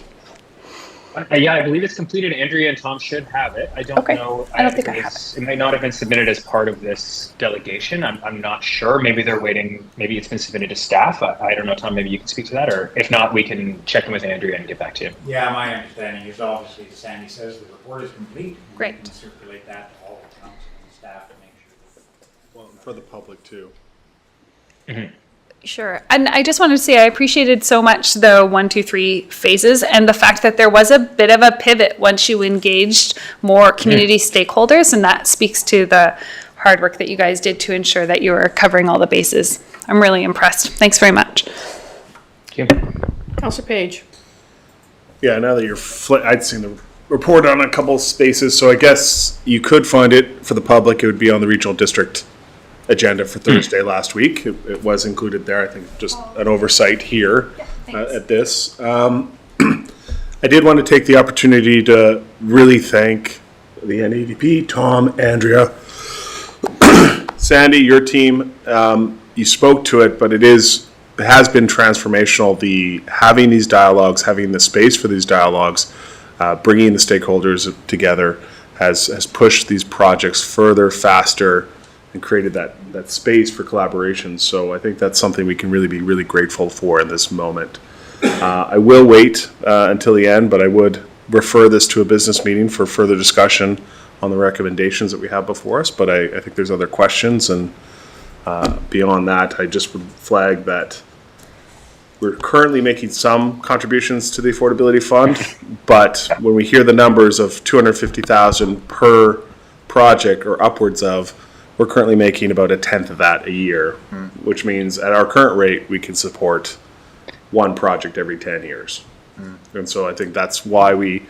Yeah, I believe it's completed. Andrea and Tom should have it. I don't know. I don't think I have it. It might not have been submitted as part of this delegation. I'm not sure. Maybe they're waiting. Maybe it's been submitted to staff. I don't know, Tom. Maybe you can speak to that, or if not, we can check in with Andrea and get back to you. Yeah, my understanding is obviously, as Sandy says, the report is complete. Great. We can circulate that to all the council and staff to make sure that. Well, for the public too. Mm-hmm. Sure. And I just wanted to say I appreciated so much the 1, 2, 3 phases and the fact that there was a bit of a pivot once you engaged more community stakeholders, and that speaks to the hard work that you guys did to ensure that you were covering all the bases. I'm really impressed. Thanks very much. Thank you. Councillor Page. Yeah, now that I'd seen the report on a couple spaces, so I guess you could find it for the public. It would be on the regional district agenda for Thursday last week. It was included there. I think just an oversight here at this. I did want to take the opportunity to really thank the NADP, Tom, Andrea, Sandy, your team. You spoke to it, but it has been transformational. Having these dialogues, having the space for these dialogues, bringing the stakeholders together has pushed these projects further, faster, and created that space for collaboration. So I think that's something we can really be really grateful for in this moment. I will wait until the end, but I would refer this to a business meeting for further discussion on the recommendations that we have before us. But I think there's other questions, and beyond that, I just would flag that we're currently making some contributions to the Affordability Fund, but when we hear the numbers of $250,000 per project or upwards of, we're currently making about 1/10 of that a year, which means at our current rate, we can support one project every 10 years. And so I think that's why we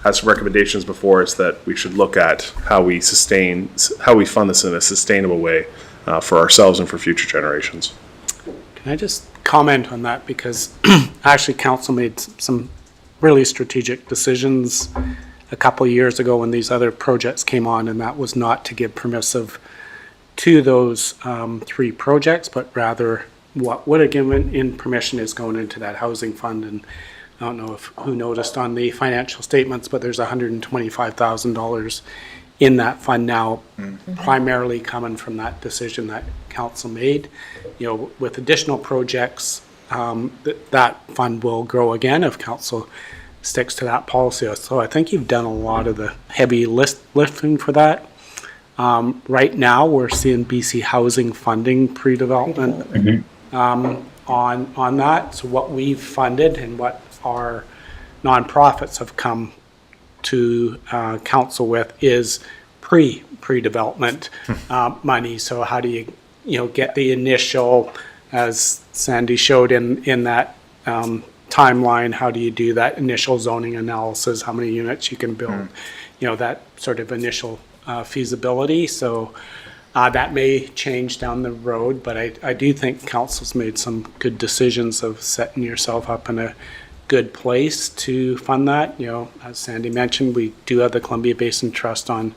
have some recommendations before us that we should look at how we fund this in a sustainable way for ourselves and for future generations. Can I just comment on that? Because actually council made some really strategic decisions a couple of years ago when these other projects came on, and that was not to give permissive to those 3 projects, but rather what would have given in permission is going into that housing fund. And I don't know who noticed on the financial statements, but there's $125,000 in that fund now, primarily coming from that decision that council made. You know, with additional projects, that fund will grow again if council sticks to that policy. So I think you've done a lot of the heavy lifting for that. Right now, we're seeing BC Housing funding pre-development on that. So what we've funded and what our nonprofits have come to council with is pre-development money. So how do you get the initial, as Sandy showed in that timeline, how do you do that initial zoning analysis, how many units you can build, that sort of initial feasibility. So that may change down the road, but I do think council's made some good decisions of setting yourself up in a good place to fund that. As Sandy mentioned, we do have the Columbia Basin Trust on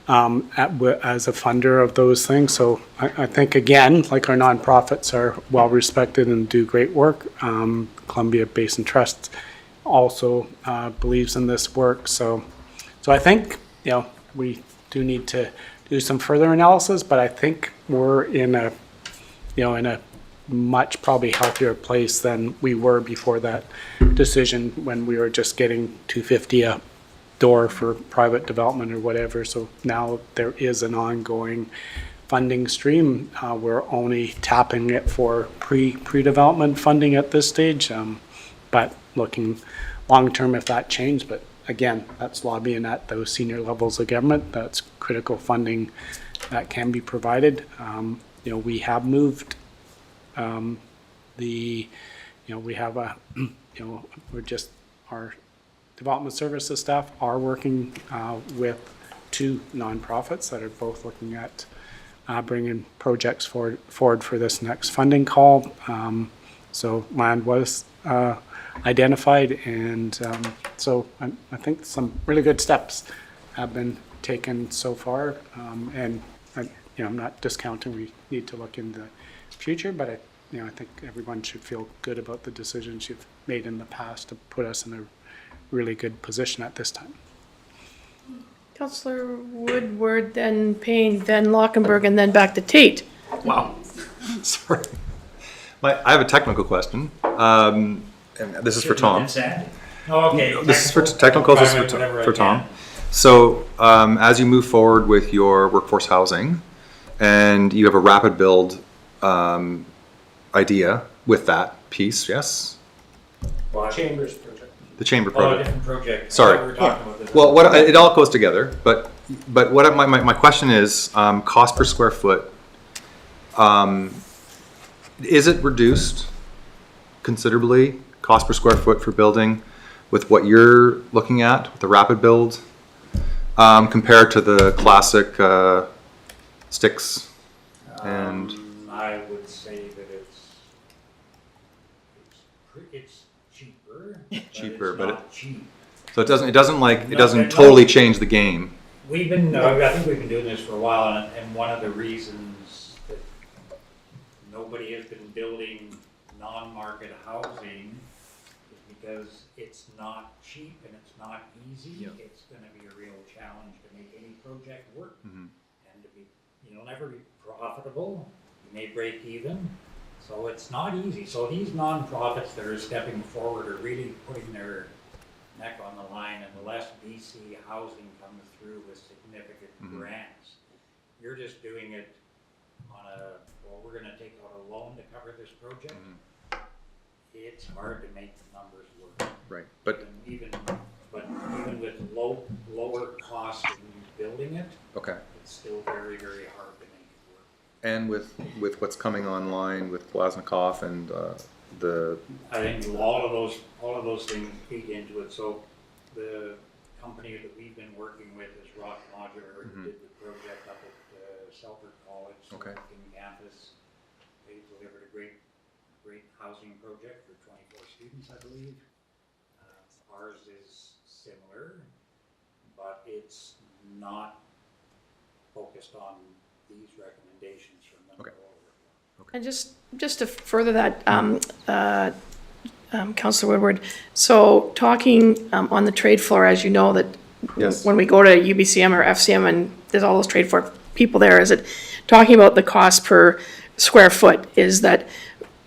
as a funder of those things. So I think, again, like our nonprofits are well respected and do great work, Columbia Basin Trust also believes in this work. So I think we do need to do some further analysis, but I think we're in a much probably healthier place than we were before that decision, when we were just getting $250 a door for private development or whatever. So now there is an ongoing funding stream. We're only tapping it for pre-development funding at this stage, but looking long-term if that changed. But again, that's lobbying at those senior levels of government. That's critical funding that can be provided. we have moved we have our development services staff are working with two nonprofits that are both looking at bringing projects forward for this next funding call. So land was identified, and so I think some really good steps have been taken so far. And I'm not discounting we need to look in the future, but I think everyone should feel good about the decisions you've made in the past to put us in a really good position at this time. Councillor Woodward, then Payne, then Lockenberg, and then back to Tate. Wow. Sorry. I have a technical question, and this is for Tom. Oh, okay. This is for technical. This is for Tom. So, as you move forward with your workforce housing, and you have a rapid build idea with that piece, yes? Well, Chambers project. The chamber Oh, project. a different project. Sorry. We're talking about this. Well, it all goes together, but what my question is, cost per square foot. Is it reduced considerably, cost per square foot for building, with what you're looking at with the rapid build, compared to the classic sticks? And I would say that it's cheaper. cheaper, but but it's not cheap. so it doesn't totally change the game. We've been, I think we've been doing this for a while, and one of the reasons that nobody has been building non-market housing is because it's not cheap and it's not easy. Yep. It's gonna be a real challenge to make any project work. Mhm. And to be, you'll never be profitable, you may break even, so it's not easy. So these nonprofits that are stepping forward are really putting their neck on the line, and the less BC housing comes through with significant grants. You're just doing it on we're gonna take out a loan to cover this project. It's hard to make the numbers work. Right, but Even with lower cost in building it, okay. it's still very, very hard to make it work. And with what's coming online with Glasnikoff and the I think all of those things feed into it. So the company that we've been working with is Rock Modular, who did the project up at Selkirk College, in campus. They delivered a great housing project for 24 students, I believe. Ours is similar, but it's not focused on these recommendations from them. And just to further that, Councillor Woodward, so talking on the trade floor, as you know, that Yes. when we go to UBCM or FCM and there's all those trade floor people there, is it talking about the cost per square foot, is that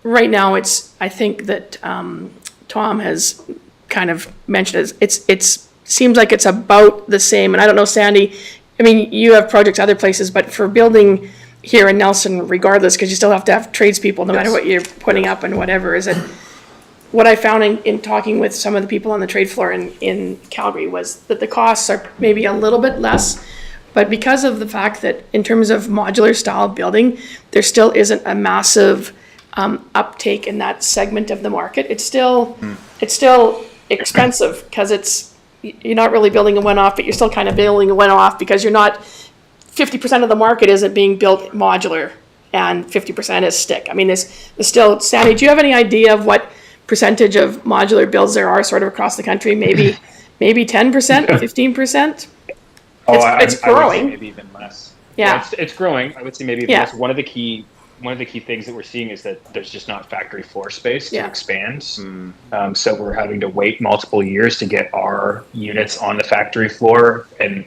right now I think that Tom has kind of mentioned it's seems like it's about the same, and I don't know, Sandy, I mean, you have projects other places, but for building here in Nelson, regardless, because you still have to have tradespeople, no matter what you're putting up and whatever, is it, what I found in talking with some of the people on the trade floor in Calgary was that the costs are maybe a little bit less, but because of the fact that in terms of modular style building, there still isn't a massive uptake in that segment of the market. It's still expensive because you're not really building a one-off, but you're still kind of building a one-off because you're not, 50% of the market isn't being built modular and 50% is stick. I mean, there's still, Sandy, do you have any idea of what percentage of modular builds there are sort of across the country? Maybe 10%, 15%? It's growing. I would say maybe even less. Yeah. It's growing. I would say maybe even less. One of the key things that we're seeing is that there's just not factory floor space to expand. So we're having to wait multiple years to get our units on the factory floor, and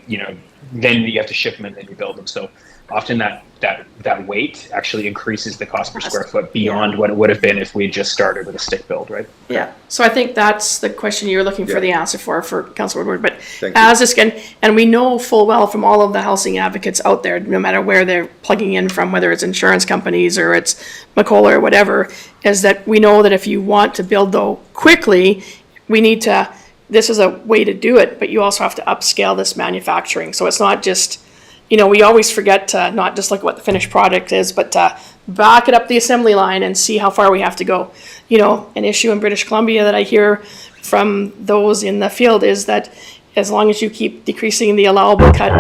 then you have to ship them and then you build them. So often that weight actually increases the cost per square foot beyond what it would have been if we just started with a stick build, right? Yeah. So I think that's the question you're looking for the answer for Councillor Woodward. But Thank as this and we know full well from all of the housing advocates out there, no matter where they're plugging in from, whether it's insurance companies or it's McCullough or whatever, is that we know that if you want to build though quickly, this is a way to do it, but you also have to upscale this manufacturing. So it's not just we always forget to not just look at what the finished product is, but to back it up the assembly line and see how far we have to go. An issue in British Columbia that I hear from those in the field is that as long as you keep decreasing the allowable cut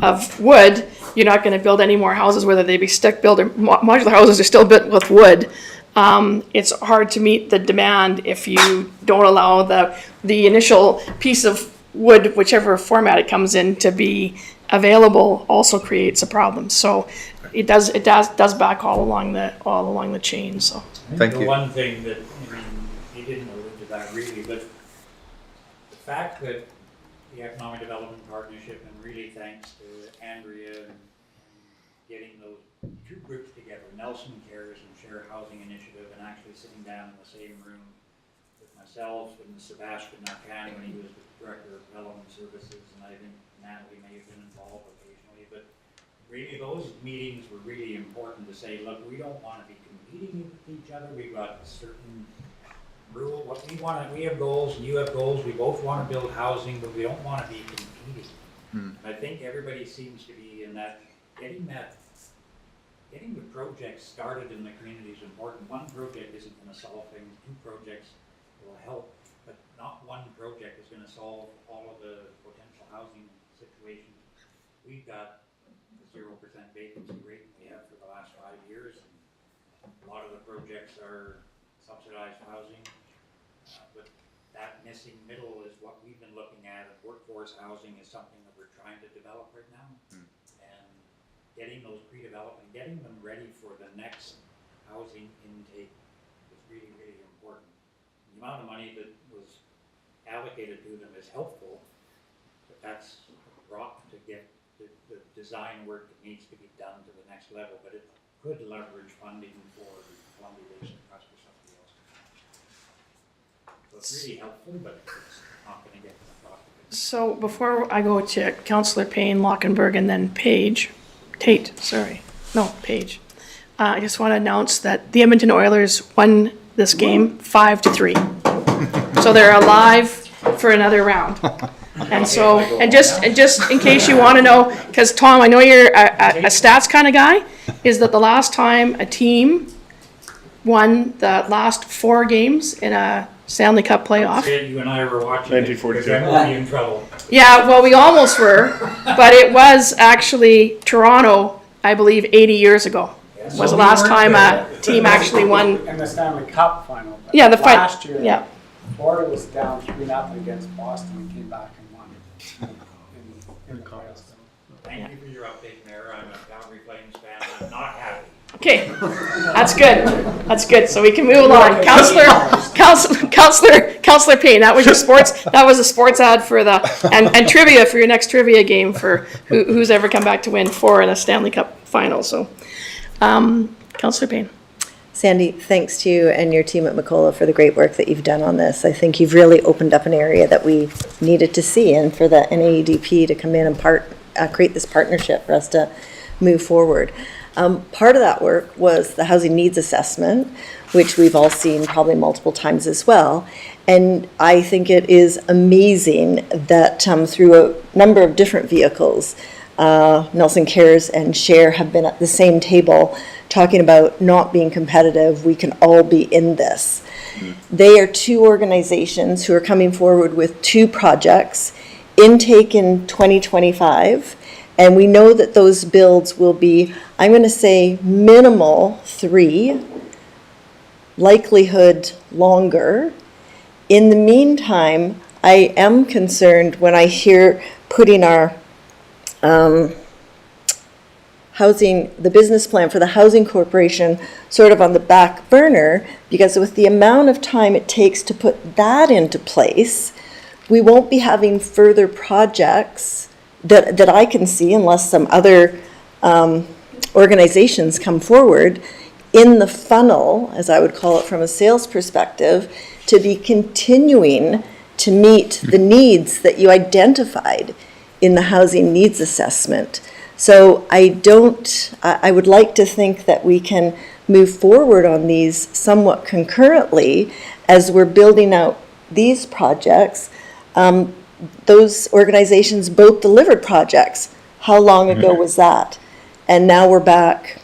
of wood, you're not going to build any more houses, whether they be stick built or modular houses are still built with wood. It's hard to meet the demand if you don't allow the initial piece of wood, whichever format it comes in, to be available. Also creates a problem. So it does back all along the chain. So Thank you. The one thing that you didn't allude to that really, but the fact that the Economic Development Partnership, and really thanks to Andrea and getting those two groups together, Nelson Cares and Share Housing Initiative, and actually sitting down in the same room with myself and Sebastian Narcani when he was the Director of Development Services, and I think Natalie may have been involved occasionally, but really those meetings were really important to say, look, we don't want to be competing with each other. We've got a certain rule, what we want, we have goals and you have goals. We both want to build housing, but we don't want to be competing. And I think everybody seems to be in that, getting the project started in the community is important. One project isn't going to solve things. Two projects will help, but not one project is going to solve all of the potential housing situations. We've got the 0% vacancy rate we have for the last 5 years. A lot of the projects are subsidized housing, but that missing middle is what we've been looking at. Workforce housing is something that we're trying to develop right now. And getting those pre-development, getting them ready for the next housing intake is really, really important. The amount of money that was allocated to them is helpful, but that's rough to get the design work that needs to be done to the next level, but it could leverage funding for Columbia Basin Trust or somebody else. So it's really helpful, but it's not going to get to the top. So before I go to Councillor Payne, Lockenberg, and then Page, Page. I just want to announce that the Edmonton Oilers won this game 5-3. So they're alive for another round. And so, and just in case you want to know, because Tom, I know you're a stats kind of guy, is that the last time a team won the last 4 games in a Stanley Cup playoff. You and I were watching 1942. it, we'll be in trouble. Yeah, well, we almost were, but it was actually Toronto, I believe, 80 years ago. Was the last time a team actually won. In the Stanley Cup final. But Yeah, the last year, yeah. Florida was down 3-0 against Boston and came back and won in the playoffs. Thank you for your update, Mayor. I'm a Calgary Flames fan. I'm not happy. Okay, that's good. So we can move along. Councillor Payne, that was a sports ad for and trivia for your next trivia game for who's ever come back to win 4 in a Stanley Cup final. So, Councillor Payne. Sandy, thanks to you and your team at Macola for the great work that you've done on this. I think you've really opened up an area that we needed to see, and for the NAEDP to come in and create this partnership for us to move forward. Part of that work was the housing needs assessment, which we've all seen probably multiple times as well. And I think it is amazing that through a number of different vehicles, Nelson Cares and Share have been at the same table talking about not being competitive. We can all be in this. They are 2 organizations who are coming forward with 2 projects, intake in 2025. And we know that those builds will be, I'm going to say, minimal 3, likelihood longer. In the meantime, I am concerned when I hear putting our the business plan for the Housing Corporation sort of on the back burner, because with the amount of time it takes to put that into place, we won't be having further projects that I can see, unless some other organizations come forward, in the funnel, as I would call it from a sales perspective, to be continuing to meet the needs that you identified in the housing needs assessment. So I would like to think that we can move forward on these somewhat concurrently as we're building out these projects. Those organizations both delivered projects, How long ago was that? And now we're back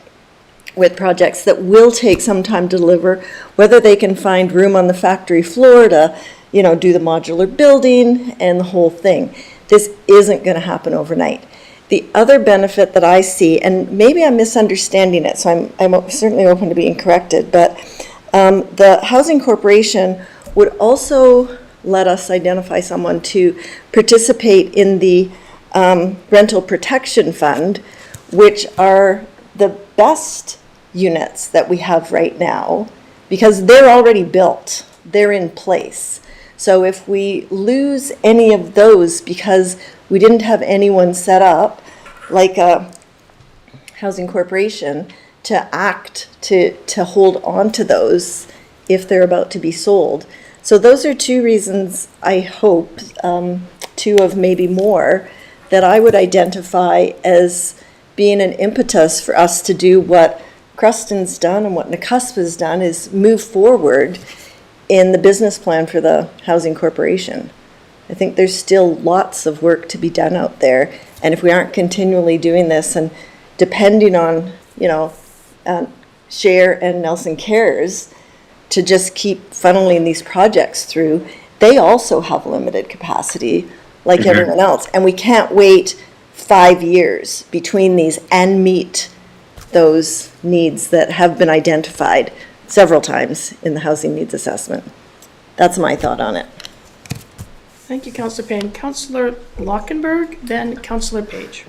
with projects that will take some time to deliver, whether they can find room on the factory floor to, do the modular building and the whole thing. This isn't going to happen overnight. The other benefit that I see, and maybe I'm misunderstanding it, so I'm certainly open to being corrected, but the Housing Corporation would also let us identify someone to participate in the Rental Protection Fund, which are the best units that we have right now, because they're already built, they're in place. So if we lose any of those because we didn't have anyone set up, like a Housing Corporation, to act to hold on to those if they're about to be sold. So those are two reasons, I hope, two of maybe more, that I would identify as being an impetus for us to do what Creston's done and what NACUSPA's done, is move forward in the business plan for the Housing Corporation. I think there's still lots of work to be done out there, and if we aren't continually doing this and depending on, Share and Nelson Cares to just keep funneling these projects through, they also have limited capacity like everyone else, and we can't wait 5 years between these and meet those needs that have been identified several times in the housing needs assessment. That's my thought on it. Thank you, Councillor Payne. Councillor Lockenberg, then Councillor Page.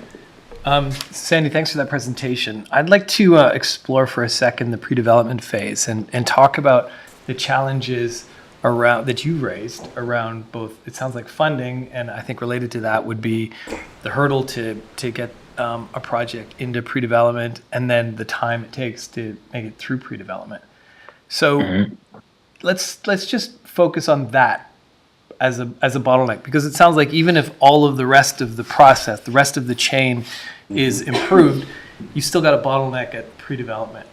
Sandy, thanks for that presentation. I'd like to explore for a second the pre-development phase and talk about the challenges around that you raised around both, it sounds like funding, and I think related to that would be the hurdle to get a project into pre-development, and then the time it takes to make it through pre-development. So let's just focus on that as a bottleneck, because it sounds like even if all of the rest of the process, the rest of the chain is improved, you still got a bottleneck at pre-development.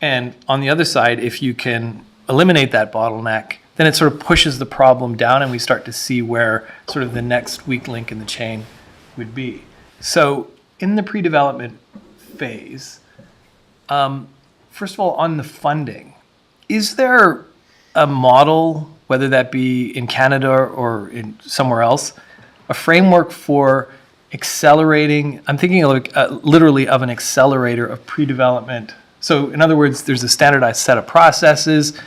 And on the other side, if you can eliminate that bottleneck, then it sort of pushes the problem down and we start to see where sort of the next weak link in the chain would be. So in the pre-development phase, first of all, on the funding, is there a model, whether that be in Canada or in somewhere else, a framework for accelerating? I'm thinking of literally of an accelerator of pre-development. So in other words, there's a standardized set of processes.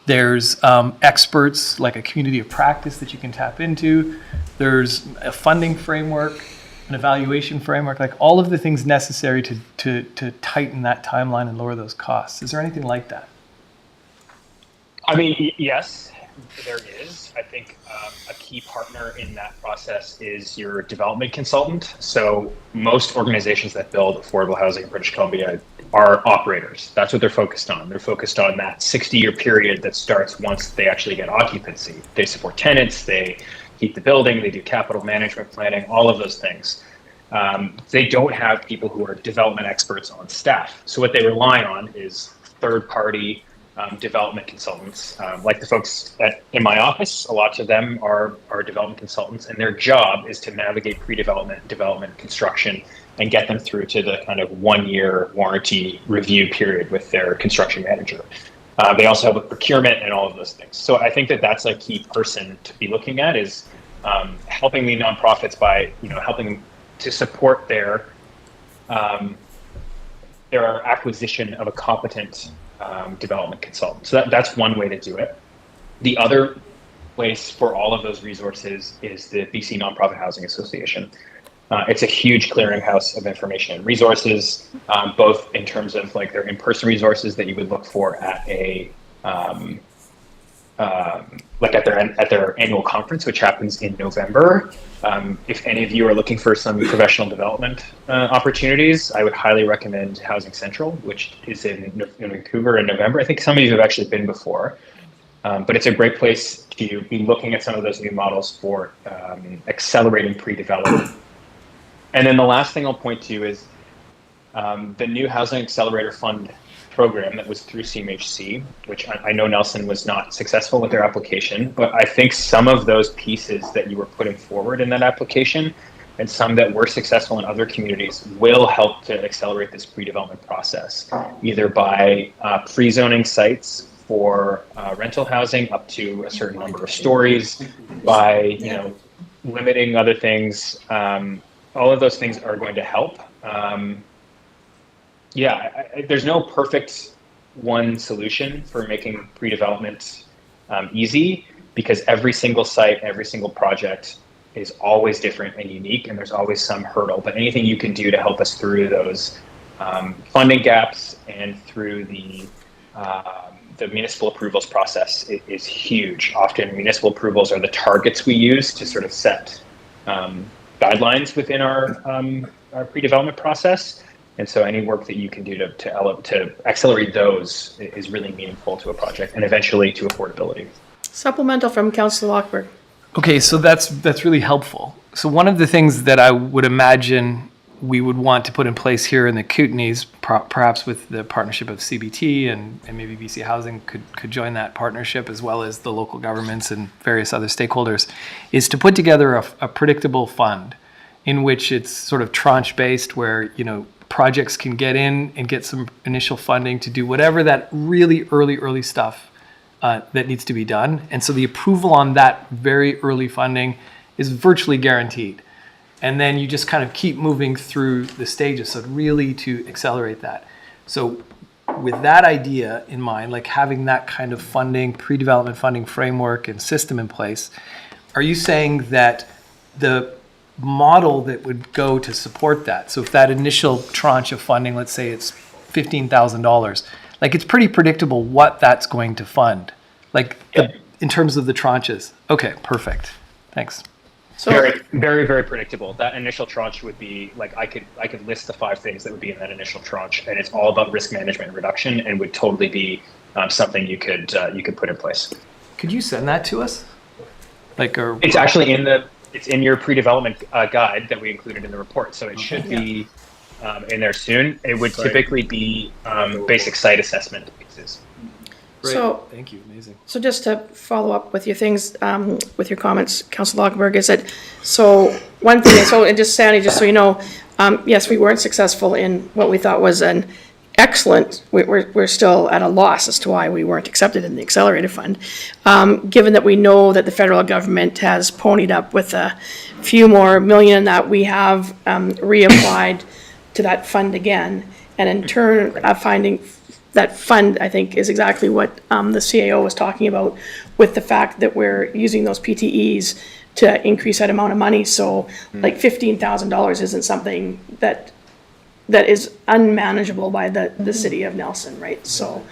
There's experts, like a community of practice that you can tap into. There's a funding framework, an evaluation framework, like all of the things necessary to tighten that timeline and lower those costs. Is there anything like that? I mean, yes, there is. I think a key partner in that process is your development consultant. So most organizations that build affordable housing in British Columbia are operators. That's what they're focused on. They're focused on that 60-year period that starts once they actually get occupancy. They support tenants, they keep the building, they do capital management planning, all of those things. They don't have people who are development experts on staff. So what they rely on is third-party development consultants, like the folks in my office. A lot of them are development consultants, and their job is to navigate pre-development, development, construction, and get them through to the kind of 1-year warranty review period with their construction manager. They also have a procurement and all of those things. So I think that that's a key person to be looking at, is helping the nonprofits by helping to support their acquisition of a competent development consultant. So that's one way to do it. The other place for all of those resources is the BC Nonprofit Housing Association. It's a huge clearinghouse of information and resources, both in terms of like their in-person resources that you would look for at a like at their annual conference, which happens in November. If any of you are looking for some professional development opportunities, I would highly recommend Housing Central, which is in Vancouver in November. I think some of you have actually been before, but it's a great place to be looking at some of those new models for accelerating pre-development. And then the last thing I'll point to is the new Housing Accelerator Fund program that was through CMHC, which I know Nelson was not successful with their application, but I think some of those pieces that you were putting forward in that application and some that were successful in other communities will help to accelerate this pre-development process, either by pre-zoning sites for rental housing up to a certain number of stories, by limiting other things. All of those things are going to help. There's no perfect one solution for making pre-development easy, because every single site, every single project is always different and unique, and there's always some hurdle. But anything you can do to help us through those funding gaps and through the municipal approvals process is huge. Often municipal approvals are the targets we use to sort of set guidelines within our pre-development process. And so any work that you can do to accelerate those is really meaningful to a project and eventually to affordability. Supplemental from Councillor Lockberg. Okay, so that's really helpful. So one of the things that I would imagine we would want to put in place here in the Kootenays, perhaps with the partnership of CBT and maybe BC Housing could join that partnership, as well as the local governments and various other stakeholders, is to put together a predictable fund in which it's sort of tranche based, where projects can get in and get some initial funding to do whatever that really early stuff that needs to be done. And so the approval on that very early funding is virtually guaranteed. And then you just kind of keep moving through the stages, so really to accelerate that. So with that idea in mind, like having that kind of funding, pre-development funding framework and system in place, are you saying that the model that would go to support that, so if that initial tranche of funding, let's say it's $15,000, like it's pretty predictable what that's going to fund, like in terms of the tranches? Okay, perfect. Thanks. So very, very, very predictable. That initial tranche would be like, I could list the 5 things that would be in that initial tranche, and it's all about risk management and reduction, and would totally be something you could put in place. Could you send that to us? It's actually it's in your pre-development guide that we included in the report, so it should be in there soon. It would typically be basic site assessment pieces. Great. So, thank you, amazing. So just to follow up with your things, with your comments, Councillor Lockberg, is that, so one thing, and just Sandy, just so you know, yes, we weren't successful in what we thought was an excellent, we're still at a loss as to why we weren't accepted in the Accelerated Fund. Given that we know that the federal government has ponied up with a few more million that we have reapplied to that fund again, and in turn, finding that fund, I think, is exactly what the CAO was talking about, with the fact that we're using those PTEs to increase that amount of money. So like $15,000 isn't something that is unmanageable by the city of Nelson, right? So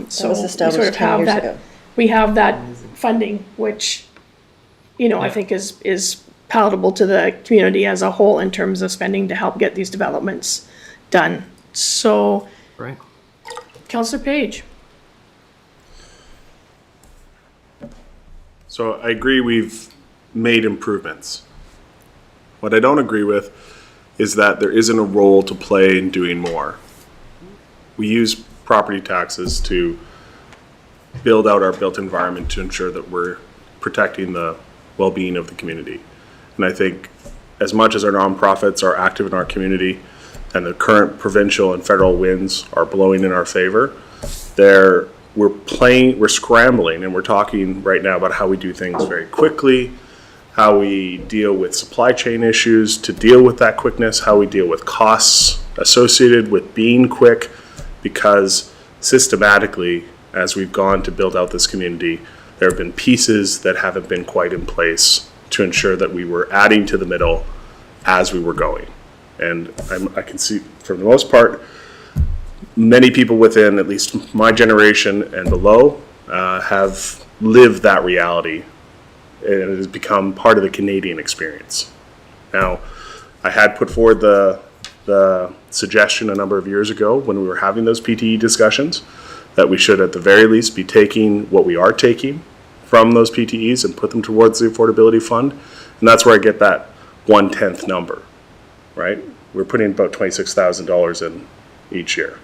so was we established sort of 10 have years that, ago. we have that funding, which, I think is palatable to the community as a whole in terms of spending to help get these developments done. So, right. Councillor Page. So I agree we've made improvements. What I don't agree with is that there isn't a role to play in doing more. We use property taxes to build out our built environment to ensure that we're protecting the well-being of the community. And I think as much as our nonprofits are active in our community and the current provincial and federal winds are blowing in our favor, we're scrambling, and we're talking right now about how we do things very quickly, how we deal with supply chain issues to deal with that quickness, how we deal with costs associated with being quick, because systematically, as we've gone to build out this community, there have been pieces that haven't been quite in place to ensure that we were adding to the middle as we were going. And I can see, for the most part, many people within at least my generation and below have lived that reality, and it has become part of the Canadian experience. Now, I had put forward the suggestion a number of years ago when we were having those PTE discussions that we should at the very least be taking what we are taking from those PTEs and put them towards the affordability fund. And that's where I get that 1/10 number, right? We're putting about $26,000 in each year.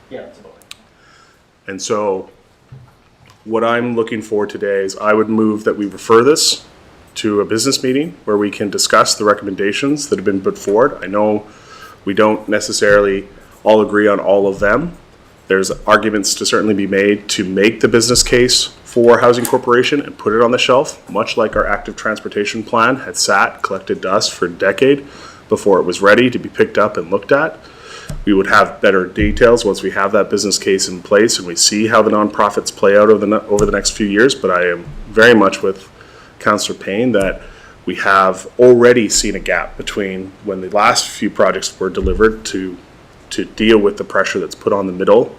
Yeah, that's about it. And so what I'm looking for today is I would move that we refer this to a business meeting where we can discuss the recommendations that have been put forward. I know we don't necessarily all agree on all of them. There's arguments to certainly be made to make the business case for Housing Corporation and put it on the shelf, much like our active transportation plan had sat, collected dust for a decade before it was ready to be picked up and looked at. We would have better details once we have that business case in place and we see how the nonprofits play out over the next few years. But I am very much with Councillor Payne that we have already seen a gap between when the last few projects were delivered to deal with the pressure that's put on the middle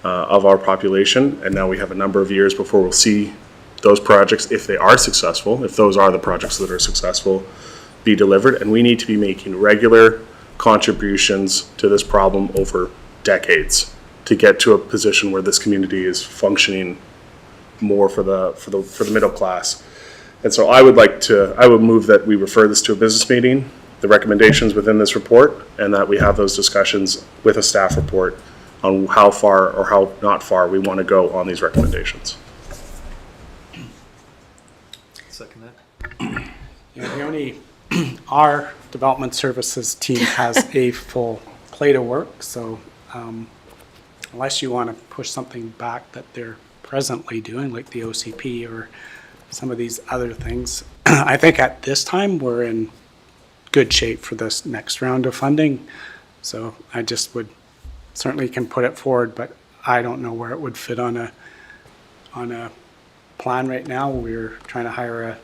of our population. And now we have a number of years before we'll see those projects, if they are successful, if those are the projects that are successful, be delivered. And we need to be making regular contributions to this problem over decades to get to a position where this community is functioning more for the middle class. And so I would move that we refer this to a business meeting, the recommendations within this report, and that we have those discussions with a staff report on how far or how not far we want to go on these recommendations. Second that. Yeah, our development services team has a full plate of work, so unless you want to push something back that they're presently doing, like the OCP or some of these other things, I think at this time we're in good shape for this next round of funding. So I just would certainly can put it forward, but I don't know where it would fit on a plan right now. We're trying to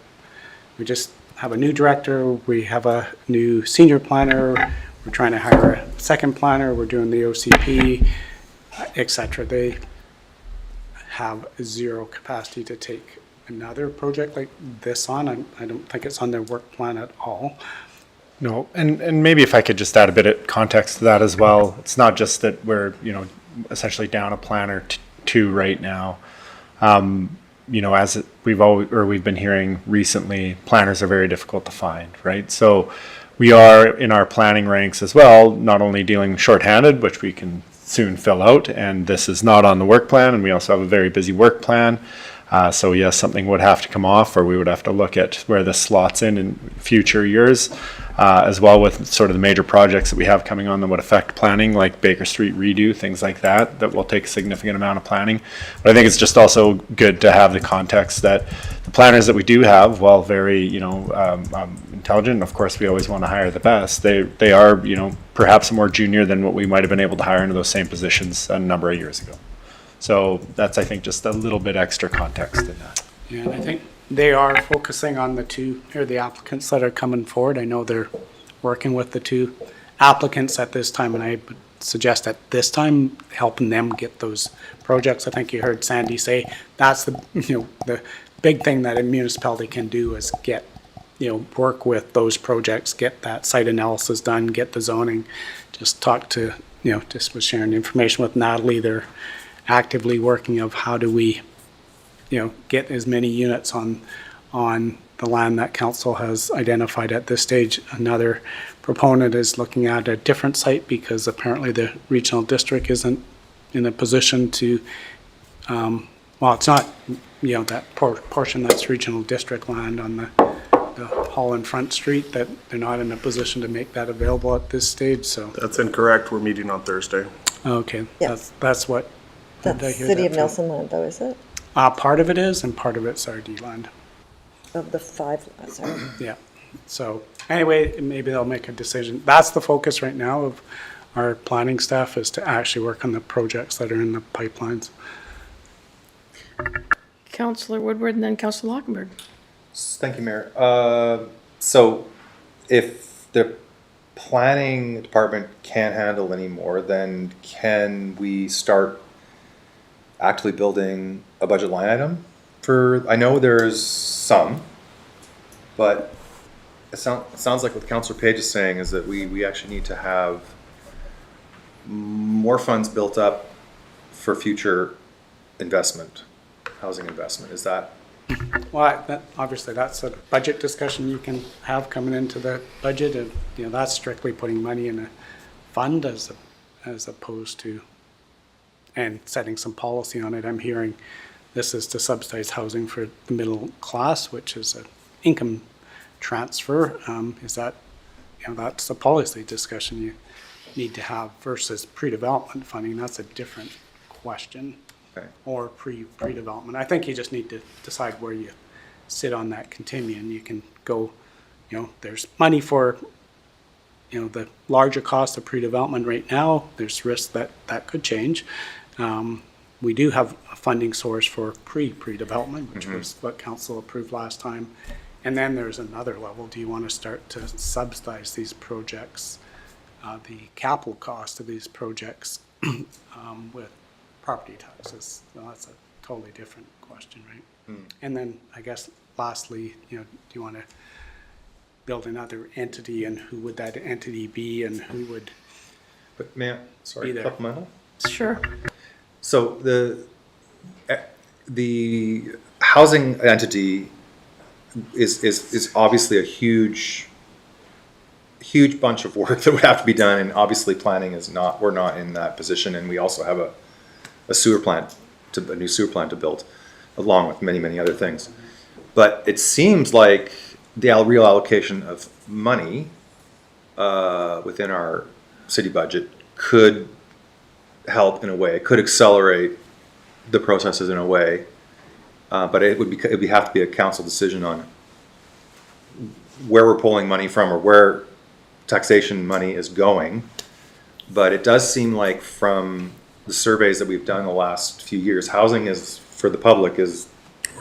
we just have a new director, we have a new senior planner, we're trying to hire a second planner, we're doing the OCP, etc. They have zero capacity to take another project like this on. I don't think it's on their work plan at all. No, and maybe if I could just add a bit of context to that as well. It's not just that we're, essentially down a planner two right now. As we've been hearing recently, planners are very difficult to find, right? So we are in our planning ranks as well, not only dealing shorthanded, which we can soon fill out, and this is not on the work plan, and we also have a very busy work plan. So yes, something would have to come off, or we would have to look at where this slots in future years, as well with sort of the major projects that we have coming on that would affect planning, like Baker Street redo, things like that will take a significant amount of planning. But I think it's just also good to have the context that the planners that we do have, while very, intelligent, of course we always want to hire the best, they are, perhaps more junior than what we might have been able to hire into those same positions a number of years ago. So that's, I think, just a little bit extra context in that. Yeah, and I think they are focusing on the applicants that are coming forward. I know they're working with the two applicants at this time, and I would suggest at this time helping them get those projects. I think you heard Sandy say that's the big thing that a municipality can do is get, work with those projects, get that site analysis done, get the zoning. Just talk to, just was sharing information with Natalie. They're actively working of how do we, get as many units on the land that council has identified at this stage. Another proponent is looking at a different site because apparently the regional district isn't in a position to, it's not, that portion that's regional district land on the Holland Front Street, that they're not in a position to make that available at this stage. So That's incorrect. We're meeting on Thursday. Okay, Yes. that's what. That's did I hear City that of from? Nelson land, though, is it? Part of it is, and part of it's RD land. Of the five, sorry. Yeah. So anyway, maybe they'll make a decision. That's the focus right now of our planning staff, is to actually work on the projects that are in the pipelines. Councillor Woodward and then Councillor Lockenberg. Thank you, Mayor. So if the planning department can't handle anymore, then can we start actively building a budget line item for, I know there's some, but it sounds like what Councillor Page is saying is that we actually need to have more funds built up for future investment, housing investment. Is that? Well, obviously that's a budget discussion you can have coming into the budget, and that's strictly putting money in a fund as opposed to and setting some policy on it. I'm hearing this is to subsidize housing for the middle class, which is an income transfer, is that, that's a policy discussion you need to have versus pre-development funding. That's a different question. Okay. Or pre-development. I think you just need to decide where you sit on that continuum. You can go, there's money for, the larger cost of pre-development right now. There's risk that that could change. We do have a funding source for pre-development, which was what council approved last time. And then there's another level. Do you want to start to subsidize these projects, the capital cost of these projects with property taxes? Well, that's a totally different question, right? And then I guess lastly, do you want to build another entity, and who would that entity be, and who would But may I, sorry, be there? supplemental? Sure. So the housing entity is obviously a huge bunch of work that would have to be done, and obviously planning is not, we're not in that position, and we also have a new sewer plant to build, along with many other things. But it seems like the real allocation of money within our city budget could help in a way. It could accelerate the processes in a way, but it would have to be a council decision on where we're pulling money from or where taxation money is going. But it does seem like from the surveys that we've done the last few years, housing is, for the public, is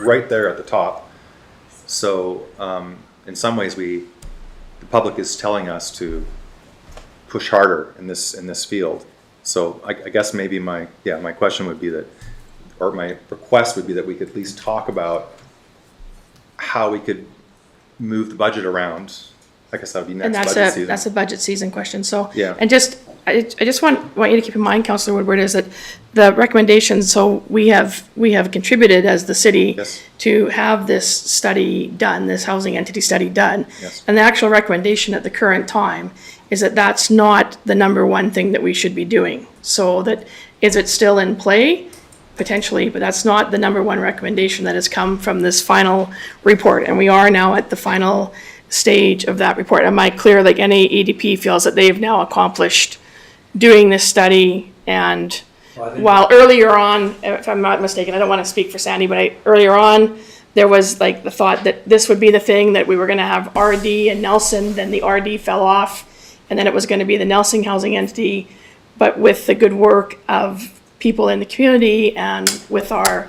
right there at the top. So in some ways, the public is telling us to push harder in this field. So I guess maybe my question would be that, or my request would be that we could at least talk about how we could move the budget around. I guess that would be next budget season. That's a budget season question. So, Yeah. and I just want you to keep in mind, Councillor Woodward, is that the recommendations, so we have contributed as the city to have this study done, this housing entity study done. Yes. And the actual recommendation at the current time is that that's not the number one thing that we should be doing. So that, is it still in play? Potentially, but that's not the number one recommendation that has come from this final report. And we are now at the final stage of that report. Am I clear, like any EDP feels that they've now accomplished doing this study? And while earlier on, if I'm not mistaken, I don't want to speak for Sandy, but earlier on, there was like the thought that this would be the thing, that we were going to have RD and Nelson, then the RD fell off, and then it was going to be the Nelson housing entity. But with the good work of people in the community and with our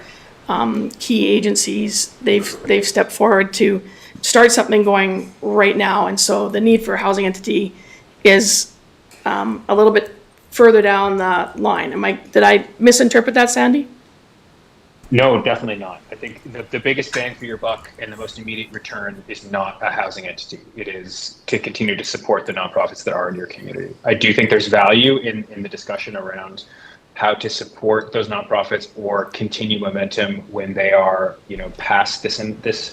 key agencies, they've stepped forward to start something going right now. And so the need for a housing entity is a little bit further down the line. Did I misinterpret that, Sandy? No, definitely not. I think the biggest bang for your buck and the most immediate return is not a housing entity. It is to continue to support the nonprofits that are in your community. I do think there's value in the discussion around how to support those nonprofits or continue momentum when they are, past this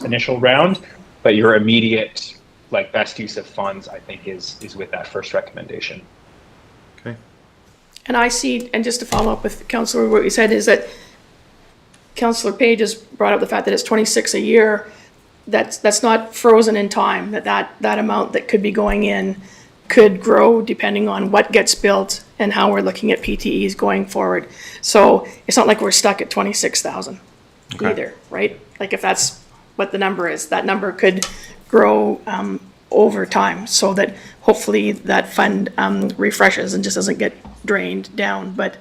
initial round. But your immediate, best use of funds, I think, is with that first recommendation. Okay. And I see, and just to follow up with Councillor, what you said is that Councillor Page has brought up the fact that it's 26 a year. That's not frozen in time, that amount that could be going in could grow depending on what gets built and how we're looking at PTEs going forward. So it's not like we're stuck at 26,000 either, right? Like if that's what the number is, that number could grow over time, so that hopefully that fund refreshes and just doesn't get drained down. But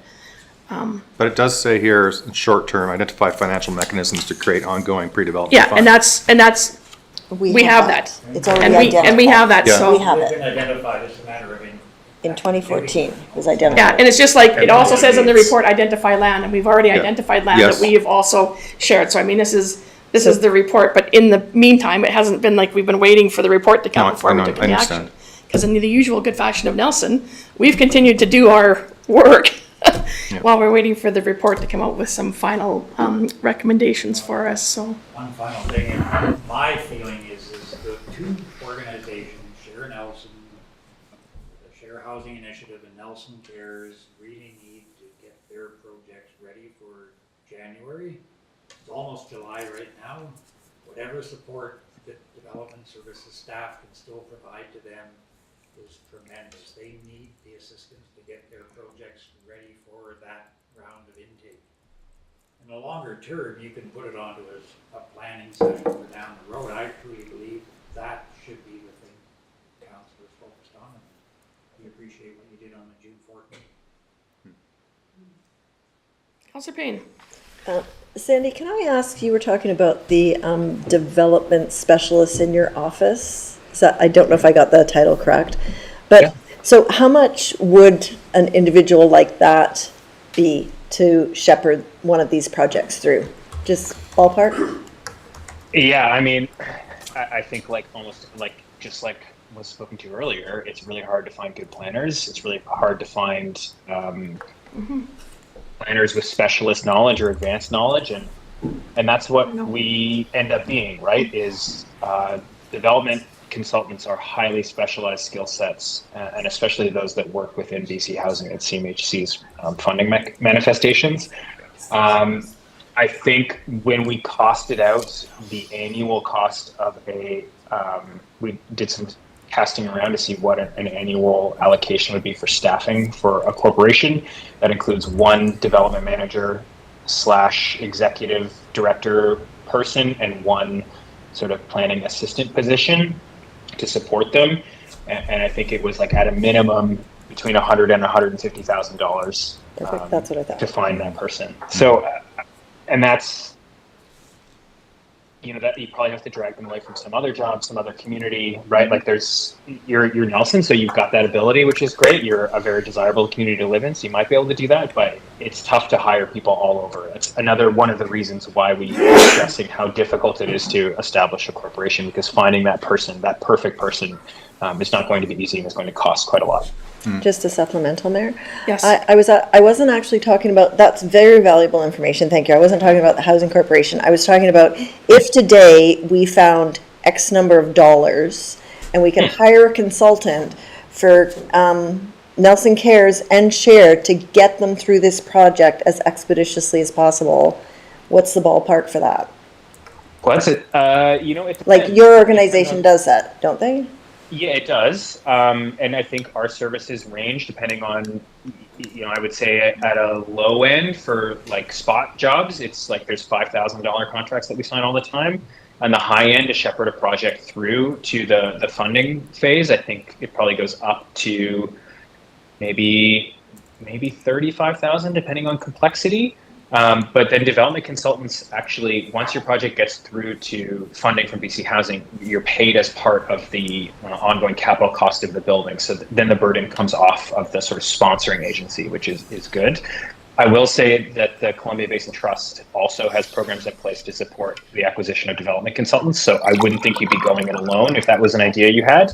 it does say here, in short term, identify financial mechanisms to create ongoing pre-development yeah, funds. and that's we have that. It's already and identified. we have that. Yeah. So We have It's it. been identified, it's a matter of In 2014, it was identified. yeah, and it's just like it also says in the report, identify land, and we've already identified land Yes. that we have also shared. So I mean, this is the report, but in the meantime, it hasn't been like we've been waiting for the report to come No, before I we know, took I any understand. action. Because in the usual good fashion of Nelson, we've continued to do our work while we're waiting for the report to come out with some final recommendations for us. So one final thing, and my feeling is the two organizations, Share Nelson, the Share Housing Initiative and Nelson Cares, really need to get their projects ready for January. It's almost July right now. Whatever support that development services staff can still provide to them is tremendous. They need the assistance to get their projects ready for that round of intake. In the longer term, you can put it onto a planning session for down the road. I truly believe that should be the thing council is focused on. And we appreciate what you did on the June 14th. Councillor Payne. Sandy, can I ask, you were talking about the development specialist in your office. So I don't know if I got the title correct, but yeah. So how much would an individual like that be to shepherd one of these projects through? Just ballpark? Yeah, I mean, I think like almost like just like was spoken to earlier, it's really hard to find good planners. It's really hard to find planners with specialist knowledge or advanced knowledge, and that's what we end up being, right? Is development consultants are highly specialized skill sets, and especially those that work within BC Housing and CMHC's funding manifestations. I think when we costed out the annual cost of we did some casting around to see what an annual allocation would be for staffing for a corporation. That includes one development manager / executive director person and one sort of planning assistant position to support them. And I think it was like at a minimum between $100,000 and $150,000 That's what I thought. to find that person. So, and that's, you know, that you probably have to drag them away from some other job, some other community, right? Like you're Nelson, so you've got that ability, which is great. You're a very desirable community to live in, so you might be able to do that, but it's tough to hire people all over. It's another one of the reasons why we are stressing how difficult it is to establish a corporation, because finding that person, that perfect person, is not going to be easy and is going to cost quite a lot. Just a supplemental, Mayor. Yes. I wasn't actually talking about, that's very valuable information, thank you. I wasn't talking about the Housing Corporation. I was talking about if today we found X number of dollars and we could hire a consultant for Nelson Cares and Share to get them through this project as expeditiously as possible, what's the ballpark for that? Well, that's it. You know, it Like your organization does that, don't they? Yeah, it does. And I think our services range depending on, you know, I would say at a low end for like spot jobs, it's like there's $5,000 contracts that we sign all the time. On the high end, to shepherd a project through to the funding phase, I think it probably goes up to maybe 35,000 depending on complexity. But then development consultants actually, once your project gets through to funding from BC Housing, you're paid as part of the ongoing capital cost of the building. So then the burden comes off of the sort of sponsoring agency, which is good. I will say that the Columbia Basin Trust also has programs in place to support the acquisition of development consultants. So I wouldn't think you'd be going it alone if that was an idea you had.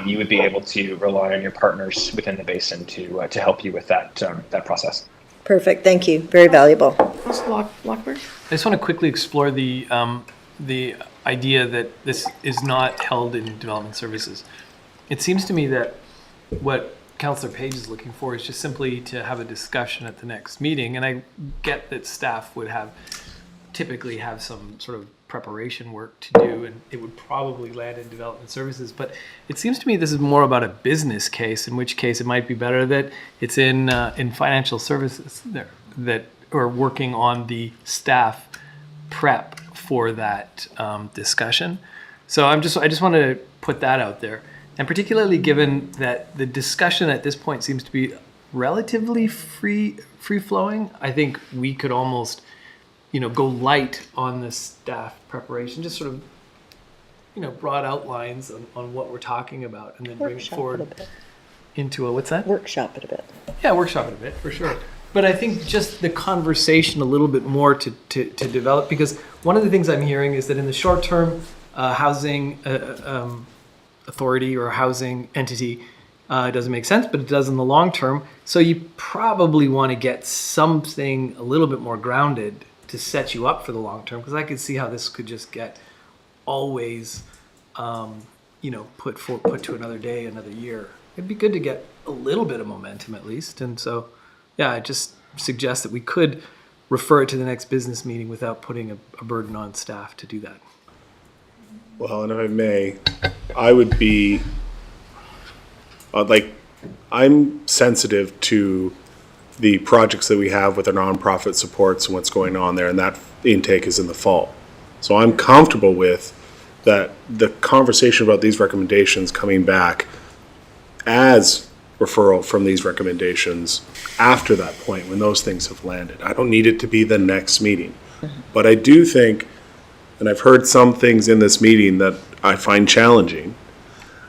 You would be able to rely on your partners within the basin to help you with that process. Perfect, thank you, very valuable. Lockberg? I just want to quickly explore the idea that this is not held in development services. It seems to me that what Councillor Page is looking for is just simply to have a discussion at the next meeting, and I get that staff would typically have some sort of preparation work to do, and it would probably land in development services. But it seems to me this is more about a business case, in which case it might be better that it's in financial services that are working on the staff prep for that discussion. So I just want to put that out there, and particularly given that the discussion at this point seems to be relatively free flowing, I think we could almost, you know, go light on the staff preparation, just sort of, you know, broad outlines on what we're talking about, and then bring it forward into what's that? Workshop it a bit. Yeah, workshop it a bit, for sure. But I think just the conversation a little bit more to develop, because one of the things I'm hearing is that in the short term, housing authority or housing entity doesn't make sense, but it does in the long term. So you probably want to get something a little bit more grounded to set you up for the long term, because I could see how this could just get always, you know, put to another day, another year. It'd be good to get a little bit of momentum at least. And so, yeah, I just suggest that we could refer it to the next business meeting without putting a burden on staff to do that. Well, and if I may, I would be, I'm sensitive to the projects that we have with our nonprofit supports and what's going on there, and that intake is in the fall. So I'm comfortable with that, the conversation about these recommendations coming back as referral from these recommendations after that point, when those things have landed. I don't need it to be the next meeting. But I do think, and I've heard some things in this meeting that I find challenging,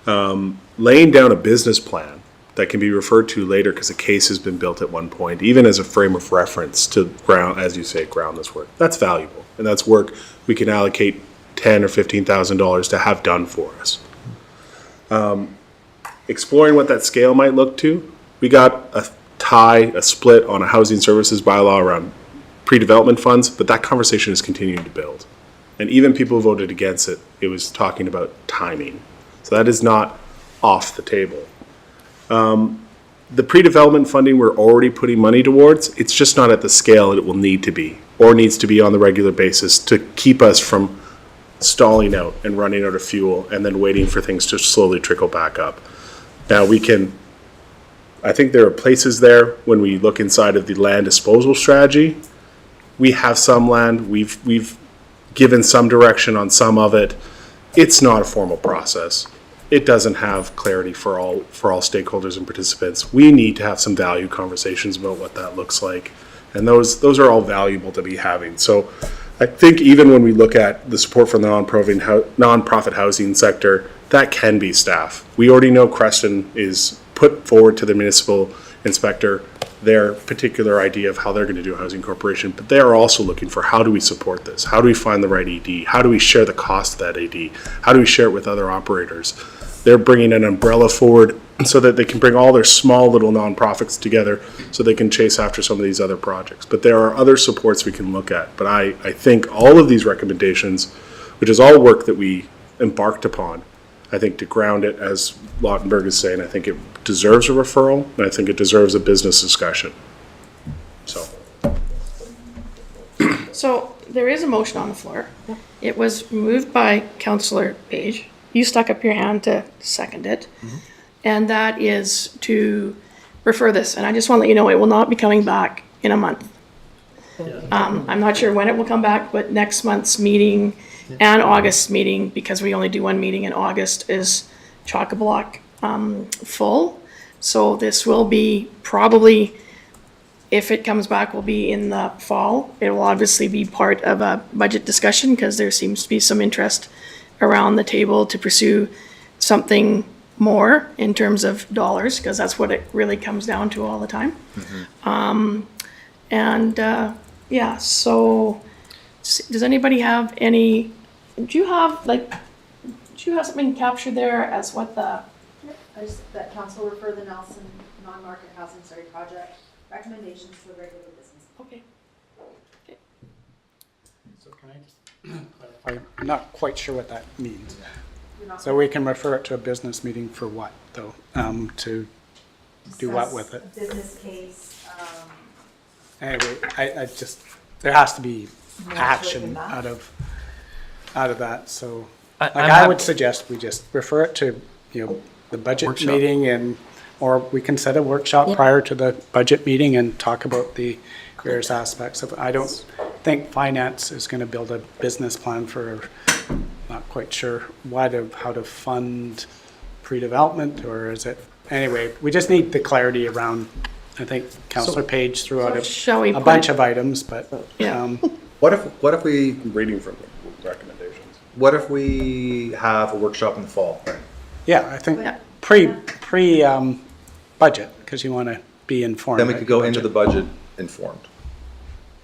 laying down a business plan that can be referred to later because a case has been built at one point, even as a frame of reference to ground, as you say, ground this work. That's valuable, and that's work we can allocate $10,000 or $15,000 to have done for us. Exploring what that scale might look to, we got a split on a housing services bylaw around pre-development funds, but that conversation is continuing to build. And even people who voted against it, it was talking about timing. So that is not off the table. The pre-development funding we're already putting money towards, it's just not at the scale it will need to be, or needs to be on the regular basis to keep us from stalling out and running out of fuel and then waiting for things to slowly trickle back up. Now I think there are places there when we look inside of the land disposal strategy. We have some land, we've given some direction on some of it. It's not a formal process. It doesn't have clarity for all stakeholders and participants. We need to have some value conversations about what that looks like. And those are all valuable to be having. So I think even when we look at the support for the nonprofit housing sector, that can be staff. We already know Creston is put forward to the municipal inspector their particular idea of how they're going to do a housing corporation, but they are also looking for, how do we support this? How do we find the right ED? How do we share the cost of that ED? How do we share it with other operators? They're bringing an umbrella forward so that they can bring all their small little nonprofits together so they can chase after some of these other projects. But there are other supports we can look at. But I think all of these recommendations, which is all work that we embarked upon, I think to ground it, as Lautenberg is saying, I think it deserves a referral, and I think it deserves a business discussion. So there is a motion on the floor. It was moved by Councillor Page. You stuck up your hand to second it. And that is to refer this. And I just want to let you know, it will not be coming back in a month. I'm not sure when it will come back, but next month's meeting and August's meeting, because we only do one meeting in August, is chock-a-block full. So this will be probably, if it comes back, will be in the fall. It will obviously be part of a budget discussion because there seems to be some interest around the table to pursue something more in terms of dollars, because that's what it really comes down to all the time. Yeah, so does anybody have any, do you have something captured there as what the, That council refer the Nelson non-market housing study project recommendations to a regular business. Okay. So can I just clarify? I'm not quite sure what that means. So we can refer it to a business meeting for what, though? To do what with it? A business case. Anyway, I just, there has to be More to it action than that. out of that, so. I'm I would suggest we just refer it to, the budget Workshop. meeting or we can set a workshop prior to the budget meeting and talk about the various aspects of it. I don't think finance is gonna build a business plan for, not quite sure how to fund pre-development, or is it, anyway, we just need the clarity around, I think Councillor Page threw out shall we a put bunch it- of items, but, What if we, Reading from the recommendations. what if we have a workshop in the fall? yeah, I think budget, because you want to be informed. Then we could go into the budget informed.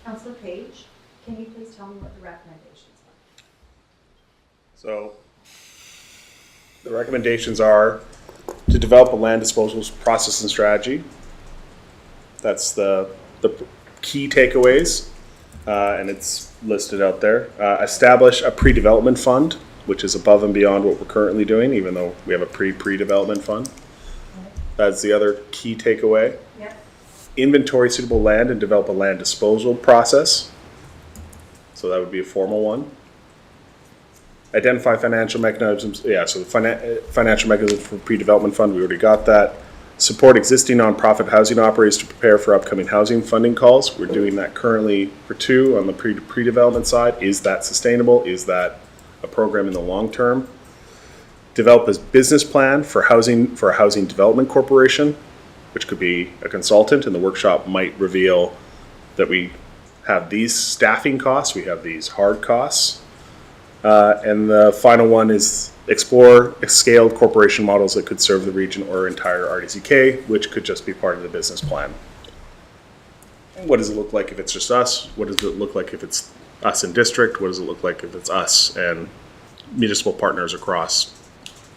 Councillor Page, can you please tell me what the recommendations are? So the recommendations are to develop a land disposal process and strategy. That's the key takeaways, and it's listed out there. Establish a pre-development fund, which is above and beyond what we're currently doing, even though we have a pre-development fund. That's the other key takeaway. Yep. Inventory suitable land and develop a land disposal process. So that would be a formal one. Identify financial mechanisms, yeah, so the financial mechanisms for pre-development fund, we already got that. Support existing nonprofit housing operators to prepare for upcoming housing funding calls. We're doing that currently for 2 on the pre-development side. Is that sustainable? Is that a program in the long term? Develop a business plan for a housing development corporation, which could be a consultant, and the workshop might reveal that we have these staffing costs, we have these hard costs. And the final one is explore scaled corporation models that could serve the region or entire RDCK, which could just be part of the business plan. What does it look like if it's just us? What does it look like if it's us in district? What does it look like if it's us and municipal partners across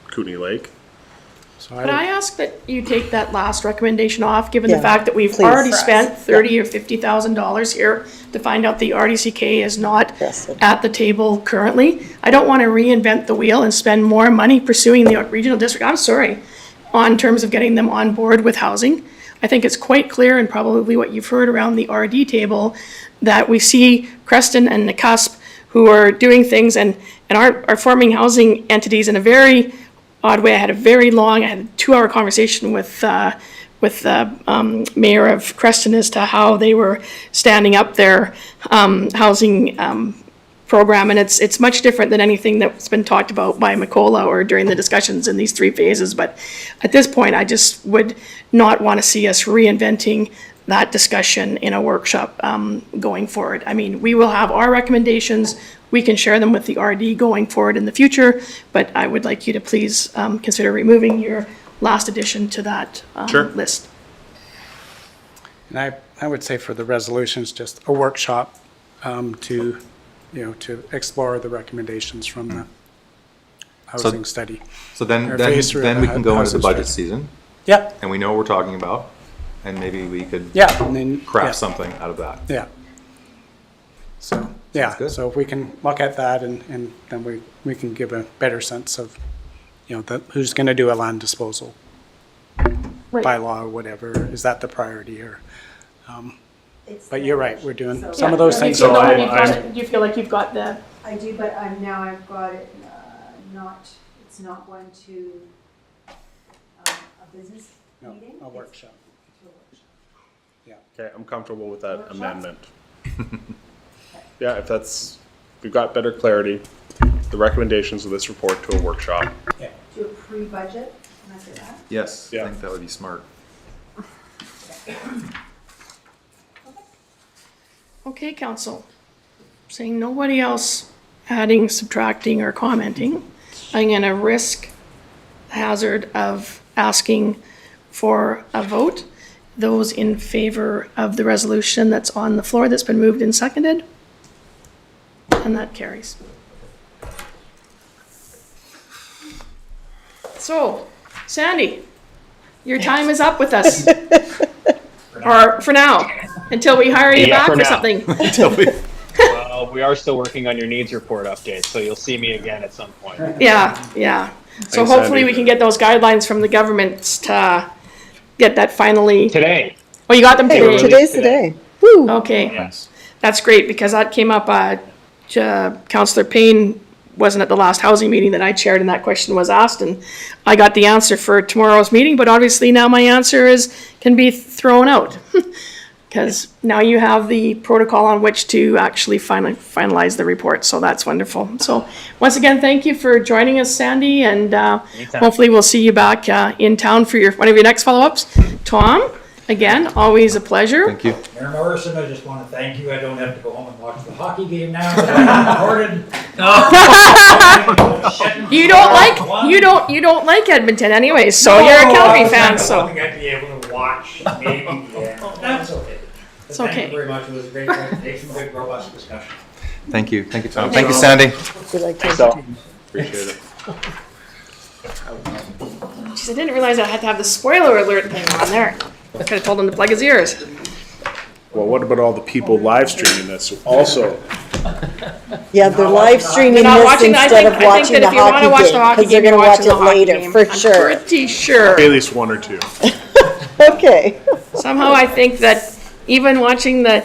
Kootenay Lake? So Could I ask that you take that last recommendation off, given the Yeah, fact that we've please. already For us. spent $30,000 or $50,000 here to find out the RDCK is not at the table currently? I don't want to reinvent the wheel and spend more money pursuing the regional district, I'm sorry, on terms of getting them on board with housing. I think it's quite clear, and probably what you've heard around the RD table, that we see Creston and the Cusp who are doing things and are forming housing entities in a very odd way. I had a 2-hour conversation with the mayor of Creston as to how they were standing up their housing program, and it's much different than anything that's been talked about by Macola or during the discussions in these 3 phases. But at this point, I just would not want to see us reinventing that discussion in a workshop going forward. I mean, we will have our recommendations. We can share them with the RD going forward in the future, but I would like you to please consider removing your last addition to that list. And I would say for the resolutions, just a workshop to explore the recommendations from the housing study. So then Or we phase 3 of can go into the housing budget strategy. season. Yep. And we know what we're talking about, and maybe we could And then, craft something out of that. Yeah. So, yeah, so if we can look at that and then we can give a better sense of, who's going to do a land disposal bylaw or whatever. Is that the priority or? But you're right, we're doing some of those things. Do you feel like you've got the? I do, but now I've got it, it's not going to a business meeting? A workshop. Yeah. Okay, I'm comfortable with that amendment. Yeah, we've got better clarity, the recommendations of this report to a workshop. Yeah. Do a pre-budget, can I say that? Yes, I think that would be smart. Okay, council. Seeing nobody else adding, subtracting, or commenting, I'm going to risk the hazard of asking for a vote. Those in favor of the resolution that's on the floor that's been moved and seconded? And that carries. So, Sandy, your time is up with us. Or for now, until we hire you back for or now. something. Well, we are still working on your needs report update, so you'll see me again at some point. Yeah. So Thanks, hopefully Sandy. we can get those guidelines from the government to get that finally. Today. Oh, you got them today? Today's the day. Woo. Okay. Yes. That's great, because that came up, Councillor Payne wasn't at the last housing meeting that I chaired, and that question was asked, and I got the answer for tomorrow's meeting, but obviously now my answer can be thrown out. Because now you have the protocol on which to actually finalize the report, so that's wonderful. So once again, thank you for joining us, Sandy, and hopefully we'll see you back in town for one of your next follow-ups. Tom, again, always a pleasure. Thank you. Mayor Morrison, I just want to thank you. I don't have to go home and watch the hockey game now that I recorded. You don't like Edmonton anyway, so you're a Calgary fan, so. I don't think I'd be able to watch, maybe, yeah. That's okay. It's Thank okay. you very much. It was a great presentation, good robust discussion. Thank you, Tom. Thank you, Sandy. Appreciate it. Jeez, I didn't realize I had to have the spoiler alert thing on there. I could have told him to plug his ears. Well, what about all the people live streaming this also? Yeah, they're live streaming They're not this watching- I instead think- of I think watching that the if you wanna watch hockey the game, hockey because they're game, gonna you're watch watching it the hockey later, game. for I'm sure. pretty sure. At least 1 or 2. Okay. Somehow I think that even watching the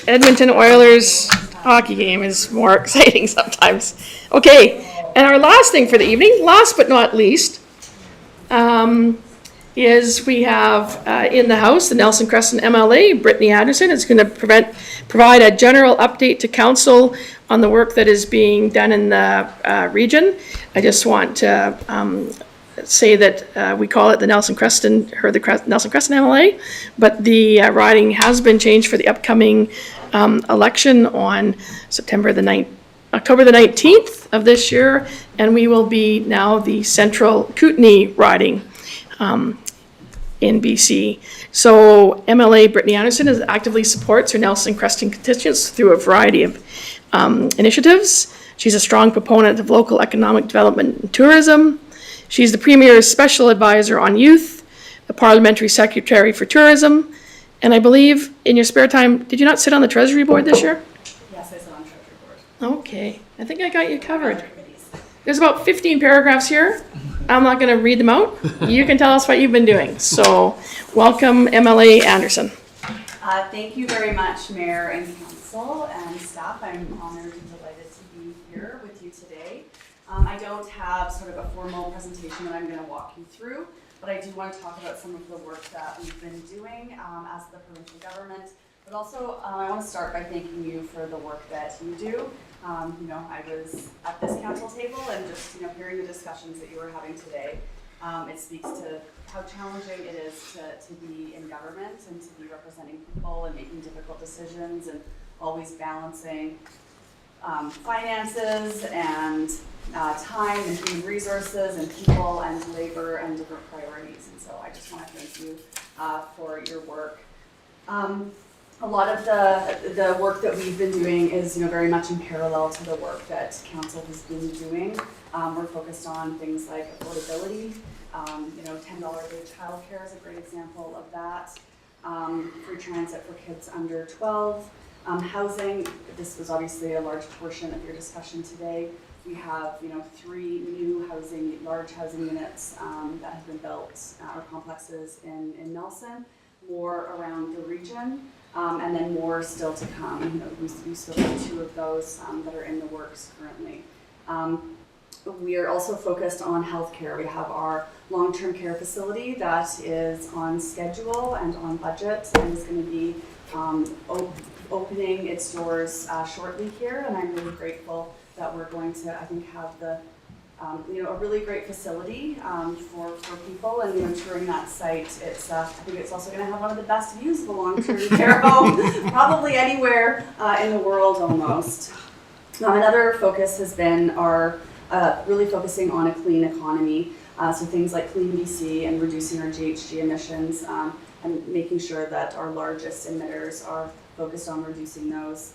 Edmonton Oilers hockey game is more exciting sometimes. Okay, And our last thing for the evening, last but not least, is we have in the House, the Nelson Crescent MLA, Brittny Anderson, is going to provide a general update to Council on the work that is being done in the region. I just want to say that we call it the Nelson Crescent MLA, but the riding has been changed for the upcoming election on October the 19th of this year, and we will be now the Central Kootenay riding in BC. So MLA Brittny Anderson actively supports her Nelson Crescent constituents through a variety of initiatives. She's a strong proponent of local economic development and tourism. She's the Premier's Special Advisor on Youth, the Parliamentary Secretary for Tourism, and I believe in your spare time, did you not sit on the Treasury Board this year? Yes, I sit on Treasury Board. Okay, I think I got you covered. There's about 15 paragraphs here. I'm not going to read them out. You can tell us what you've been doing. So, welcome, MLA Anderson. Thank you very much, Mayor and Council and staff. I'm honored and delighted to be here with you today. I don't have sort of a formal presentation that I'm going to walk you through, but I do want to talk about some of the work that we've been doing as the provincial government. But also, I want to start by thanking you for the work that you do. I was at this council table and just, hearing the discussions that you were having today, it speaks to how challenging it is to be in government and to be representing people and making difficult decisions and always balancing finances and time and human resources and people and labor and different priorities. And so I just want to thank you for your work. A lot of the work that we've been doing is, very much in parallel to the work that Council has been doing. We're focused on things like affordability. $10 a day childcare is a great example of that. Free transit for kids under 12. Housing, this was obviously a large portion of your discussion today. We have, 3 new large housing units that have been built, or complexes in Nelson, more around the region. And then more still to come. We still have 2 of those that are in the works currently. We are also focused on healthcare. We have our long-term care facility that is on schedule and on budget and is going to be opening its doors shortly here. And I'm really grateful that we're going to, I think, have a really great facility for people, and touring that site, I think it's also going to have one of the best views of a long-term care home, probably anywhere in the world almost. Another focus has been our really focusing on a clean economy, so things like Clean BC and reducing our GHG emissions and making sure that our largest emitters are focused on reducing those.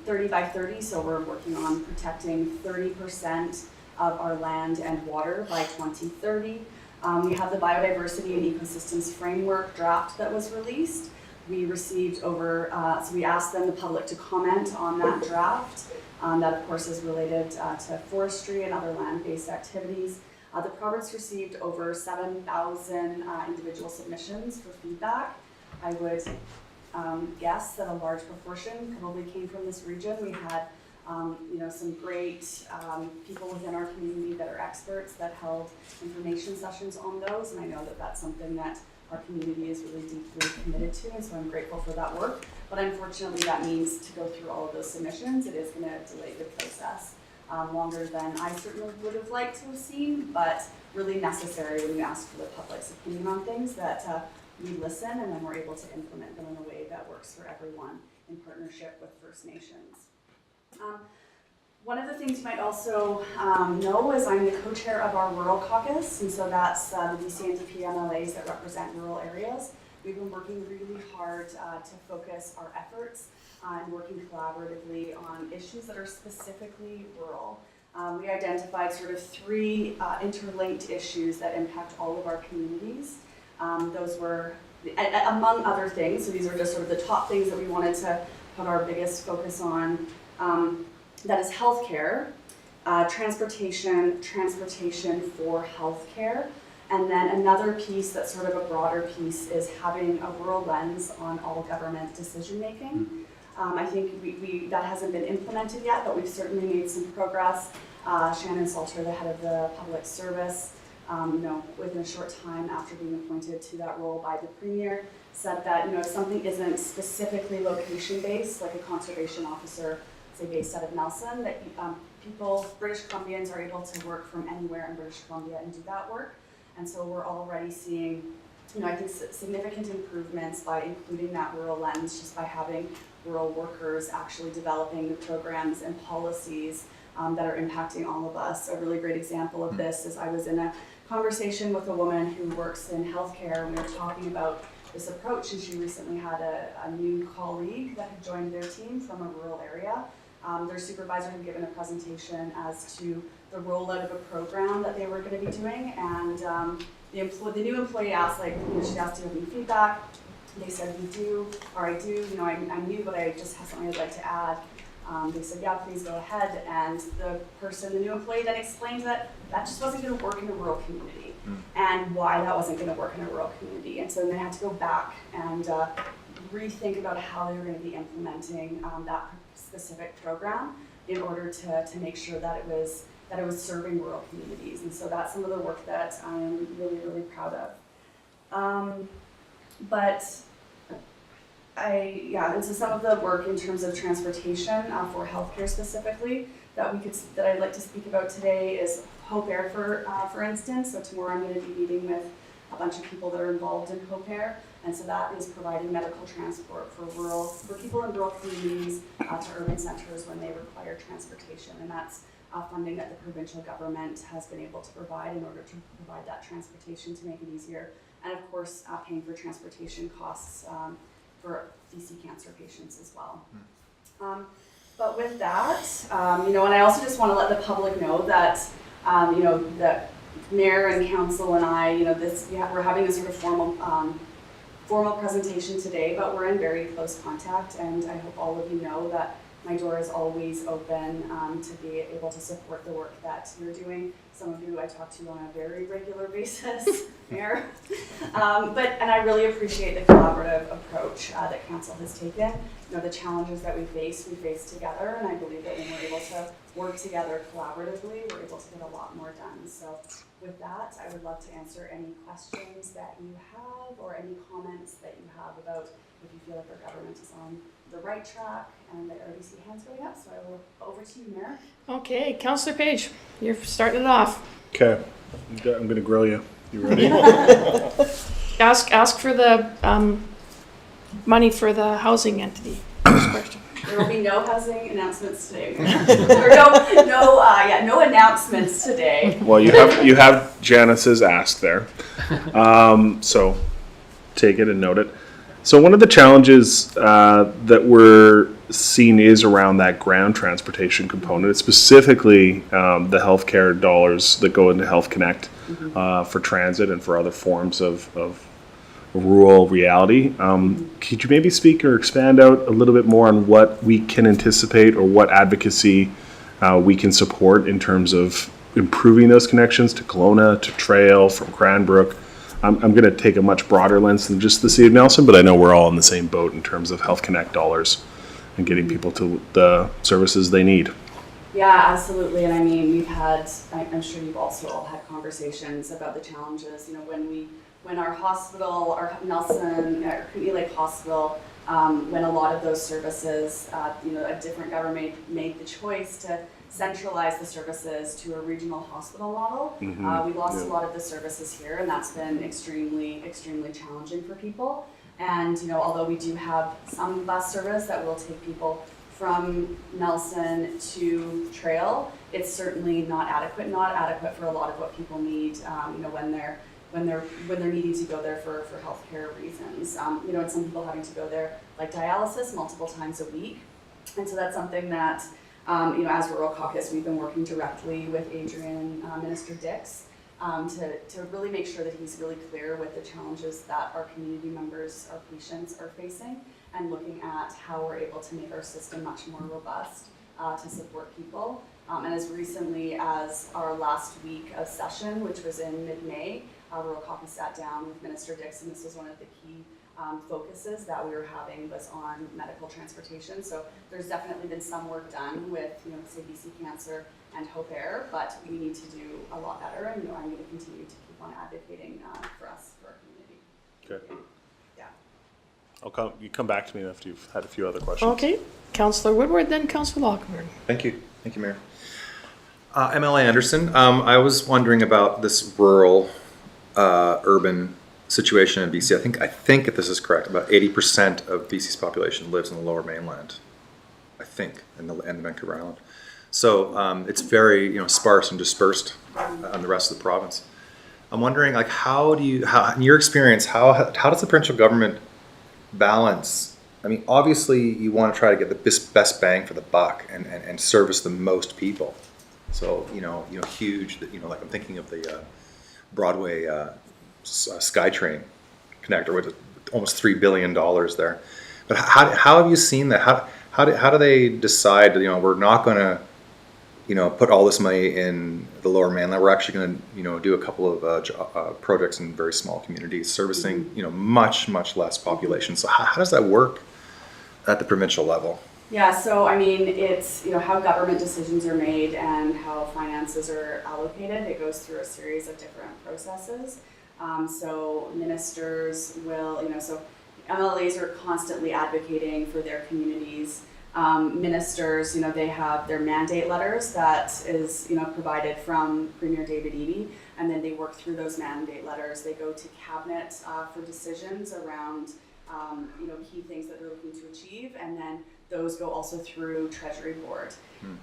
30 by 30, so we're working on protecting 30% of our land and water by 2030. We have the Biodiversity and Ecosystems Framework draft that was released. We received so we asked then the public to comment on that draft. That of course is related to forestry and other land-based activities. The province received over 7,000 individual submissions for feedback. I would guess that a large proportion probably came from this region. We had some great people within our community that are experts that held information sessions on those, and I know that that's something that our community is really deeply committed to, and so I'm grateful for that work. But unfortunately, that means to go through all of those submissions, it is going to delay the process longer than I certainly would have liked to have seen, but really necessary when you ask for the public's opinion on things, that we listen and then we're able to implement them in a way that works for everyone in partnership with First Nations. One of the things you might also know is I'm the co-chair of our Rural Caucus, and so that's the BC NDP MLAs that represent rural areas. We've been working really hard to focus our efforts and working collaboratively on issues that are specifically rural. We identified sort of 3 interlinked issues that impact all of our communities. Those were, among other things, so these are just sort of the top things that we wanted to put our biggest focus on. That is healthcare, transportation for healthcare, and then another piece that's sort of a broader piece is having a rural lens on all government decision making. I think that hasn't been implemented yet, but we've certainly made some progress. Shannon Salter, the head of the public service, within a short time after being appointed to that role by the Premier, said that, if something isn't specifically location-based, like a conservation officer, say based out of Nelson, that British Columbians are able to work from anywhere in British Columbia and do that work. And so we're already seeing, I think significant improvements by including that rural lens, just by having rural workers actually developing the programs and policies that are impacting all of us. A really great example of this is I was in a conversation with a woman who works in healthcare, and we were talking about this approach, and she recently had a new colleague that had joined their team from a rural area. Their supervisor had given a presentation as to the rollout of a program that they were going to be doing, and the new employee asked, she asked, do you have any feedback? They said, we do, or I do, I'm new, but I just have something I'd like to add. They said, yeah, please go ahead. And the new employee then explained that just wasn't going to work in a rural community, and why that wasn't going to work in a rural community. And so then they had to go back and rethink about how they were going to be implementing that specific program in order to make sure that it was serving rural communities. And so that's some of the work that I'm really, really proud of. And so some of the work in terms of transportation for healthcare specifically that I'd like to speak about today is Hope Air, for instance. So tomorrow I'm going to be meeting with a bunch of people that are involved in Hope Air, and so that is providing medical transport for people in rural communities to urban centers when they require transportation, and that's funding that the provincial government has been able to provide in order to provide that transportation to make it easier, and of course paying for transportation costs for DC cancer patients as well. But with that, and I also just want to let the public know that, that Mayor and Council and I, we're having this sort of formal presentation today, but we're in very close contact, and I hope all of you know that my door is always open to be able to support the work that you're doing. Some of you I talk to on a very regular basis, Mayor. And I really appreciate the collaborative approach that Council has taken. The challenges that we face together, and I believe that when we're able to work together collaboratively, we're able to get a lot more done. So with that, I would love to answer any questions that you have or any comments that you have about if you feel like our government is on the right track, and I already see hands going up, so I will over to you, Mayor. Okay, Councillor Page, you're starting it off. Okay, I'm going to grill you. You ready? Ask for the money for the housing entity. First question. There will be no housing announcements today. no announcements today. Well, you have Janice's ask there, so take it and note it. So one of the challenges that we're seeing is around that ground transportation component, specifically the healthcare dollars that go into Health Connect for transit and for other forms of rural reality. Could you maybe speak or expand out a little bit more on what we can anticipate or what advocacy we can support in terms of improving those connections to Kelowna, to Trail, from Cranbrook? I'm going to take a much broader lens than just the City of Nelson, but I know we're all in the same boat in terms of Health Connect dollars and getting people to the services they need. Yeah, absolutely. And I mean, I'm sure you've also all had conversations about the challenges, when our hospital, our Nelson, or Kootenay Lake Hospital, when a lot of those services, a different government made the choice to centralize the services to a regional hospital model. We lost a lot of the services here, and that's been extremely, extremely challenging for people. And although we do have some bus service that will take people from Nelson to Trail, it's certainly not adequate for a lot of what people need. When they're needing to go there for healthcare reasons. And some people having to go there like dialysis multiple times a week. And so that's something that as Rural Caucus, we've been working directly with Adjourn, Minister Dix, to really make sure that he's really clear with the challenges that our community members, our patients are facing, and looking at how we're able to make our system much more robust to support people. And as recently as our last week of session, which was in mid-May, Rural Caucus sat down with Minister Dix, and this was one of the key focuses that we were having was on medical transportation. So there's definitely been some work done with, say BC Cancer and Hope Air, but we need to do a lot better, and I'm going to continue to keep on advocating for us, for our community. Okay. Yeah. You come back to me after you've had a few other questions. Okay, Councillor Woodward, then Councillor Lockburn. Thank you, Mayor. MLA Anderson, I was wondering about this rural, urban situation in BC. I think if this is correct, about 80% of BC's population lives in the Lower Mainland. I think, in the Vancouver Island. So it's very sparse and dispersed on the rest of the province. I'm wondering, like, how in your experience, how does the provincial government balance? I mean, obviously you want to try to get the best bang for the buck and service the most people. So huge. Like I'm thinking of the Broadway SkyTrain connector with almost $3 billion there. But how have you seen that? How do they decide? We're not going to put all this money in the Lower Mainland. We're actually going to do a couple of projects in very small communities, servicing much less population. So how does that work at the provincial level? Yeah, so I mean, it's how government decisions are made and how finances are allocated. It goes through a series of different processes. So ministers will, so MLAs are constantly advocating for their communities. Ministers, they have their mandate letters that is, provided from Premier David Eby, and then they work through those mandate letters. They go to cabinet for decisions around, key things that they're looking to achieve, and then those go also through Treasury Board.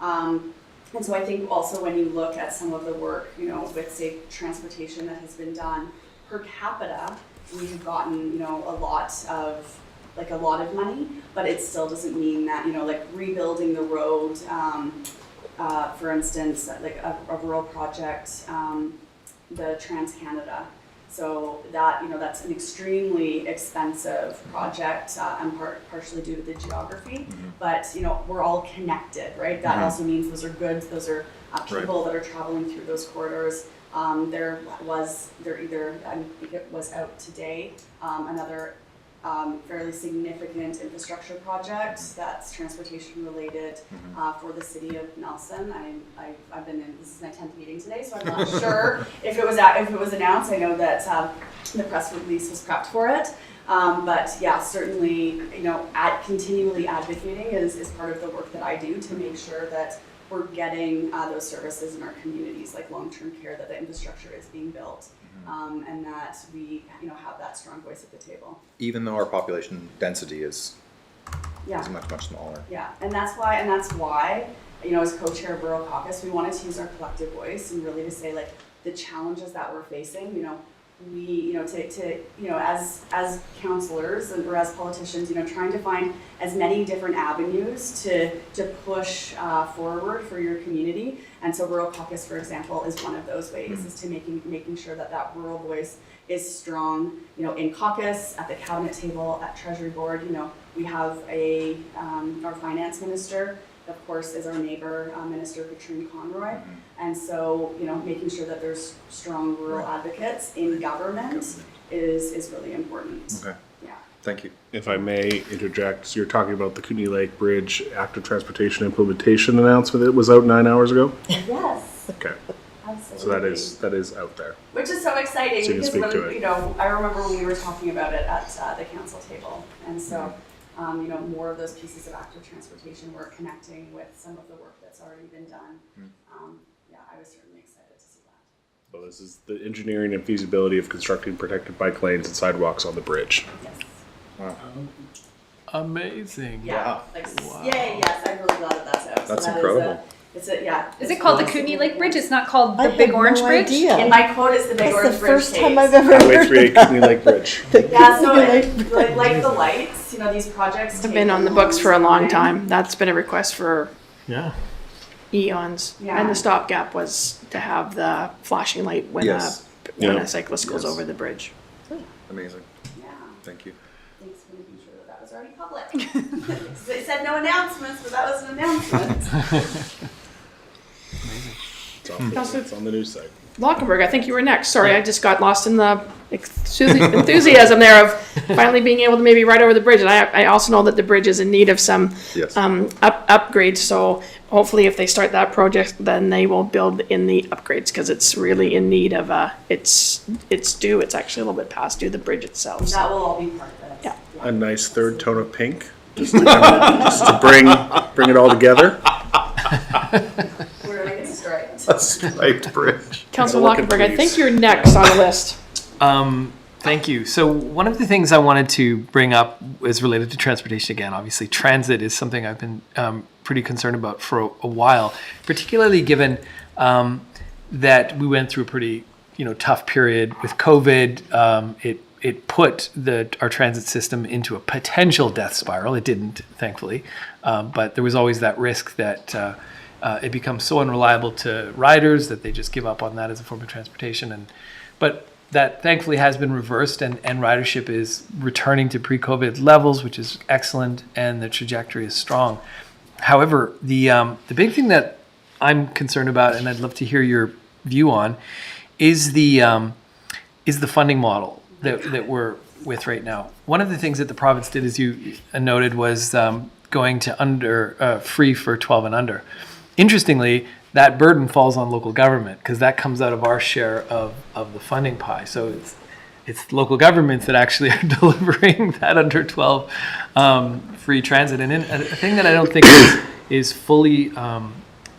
And so I think also when you look at some of the work, with say transportation that has been done per capita, we've gotten, a lot of money, but it still doesn't mean that, like rebuilding the road, for instance, like a rural project, the Trans-Canada. So that, that's an extremely expensive project, and partially due to the geography, but, we're all connected, right? That also means those are goods, those are people that are traveling through those corridors. There either, I think it was out today, another fairly significant infrastructure project that's transportation related for the city of Nelson. I've been in, this is my 10th meeting today, so I'm not sure if it was announced. I know that the press release was prepped for it. But yeah, certainly, continually advocating is part of the work that I do to make sure that we're getting those services in our communities, like long-term care, that the infrastructure is being built, and that we, have that strong voice at the table. Even though our population density is much smaller. Yeah, and that's why, as co-chair of Rural Caucus, we wanted to use our collective voice and really to say, like, the challenges that we're facing, we, as councillors or as politicians, trying to find as many different avenues to push forward for your community. And so Rural Caucus, for example, is one of those ways, is to making sure that rural voice is strong, in caucus, at the cabinet table, at Treasury Board. We have our finance minister, of course, is our neighbor, Minister Katrine Conroy. And so, making sure that there's strong rural advocates in government is really important. Okay. Yeah. Thank you. If I may interject, so you're talking about the Kootenay Lake Bridge Active Transportation Implementation announcement that was out 9 hours ago? Yes. Okay. Absolutely. So that is out there. Which is so exciting, So you can because speak when, to it. I remember when we were talking about it at the council table. And so, more of those pieces of active transportation work connecting with some of the work that's already been done. I was certainly excited to see that. So this is the engineering and feasibility of constructing protected bike lanes and sidewalks on the bridge. Yes. Wow. Amazing. Yeah. Wow. Yay, yes, I'm really glad that that's out. That's that incredible. Is it called the Kootenay Lake Bridge? It's not called I the Big had Orange no Bridge? idea. In my quote, it's the Big That's Orange the Bridge first time case. I've ever Highway heard 38 Kootenay Lake Bridge. Yeah, so like the lights, these projects Have been on the books for a long time. That's been a request for eons. Yeah. And the stopgap was to have the flashing light when Yes. a cyclist goes over the bridge. Amazing. Yeah. Thank you. Thanks for making sure that was already public. They said no announcements, but that was an announcement. It's on the news site. Lockenberg, I think you were next. Sorry, I just got lost in the enthusiasm there of finally being able to maybe ride over the bridge. And I also know that the bridge is in need of some Yes. upgrades. So hopefully if they start that project, then they will build in the upgrades because it's really in need of it's due. It's actually a little bit past due, the bridge itself. So. That will all be part of it. Yeah. A nice third tone of pink, just to bring it all together. We're like striped. A striped bridge. Councilor Lockenberg, I think you're next on the list. Thank you. So one of the things I wanted to bring up is related to transportation again. Obviously, transit is something I've been pretty concerned about for a while, particularly given that we went through a pretty tough period with COVID. It put our transit system into a potential death spiral. It didn't, thankfully, but there was always that risk that it becomes so unreliable to riders that they just give up on that as a form of transportation. But that thankfully has been reversed, and ridership is returning to pre-COVID levels, which is excellent, and the trajectory is strong. However, the big thing that I'm concerned about, and I'd love to hear your view on, is the funding model that we're with right now. One of the things that the province did, as you noted, was going to free for 12 and under. Interestingly, that burden falls on local government because that comes out of our share of the funding pie. So it's local governments that actually are delivering that under 12 free transit. And a thing that I don't think is fully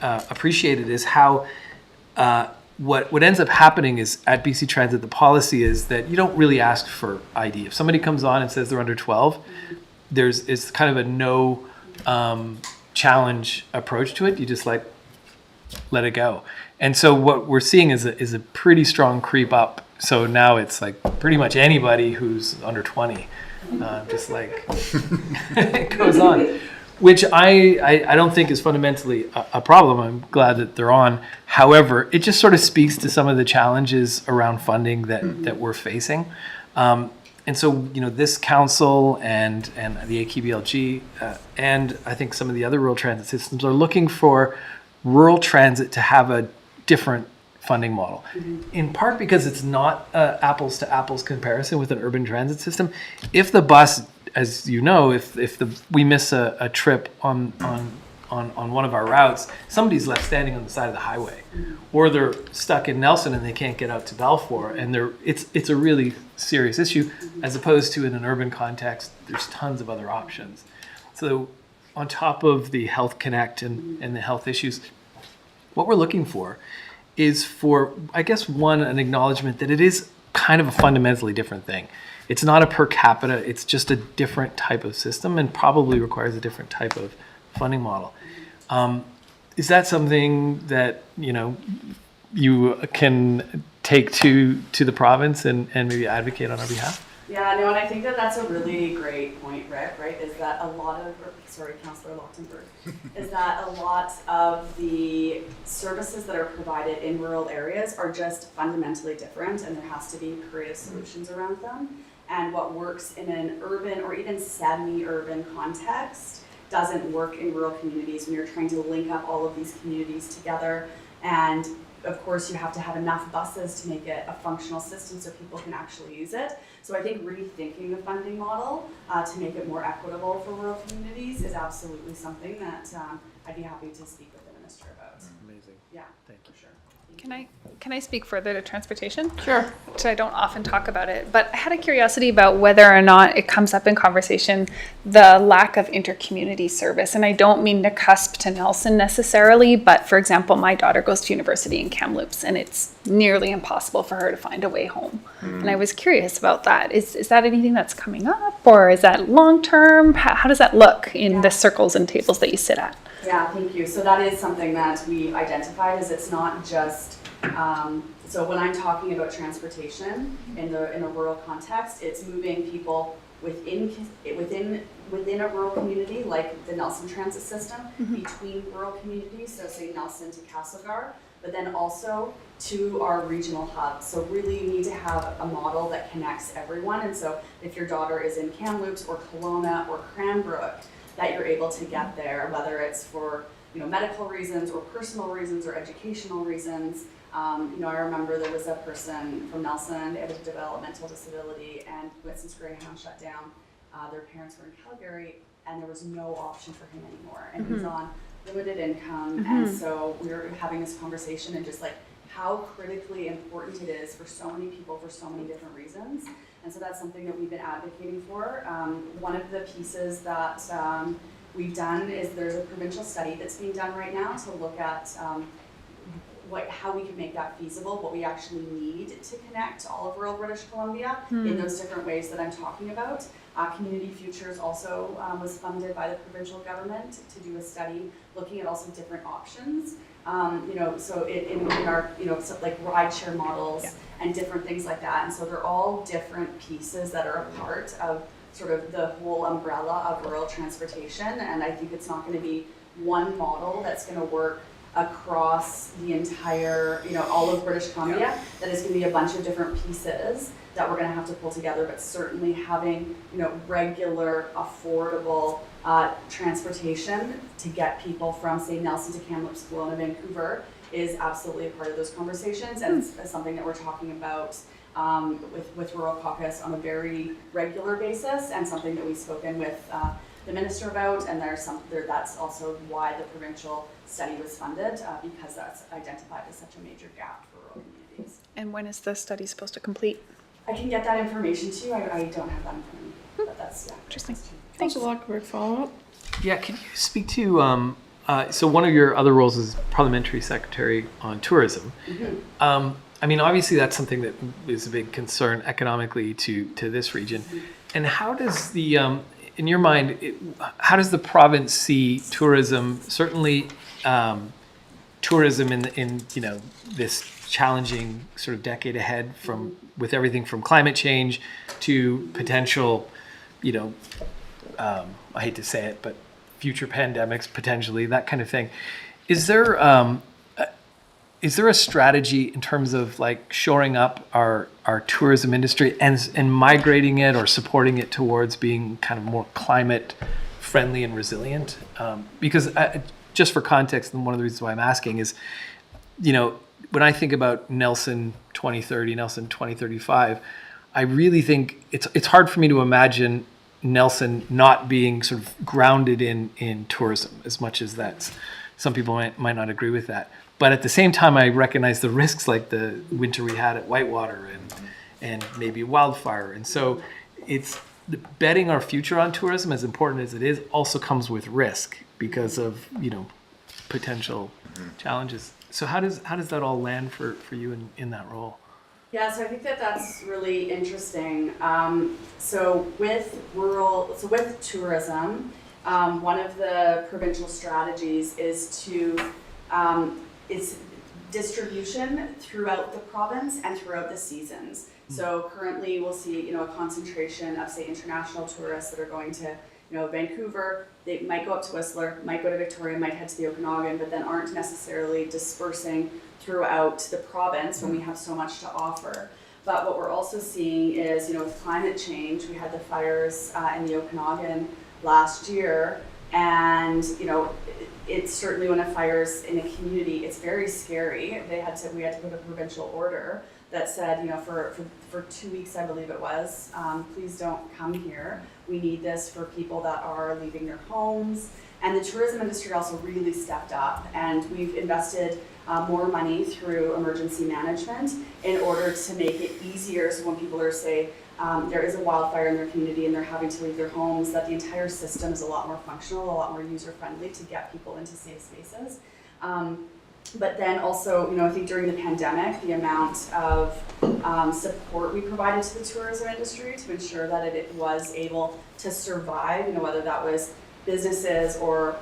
appreciated is how what ends up happening is at BC Transit, the policy is that you don't really ask for ID. If somebody comes on and says they're under 12, it's kind of a no challenge approach to it. You just let it go. And so what we're seeing is a pretty strong creep up. So now it's like pretty much anybody who's under 20, just like it goes on, which I don't think is fundamentally a problem. I'm glad that they're on. However, it just sort of speaks to some of the challenges around funding that we're facing. And so, this council and the AKBLG and I think some of the other rural transit systems are looking for rural transit to have a different funding model, in part because it's not apples to apples comparison with an urban transit system. If the bus, as you know, if we miss a trip on one of our routes, somebody's left standing on the side of the highway, or they're stuck in Nelson and they can't get out to Balfour, and it's a really serious issue, as opposed to in an urban context, there's tons of other options. So on top of the health connect and the health issues, what we're looking for is I guess, an acknowledgement that it is kind of a fundamentally different thing. It's not a per capita, it's just a different type of system and probably requires a different type of funding model. Is that something that, you can take to the province and maybe advocate on our behalf? Yeah, no, and I think that's a really great point, Rick, right? Is that Councillor Lockenberg, is that a lot of the services that are provided in rural areas are just fundamentally different, and there has to be creative solutions around them. And what works in an urban or even semi-urban context doesn't work in rural communities when you're trying to link up all of these communities together. And of course, you have to have enough buses to make it a functional system so people can actually use it. So I think rethinking the funding model to make it more equitable for rural communities is absolutely something that I'd be happy to speak with the minister about. Amazing. Yeah, thank you. For sure. Can I speak further to transportation? Sure. Which I don't often talk about it, but I had a curiosity about whether or not it comes up in conversation, the lack of inter-community service. And I don't mean to cusp to Nelson necessarily, but for example, my daughter goes to university in Kamloops and it's nearly impossible for her to find a way home. And I was curious about that. Is that anything that's coming up, or is that long-term? How does that look in the circles and tables that you sit at? Yeah, thank you. So that is something that we identified, is it's not just, so when I'm talking about transportation in a rural context, it's moving people within a rural community, like the Nelson transit system, between rural communities, so say Nelson to Castlegar, but then also to our regional hubs. So really you need to have a model that connects everyone. And so if your daughter is in Kamloops or Kelowna or Cranbrook, that you're able to get there, whether it's for medical reasons or personal reasons or educational reasons. I remember there was a person from Nelson, they had a developmental disability, and since Greyhound shut down, their parents were in Calgary, and there was no option for him anymore. And he's on limited income, and so we were having this conversation and just like how critically important it is for so many people for so many different reasons. And so that's something that we've been advocating for. One of the pieces that we've done is there's a provincial study that's being done right now to look at how we can make that feasible, what we actually need to connect all of rural British Columbia in those different ways that I'm talking about. Community Futures also was funded by the provincial government to do a study looking at also different options. So in our, so like rideshare models and different things like that. And so they're all different pieces that are a part of sort of the whole umbrella of rural transportation. And I think it's not going to be one model that's going to work across the entire, all of British Columbia. That is going to be a bunch of different pieces that we're going to have to pull together, but certainly having, regular, affordable transportation to get people from, say, Nelson to Kamloops School in Vancouver is absolutely a part of those conversations, and it's something that we're talking about with Rural Caucus on a very regular basis, and something that we've spoken with the minister about, and that's also why the provincial study was funded, because that's identified as such a major gap for rural communities. And when is the study supposed to complete? I can get that information to you. I don't have that in front of me, but that's interesting. Councilor Lockberg, follow up. Yeah, can you speak to, so one of your other roles is Parliamentary Secretary on Tourism. I mean, obviously that's something that is a big concern economically to this region. And how does the, in your mind, how does the province see tourism, certainly tourism in this challenging sort of decade ahead with everything from climate change to potential, I hate to say it, but future pandemics, potentially, that kind of thing. Is there a strategy in terms of like shoring up our tourism industry and migrating it or supporting it towards being kind of more climate friendly and resilient? Because just for context, and one of the reasons why I'm asking is, when I think about Nelson 2030, Nelson 2035, I really think it's hard for me to imagine Nelson not being sort of grounded in tourism, as much as that's, some people might not agree with that. But at the same time, I recognize the risks, like the winter we had at Whitewater and maybe wildfire. And so it's betting our future on tourism, as important as it is, also comes with risk because of, potential challenges. So how does that all land for you in that role? Yeah, so I think that's really interesting. So with tourism, one of the provincial strategies is is distribution throughout the province and throughout the seasons. So currently we'll see, a concentration of, say, international tourists that are going to, Vancouver. They might go up to Whistler, might go to Victoria, might head to the Okanagan, but then aren't necessarily dispersing throughout the province when we have so much to offer. But what we're also seeing is, with climate change, we had the fires in the Okanagan last year, and it's certainly when a fire's in a community, it's very scary. We had to put a provincial order that said, for 2 weeks, I believe it was, please don't come here. We need this for people that are leaving their homes. And the tourism industry also really stepped up, and we've invested more money through emergency management in order to make it easier. So when people are, say, there is a wildfire in their community and they're having to leave their homes, that the entire system is a lot more functional, a lot more user-friendly to get people into safe spaces. But then also, I think during the pandemic, the amount of support we provided to the tourism industry to ensure that it was able to survive, whether that was businesses or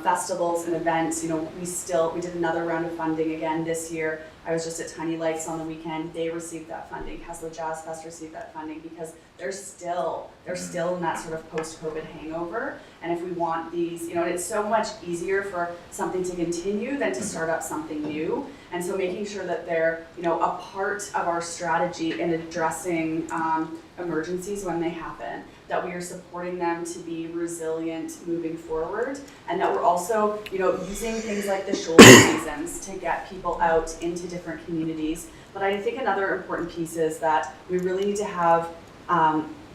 festivals and events, we did another round of funding again this year. I was just at Tiny Lights on the weekend. They received that funding. Kessler Jazz Fest received that funding because they're still in that sort of post-COVID hangover. And if we want these, it's so much easier for something to continue than to start up something new. And so making sure that they're, a part of our strategy in addressing emergencies when they happen, that we are supporting them to be resilient moving forward, and that we're also, using things like the shoulder seasons to get people out into different communities. But I think another important piece is that we really need to have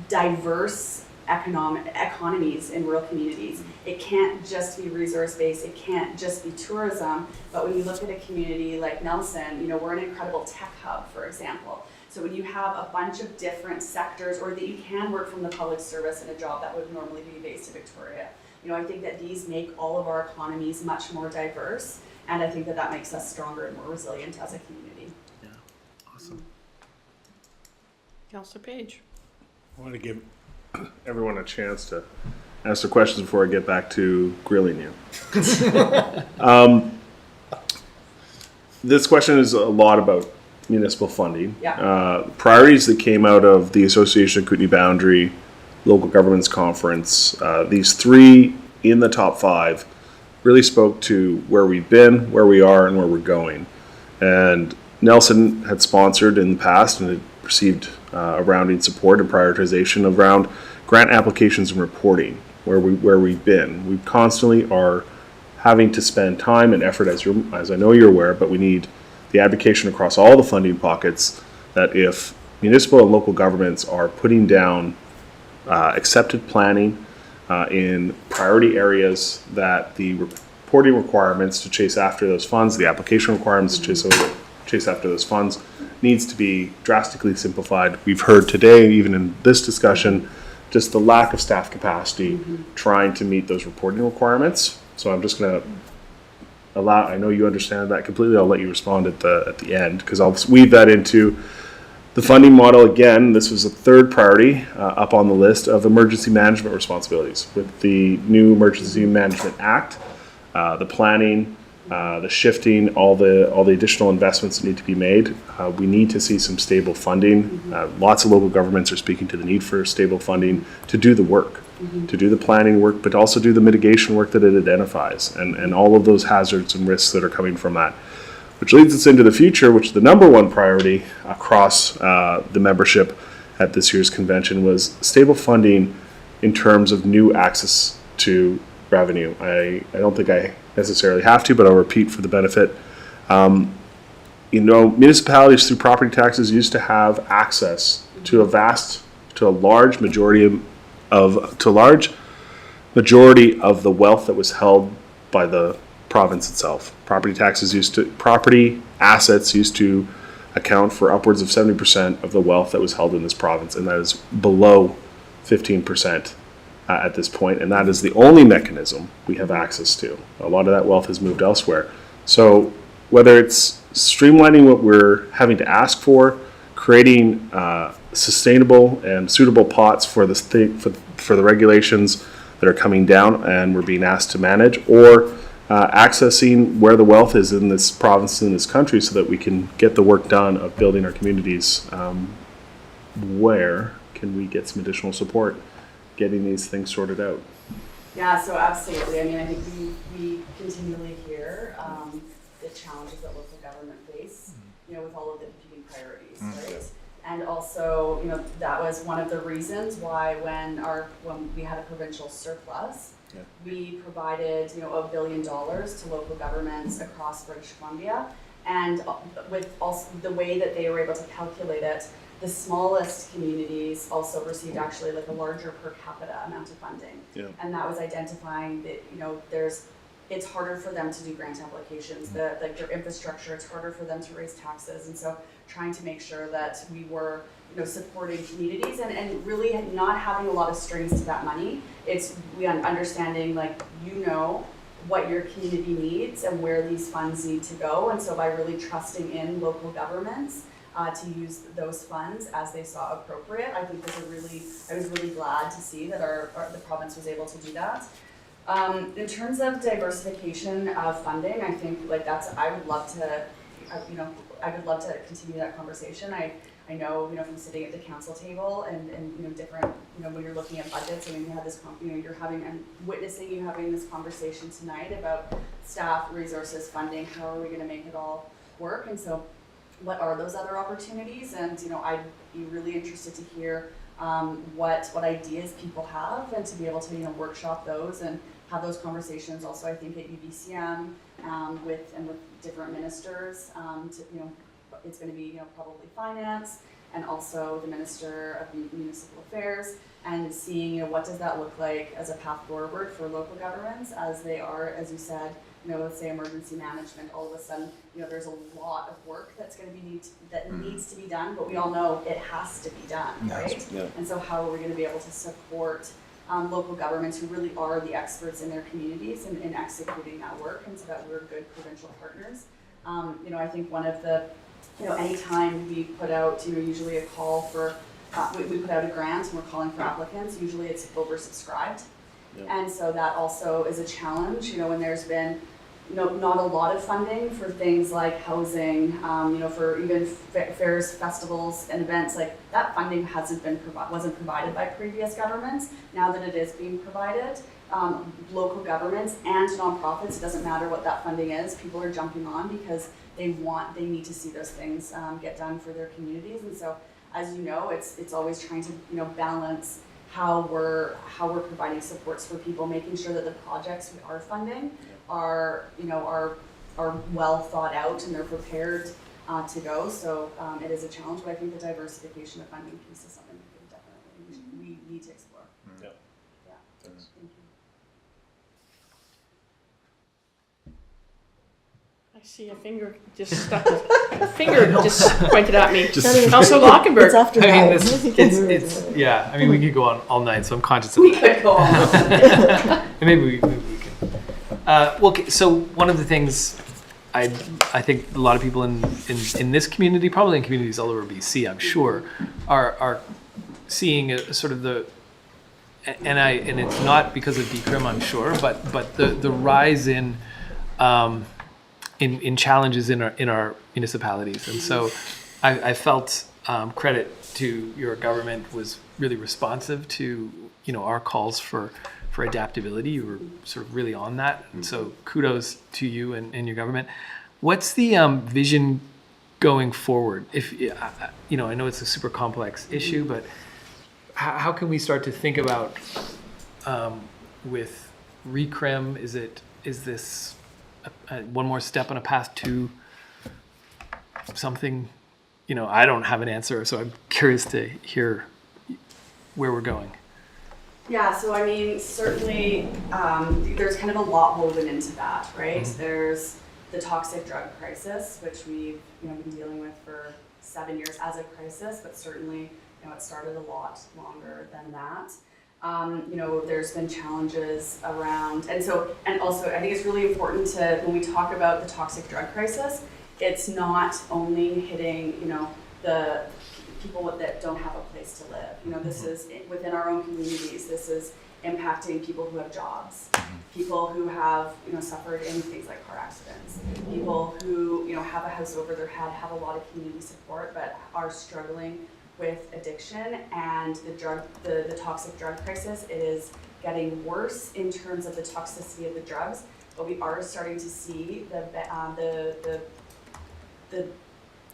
diverse economies in rural communities. It can't just be resource-based, it can't just be tourism, but when you look at a community like Nelson, we're an incredible tech hub, for example. So when you have a bunch of different sectors, or that you can work from the public service in a job that would normally be based in Victoria, I think that these make all of our economies much more diverse, and I think that that makes us stronger and more resilient as a community. Yeah, awesome. Councillor Page. I want to give everyone a chance to ask their questions before I get back to grilling you. This question is a lot about municipal funding. Yeah. Priorities that came out of the Association of Kootenay Boundary Local Governments Conference, these three in the top 5 really spoke to where we've been, where we are, and where we're going. And Nelson had sponsored in the past and had received rounding support and prioritization around grant applications and reporting, where we've been. We constantly are having to spend time and effort, as I know you're aware, but we need the advocacy across all the funding pockets that if municipal and local governments are putting down accepted planning in priority areas, that the reporting requirements to chase after those funds, the application requirements to chase after those funds, needs to be drastically simplified. We've heard today, even in this discussion, just the lack of staff capacity trying to meet those reporting requirements. So I'm just going to I know you understand that completely. I'll let you respond at the end, because I'll weave that into the funding model. Again, this was a third priority up on the list of emergency management responsibilities with the new Emergency Management Act, the planning, the shifting, all the additional investments that need to be made. We need to see some stable funding. Lots of local governments are speaking to the need for stable funding to do the work, to do the planning work, but also do the mitigation work that it identifies, and all of those hazards and risks that are coming from that. Which leads us into the future, which the number one priority across the membership at this year's convention was stable funding in terms of new access to revenue. I don't think I necessarily have to, but I'll repeat for the benefit. Municipalities through property taxes used to have access to a large majority of the wealth that was held by the province itself. Property assets used to account for upwards of 70% of the wealth that was held in this province, and that is below 15% at this point, and that is the only mechanism we have access to. A lot of that wealth has moved elsewhere. So whether it's streamlining what we're having to ask for, creating sustainable and suitable pots for the regulations that are coming down and we're being asked to manage, or accessing where the wealth is in this province, in this country, so that we can get the work done of building our communities, where can we get some additional support getting these things sorted out? Yeah, so absolutely. I mean, I think we continually hear the challenges that local government face, with all of the competing priorities, right? And also, that was one of the reasons why when we had a provincial surplus, we provided, $1 billion to local governments across British Columbia. And with also the way that they were able to calculate it, the smallest communities also received actually like a larger per capita amount of funding. Yeah. And that was identifying that, it's harder for them to do grant applications, their infrastructure, it's harder for them to raise taxes. And so trying to make sure that we were, supporting communities and really not having a lot of strings to that money. It's understanding what your community needs and where these funds need to go. And so by really trusting in local governments to use those funds as they saw appropriate, I think I was really glad to see that the province was able to do that. In terms of diversification of funding, I think I would love to continue that conversation. I know, from sitting at the council table and different, when you're looking at budgets, you have this, I'm witnessing you having this conversation tonight about staff, resources, funding, how are we going to make it all work? And so what are those other opportunities? And, I'd be really interested to hear what ideas people have, and to be able to workshop those and have those conversations. Also, I think at UBCM with different ministers. It's going to be probably finance and also the Minister of Municipal Affairs, and seeing what does that look like as a path forward for local governments as they are, as you said, let's say emergency management. All of a sudden, there's a lot of work that's going to be needs to be done, but we all know it has to be done, right? Yeah. And so, how are we going to be able to support local governments who really are the experts in their communities in executing that work, and so that we're good provincial partners? I think one of the, anytime we put out, usually a call for, we put out a grant and we're calling for applicants, usually it's oversubscribed. Yeah. And so that also is a challenge, when there's been not a lot of funding for things like housing, for even fairs, festivals, and events. Like that funding wasn't provided by previous governments. Now that it is being provided, local governments and nonprofits, it doesn't matter what that funding is, people are jumping on because they need to see those things get done for their communities. And so, as you know, it's always trying to balance how we're providing supports for people, making sure that the projects we are funding are well thought out and they're prepared to go. So it is a challenge, but I think the diversification of funding piece is something we need to explore. Yeah. Yeah. Thank you. I see a finger just stuck. A finger just pointed at me. Councilor Lockenberg. It's after I mean, that. it's yeah. I mean, we could go on all night, so I'm conscious of We could go on. And maybe we can. Well, okay, so one of the things I think a lot of people in this community, probably in communities all over BC, I'm sure, are seeing a sort of and it's not because of decrim, I'm sure, but the rise in challenges in our municipalities. And so I felt credit to your government was really responsive to our calls for adaptability. You were sort of really on that, and so kudos to you and your government. What's the vision going forward? If I know it's a super complex issue, but how can we start to think about with recrim? Is this one more step on a path to something? I don't have an answer, so I'm curious to hear where we're going. Yeah, so I mean, certainly there's kind of a lot woven into that, right? Mm-hmm. There's the toxic drug crisis, which we've been dealing with for 7 years as a crisis, but certainly it started a lot longer than that. There's been challenges around, and also I think it's really important to, when we talk about the toxic drug crisis, it's not only hitting the people that don't have a place to live. This is within our own communities. This is impacting people who have jobs, people who have suffered in things like car accidents, people who have a house over their head, have a lot of community support, but are struggling with addiction and the toxic drug crisis. It is getting worse in terms of the toxicity of the drugs, but we are starting to see the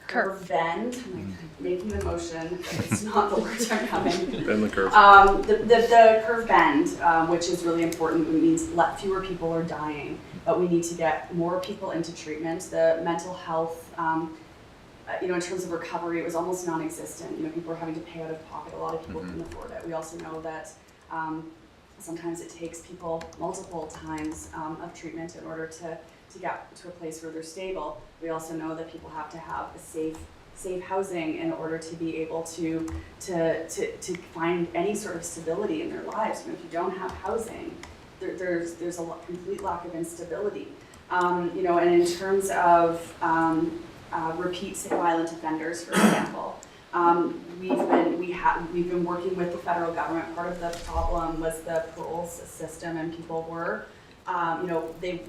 curve bend. I'm making the motion, but it's not the words are coming. Bend the curve. The curve bend, which is really important. It means fewer people are dying, but we need to get more people into treatment. The mental health, in terms of recovery, it was almost non-existent. People are having to pay out of pocket. A lot of people couldn't afford it. We also know that sometimes it takes people multiple times of treatment in order to get to a place where they're stable. We also know that people have to have a safe housing in order to be able to find any sort of stability in their lives. If you don't have housing, there's a complete lack of instability. And in terms of repeat violent offenders, for example, we've been working with the federal government. Part of the problem was the parole system, and people were they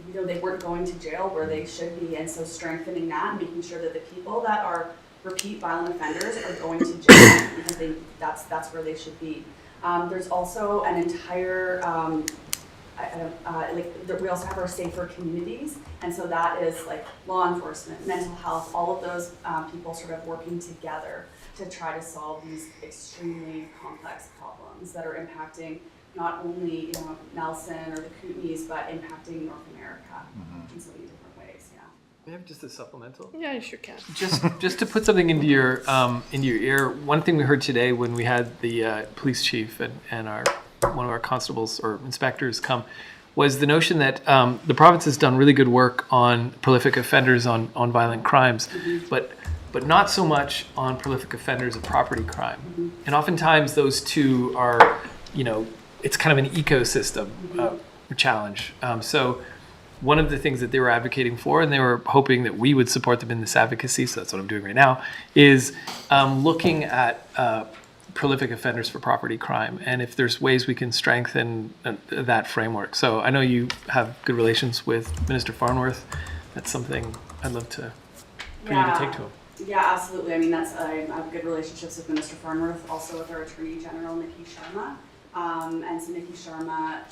weren't going to jail where they should be, and so strengthening that and making sure that the people that are repeat violent offenders are going to jail because that's where they should be. There's also an entire we also have our safer communities, and so that is like law enforcement, mental health, all of those people sort of working together. to try to solve these extremely complex problems that are impacting not only, you know, Nelson or the Kootenays, but impacting North America in so many different ways. Yeah. May I have just a supplemental? Yeah, you sure can. Just to put something into your ear, one thing we heard today when we had the police chief and one of our constables or inspectors come was the notion that the province has done really good work on prolific offenders on violent crimes, but not so much on prolific offenders of property crime. And oftentimes those two are, you know, it's kind of an ecosystem challenge. So one of the things that they were advocating for, and they were hoping that we would support them in this advocacy, so that's what I'm doing right now, is looking at prolific offenders for property crime, and if there's ways we can strengthen that framework. So I know you have good relations with Minister Farnworth. That's something I'd love for you to take to him. Yeah, absolutely. I mean, I have good relationships with Minister Farnworth, also with our Attorney General, Nikki Sharma. And so Nikki Sharma,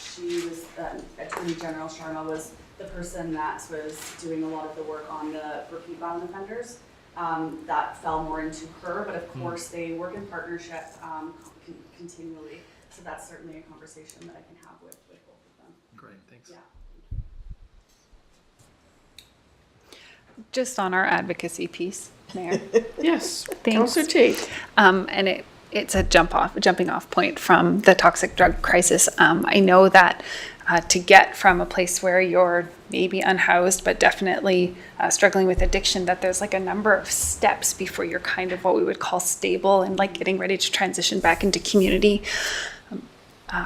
Attorney General Sharma was the person that was doing a lot of the work on the repeat violent offenders. That fell more into her, but of course they work in partnership continually. So that's certainly a conversation that I can have with both of them. Great, thanks. Yeah. Just on our advocacy piece, Mayor. Yes, Thanks. Councillor Tate. And it's a jumping off point from the toxic drug crisis. I know that to get from a place where you're maybe unhoused, but definitely struggling with addiction, that there's like a number of steps before you're kind of what we would call stable and like getting ready to transition back into community.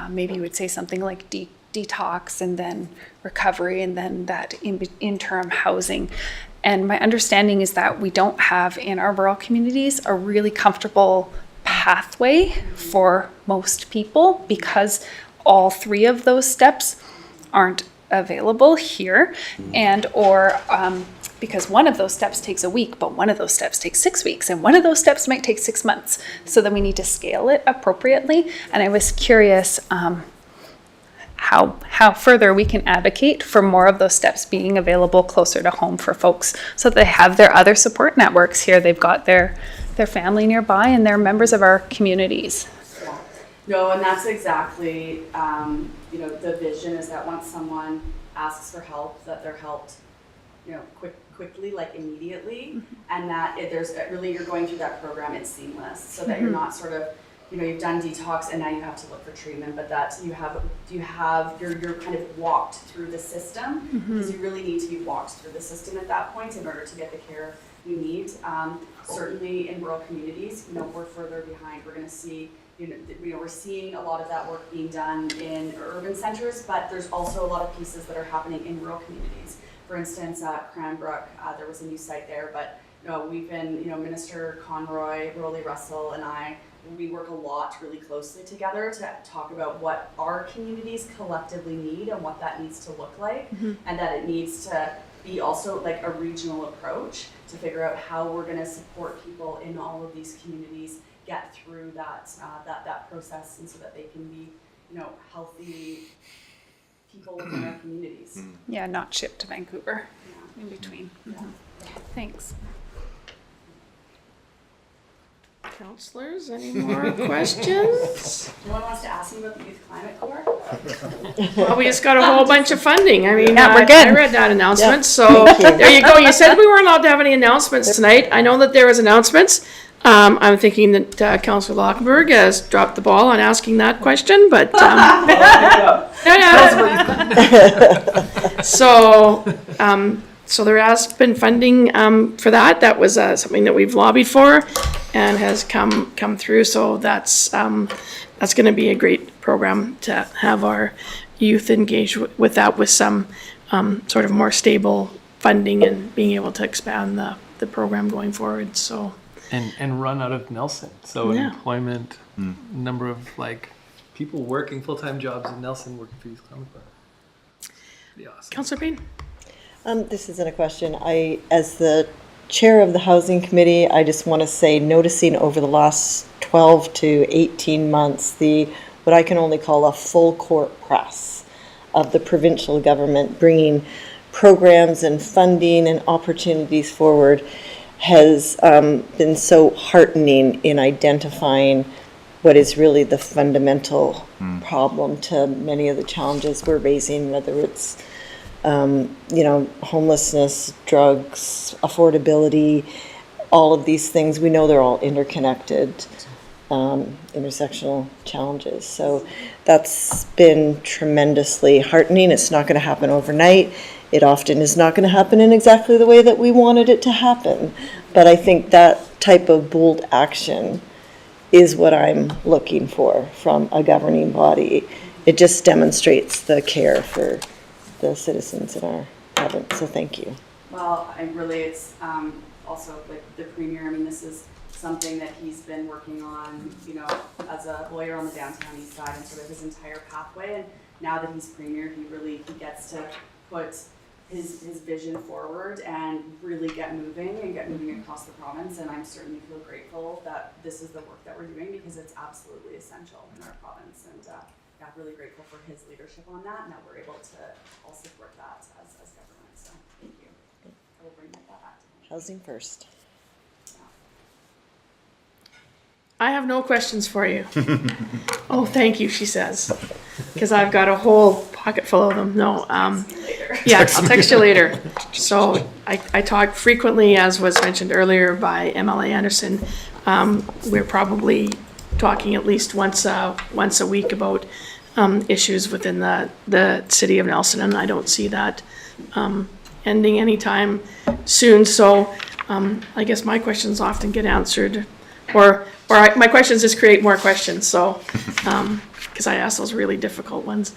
Maybe you would say something like detox and then recovery and then that interim housing. And my understanding is that we don't have in our rural communities a really comfortable pathway for most people because all three of those steps aren't available here, and or because one of those steps takes a week, but one of those steps takes 6 weeks, and one of those steps might take 6 months. So then we need to scale it appropriately. And I was curious how further we can advocate for more of those steps being available closer to home for folks, so that they have their other support networks here. They've got their family nearby, and they're members of our communities. No, and that's exactly, you know, the vision is that once someone asks for help, that they're helped, you know, quickly, like immediately, and that there's really, you're going through that program, it's seamless, so that you're not sort of, you know, you've done detox and now you have to look for treatment, but that you're kind of walked through the system, because you really need to be walked through the system at that point in order to get the care you need. Certainly in rural communities, you know, we're further behind. We're going to see, you know, we're seeing a lot of that work being done in urban centers, but there's also a lot of pieces that are happening in rural communities. For instance, at Cranbrook, there was a new site there, but you know, we've been, you know, Minister Conroy, Rolly Russell, and we work a lot really closely together to talk about what our communities collectively need and what that needs to look like, and that it needs to be also like a regional approach to figure out how we're going to support people in all of these communities get through that process, and so that they can be, you know, healthy people within our communities. Yeah, not shipped to Vancouver in between. Thanks. Councillors, any more questions? No one wants to ask me about the Youth Climate Corps? Well, we just got a whole bunch of funding. I mean, Yeah, we're good. I read that announcement, Yeah. so Thank you. there you go. You said we weren't allowed to have any announcements tonight. I know that there was announcements. I'm thinking that Councillor Lockenberg has dropped the ball on asking that question, but so there has been funding for that. That was something that we've lobbied for and has come through. So that's going to be a great program to have our youth engage with that, with some sort of more stable funding and being able to expand the program going forward. So. And run out of Nelson. So Yeah. employment, number of like people working full-time jobs in Nelson working for Youth Climate Corps. Pretty awesome. Councillor Payne? This isn't a question. As the chair of the Housing Committee, I just want to say, noticing over the last 12 to 18 months, what I can only call a full court press of the provincial government bringing programs and funding and opportunities forward. has been so heartening in identifying what is really the fundamental problem to many of the challenges we're raising, whether it's homelessness, drugs, affordability, all of these things. We know they're all interconnected, intersectional challenges. So that's been tremendously heartening. It's not going to happen overnight. It often is not going to happen in exactly the way that we wanted it to happen. But I think that type of bold action is what I'm looking for from a governing body. It just demonstrates the care for the citizens in our province. So thank you. Well, it's also like the Premier. I mean, this is something that he's been working on, as a lawyer on the downtown east side, and sort of his entire pathway. And now that he's Premier, he gets to put his vision forward and really get moving across the province. And I certainly feel grateful that this is the work that we're doing, because it's absolutely essential in our province. And really grateful for his leadership on that, and that we're able to all support that as government. So thank you. I will bring that back to him. Housing first. I have no questions for you. Oh, thank you, she says, because I've got a whole pocket full of them. No, yeah, I'll text you later. So I talk frequently, as was mentioned earlier by MLA Anderson. We're probably talking at least once a week about issues within the city of Nelson, and I don't see that ending anytime soon. So I guess my questions often get answered, or my questions just create more questions. So because I ask those really difficult ones,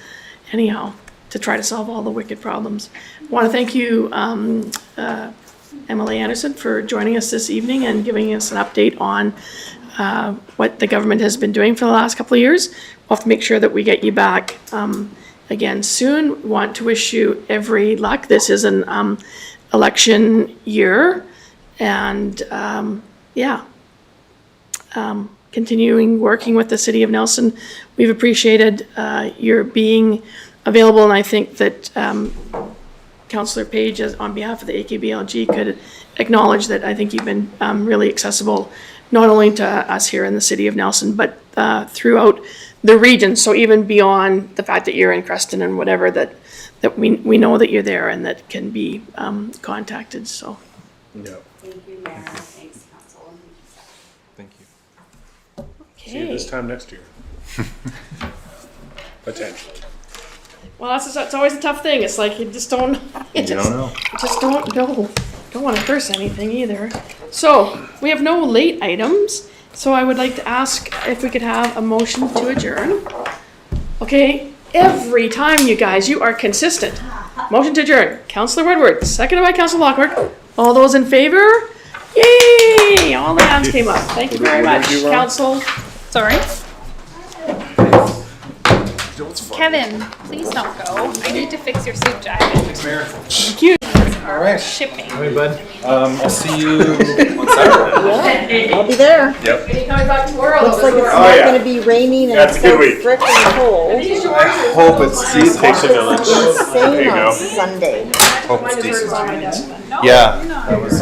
anyhow, to try to solve all the wicked problems. I want to thank you, MLA Anderson, for joining us this evening and giving us an update on what the government has been doing for the last couple of years. We'll have to make sure that we get you back again soon. We want to wish you every luck. This is an election year, and continuing working with the city of Nelson. We've appreciated your being available, and I think that Councillor Page, on behalf of the AKBLG, could acknowledge that I think you've been really accessible, not only to us here in the city of Nelson, but throughout the region. So even beyond the fact that you're in Creston and whatever, that we know that you're there and that can be contacted. So. Yeah. Thank you, Mayor. Thanks, Council. Thank you. Okay. See you this time next year. Potentially. Well, that's always a tough thing. It's like you just don't. You don't know. Just don't know. Don't want to curse anything either. So we have no late items. So I would like to ask if we could have a motion to adjourn. Okay, every time, you guys, you are consistent. Motion to adjourn. Councillor Woodward, seconded by Councillor Lockwood. All those in favor? Yay! All the hands came up. Thank you very much, Council. Sorry. Kevin, please don't go. I need to fix your suit jacket. Thank you. All right. Shipping. All right, bud. I'll see you on Saturday. I'll be there. Yep. Are you coming back tomorrow? Looks like it's not going to be raining and it's so frickin' cold. I hope it takes a village. Insane on Sunday. Hope it's decent. Yeah, that was